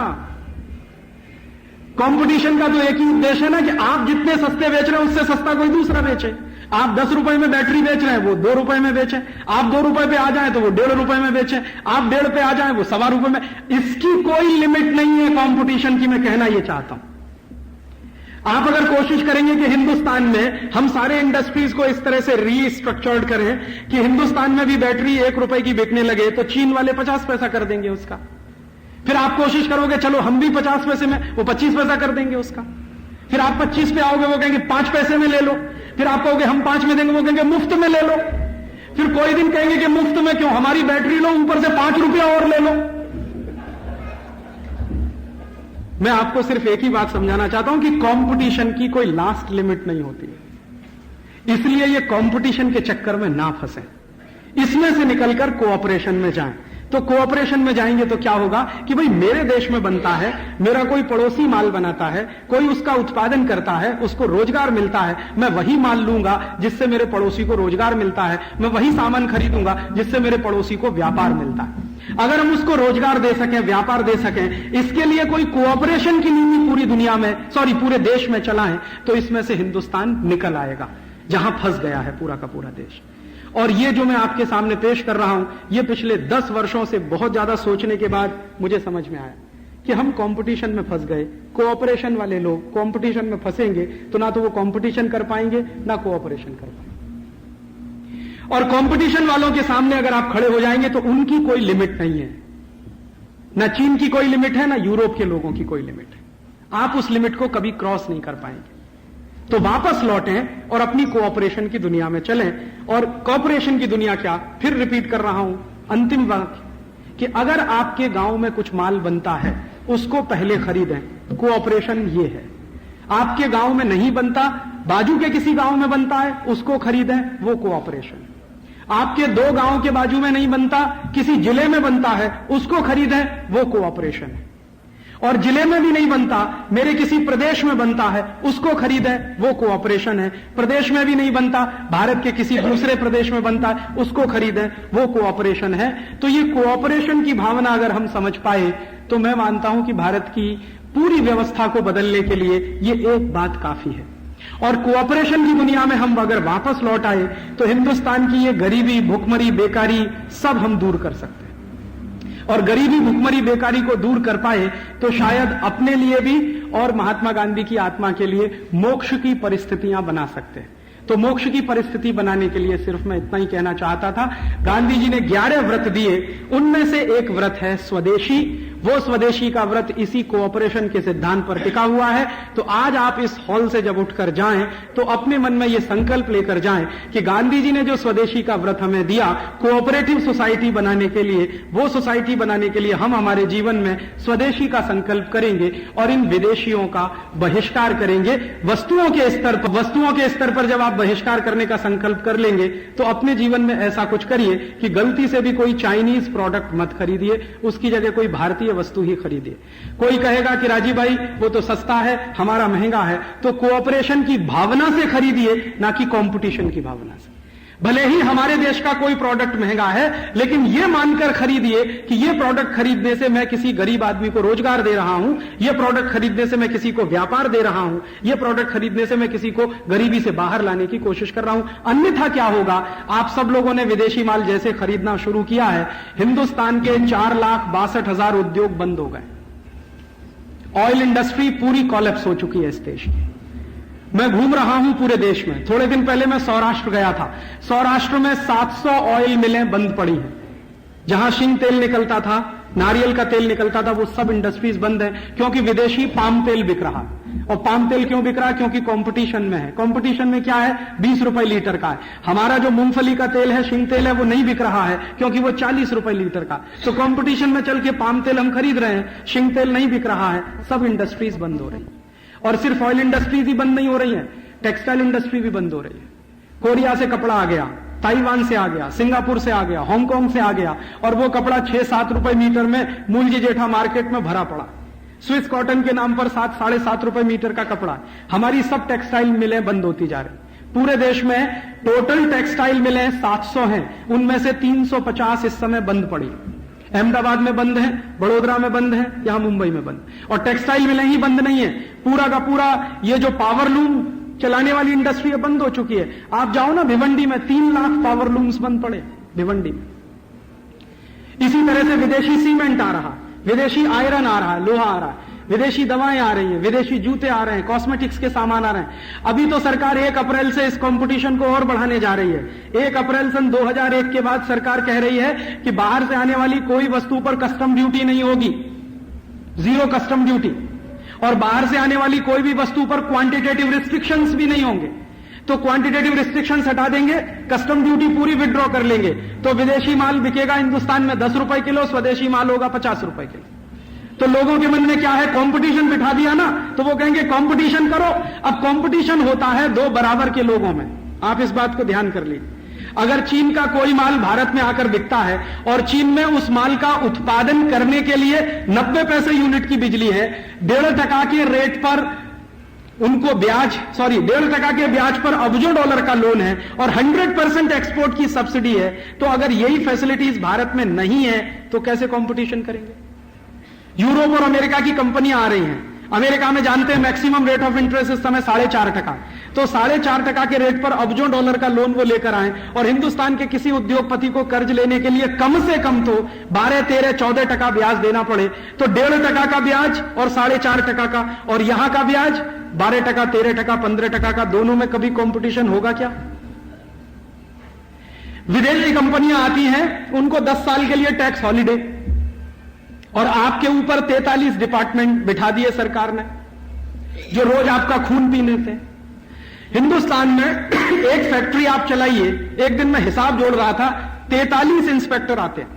कंपटीशन का तो एक ही उद्देश्य है ना कि आप जितने सस्ते बेच रहे हैं उससे सस्ता कोई दूसरा बेचे। आप 10 रुपए में बैटरी बेच रहे हैं, वो 2 रुपए में बेचें। आप 2 रुपए पे आ जाएं तो वो 1.5 रुपए में बेचें। आप 1.5 पे आ जाएं वो 1.25 रुपए में। इसकी कोई लिमिट नहीं है कंपटीशन की। मैं कहना यह चाहता हूं, आप अगर कोशिश करेंगे कि हिंदुस्तान में हम सारे इंडस्ट्रीज को इस तरह से रीस्ट्रक्चर्ड करें कि हिंदुस्तान में भी बैटरी 1 रुपए की बिकने लगे, तो चीन वाले 50 पैसा कर देंगे उसका। फिर आप कोशिश करोगे चलो हम भी 50 पैसे में, वो 25 पैसा कर देंगे उसका। फिर आप 25 पे आओगे, वो कहेंगे 5 पैसे में ले लो। फिर आप कहोगे हम 5 में देंगे, वो कहेंगे मुफ्त में ले लो। फिर कोई दिन कहेंगे कि मुफ्त में क्यों, हमारी बैटरी लो, ऊपर से 5 रुपया और ले लो। मैं आपको सिर्फ एक ही बात समझाना चाहता हूं कि कंपटीशन की कोई लास्ट लिमिट नहीं होती है। इसलिए ये कंपटीशन के चक्कर में ना फंसे, इसमें से निकलकर कोऑपरेशन में जाएं। तो कोऑपरेशन में जाएंगे तो क्या होगा कि भाई मेरे देश में बनता है, मेरा कोई पड़ोसी माल बनाता है, कोई उसका उत्पादन करता है, उसको रोजगार मिलता है, मैं वही माल लूंगा जिससे मेरे पड़ोसी को रोजगार मिलता है, मैं वही सामान खरीदूंगा जिससे मेरे पड़ोसी को व्यापार मिलता है। अगर हम उसको रोजगार दे सकें, व्यापार दे सकें, इसके लिए कोई कोऑपरेशन की नीति पूरी दुनिया में, पूरे देश में चलाएं, तो इसमें से हिंदुस्तान निकल आएगा जहां फंस गया है पूरा का पूरा देश। और ये जो मैं आपके सामने पेश कर रहा हूं, ये पिछले 10 वर्षों से बहुत ज्यादा सोचने के बाद मुझे समझ में आया कि हम कंपटीशन में फंस गए। कोऑपरेशन वाले लोग कंपटीशन में फंसेंगे तो ना तो वो कंपटीशन कर पाएंगे ना कोऑपरेशन कर पाएंगे। और कंपटीशन वालों के सामने अगर आप खड़े हो जाएंगे तो उनकी कोई लिमिट नहीं है, ना चीन की कोई लिमिट है, ना यूरोप के लोगों की कोई लिमिट है। आप उस लिमिट को कभी क्रॉस नहीं कर पाएंगे। तो वापस लौटें और अपनी कोऑपरेशन की दुनिया में चलें। और कोऑपरेशन की दुनिया क्या, फिर रिपीट कर रहा हूं अंतिम वाक्य, कि अगर आपके गांव में कुछ माल बनता है उसको पहले खरीदें, कोऑपरेशन ये है। आपके गांव में नहीं बनता, बाजू के किसी गांव में बनता है, उसको खरीदें, वो कोऑपरेशन। आपके 2 गांव के बाजू में नहीं बनता, किसी जिले में बनता है, उसको खरीदें, वो कोऑपरेशन है। और जिले में भी नहीं बनता, मेरे किसी प्रदेश में बनता है, उसको खरीदें, वो कोऑपरेशन है। प्रदेश में भी नहीं बनता, भारत के किसी दूसरे प्रदेश में बनता है, उसको खरीदें, वो कोऑपरेशन है। तो ये कोऑपरेशन की भावना अगर हम समझ पाए तो मैं मानता हूं कि भारत की पूरी व्यवस्था को बदलने के लिए ये एक बात काफी है। और कोऑपरेशन की दुनिया में हम अगर वापस लौट आए तो हिंदुस्तान की ये गरीबी, भुखमरी, बेकारी सब हम दूर कर सकते हैं। और गरीबी, भुखमरी, बेकारी को दूर कर पाए तो शायद अपने लिए भी और महात्मा गांधी की आत्मा के लिए मोक्ष की परिस्थितियां बना सकते हैं। तो मोक्ष की परिस्थिति बनाने के लिए सिर्फ मैं इतना ही कहना चाहता था। गांधी जी ने 11 व्रत दिए, उनमें से एक व्रत है स्वदेशी। वो स्वदेशी का व्रत इसी कोऑपरेशन के सिद्धांत पर टिका हुआ है। तो आज आप इस हॉल से जब उठकर जाएं तो अपने मन में ये संकल्प लेकर जाएं कि गांधी जी ने जो स्वदेशी का व्रत हमें दिया कोऑपरेटिव सोसाइटी बनाने के लिए, वो सोसाइटी बनाने के लिए हम हमारे जीवन में स्वदेशी का संकल्प करेंगे और इन विदेशियों का बहिष्कार करेंगे। वस्तुओं के स्तर पर जब आप बहिष्कार करने का संकल्प कर लेंगे तो अपने जीवन में ऐसा कुछ करिए कि गलती से भी कोई चाइनीज प्रोडक्ट मत खरीदिए, उसकी जगह कोई भारतीय वस्तु ही खरीदिए। कोई कहेगा कि राजीव भाई वो तो सस्ता है, हमारा महंगा है, तो कोऑपरेशन की भावना से खरीदिए, ना कि कंपटीशन की भावना से। भले ही हमारे देश का कोई प्रोडक्ट महंगा है, लेकिन यह मानकर खरीदिए कि यह प्रोडक्ट खरीदने से मैं किसी गरीब आदमी को रोजगार दे रहा हूं, यह प्रोडक्ट खरीदने से मैं किसी को व्यापार दे रहा हूं, यह प्रोडक्ट खरीदने से मैं किसी को गरीबी से बाहर लाने की कोशिश कर रहा हूं। अन्यथा क्या होगा, आप सब लोगों ने विदेशी माल जैसे खरीदना शुरू किया है, हिंदुस्तान के 4,62,000 उद्योग बंद हो गए। ऑयल इंडस्ट्री पूरी कोलैप्स हो चुकी है इस देश की। मैं घूम रहा हूं पूरे देश में। थोड़े दिन पहले मैं सौराष्ट्र गया था। सौराष्ट्र में 700 ऑयल मिलें बंद पड़ी हैं। जहां शिंग तेल निकलता था, नारियल का तेल निकलता था, वो सब इंडस्ट्रीज बंद है क्योंकि विदेशी पाम तेल बिक रहा है। और पाम तेल क्यों बिक रहा है? क्योंकि कंपटीशन में है। कंपटीशन में क्या है? 20 रुपए लीटर का है। हमारा जो मूंगफली का तेल है, शिंग तेल है, वो नहीं बिक रहा है क्योंकि वो 40 रुपए लीटर का। तो कंपटीशन में चल के पाम तेल हम खरीद रहे हैं, शिंग तेल नहीं बिक रहा है। सब इंडस्ट्रीज बंद हो रही है। और सिर्फ ऑयल इंडस्ट्रीज ही बंद नहीं हो रही है, टेक्सटाइल इंडस्ट्री भी बंद हो रही है। कोरिया से कपड़ा आ गया, ताइवान से आ गया, सिंगापुर से आ गया, हांगकांग से आ गया, और वो कपड़ा 6-7 रुपए मीटर में मूलजी जेठा मार्केट में भरा पड़ा। स्विस कॉटन के नाम पर 7-7.5 रुपए मीटर का कपड़ा। हमारी सब टेक्सटाइल मिलें बंद होती जा रही। पूरे देश में टोटल टेक्सटाइल मिलें 700 हैं, उनमें से 350 इस समय बंद पड़ी। अहमदाबाद में बंद है, बड़ोदरा में बंद है, यहां मुंबई में बंद। और टेक्सटाइल मिलें ही बंद नहीं है, पूरा का पूरा ये जो पावर लूम चलाने वाली इंडस्ट्री है बंद हो चुकी है। आप जाओ ना भिवंडी में 3 लाख पावर लूम्स बंद पड़े भिवंडी में। इसी तरह से विदेशी सीमेंट आ रहा, विदेशी आयरन आ रहा है, लोहा आ रहा है, विदेशी दवाएं आ रही हैं, विदेशी जूते आ रहे हैं, कॉस्मेटिक्स के सामान आ रहे हैं। अभी तो सरकार 1 अप्रैल से इस कंपटीशन को और बढ़ाने जा रही है। 1 अप्रैल सन 2001 के बाद सरकार कह रही है कि बाहर से आने वाली कोई वस्तु पर कस्टम ड्यूटी नहीं होगी, 0 कस्टम ड्यूटी। और बाहर से आने वाली कोई भी वस्तु पर क्वांटिटेटिव रिस्ट्रिक्शंस भी नहीं होंगे। तो क्वांटिटेटिव रिस्ट्रिक्शंस हटा देंगे, कस्टम ड्यूटी पूरी विड्रॉ कर लेंगे, तो विदेशी माल बिकेगा हिंदुस्तान में 10 रुपए किलो, स्वदेशी माल होगा 50 रुपए किलो। तो लोगों के मन में क्या है, कंपटीशन बिठा दिया ना, तो वो कहेंगे कंपटीशन करो। अब कंपटीशन होता है 2 बराबर के लोगों में, आप इस बात को ध्यान कर लीजिए। अगर चीन का कोई माल भारत में आकर बिकता है और चीन में उस माल का उत्पादन करने के लिए 90 पैसे यूनिट की बिजली है, 1.5% के रेट पर उनको 1.5% के ब्याज पर अरबों डॉलर का लोन है और 100% एक्सपोर्ट की सब्सिडी है, तो अगर यही फैसिलिटीज भारत में नहीं है तो कैसे कंपटीशन करेंगे? यूरोप और अमेरिका की कंपनियां आ रही हैं। अमेरिका में जानते हैं मैक्सिमम रेट ऑफ इंटरेस्ट इस समय 4.5%, तो 4.5% के रेट पर अरबों डॉलर का लोन वो लेकर आए और हिंदुस्तान के किसी उद्योगपति को कर्ज लेने के लिए कम से कम तो 12, 13, 14% ब्याज देना पड़े, तो 1.5% का ब्याज और 4.5% का, और यहां का ब्याज 12%, 13%, 15% का, दोनों में कभी कंपटीशन होगा क्या? विदेशी कंपनियां आती हैं, उनको 10 साल के लिए टैक्स हॉलिडे, और आपके ऊपर 43 डिपार्टमेंट बिठा दिए सरकार ने जो रोज आपका खून पीने थे। हिंदुस्तान में एक फैक्ट्री आप चलाइए, एक दिन में हिसाब जोड़ रहा था, 43 इंस्पेक्टर आते हैं।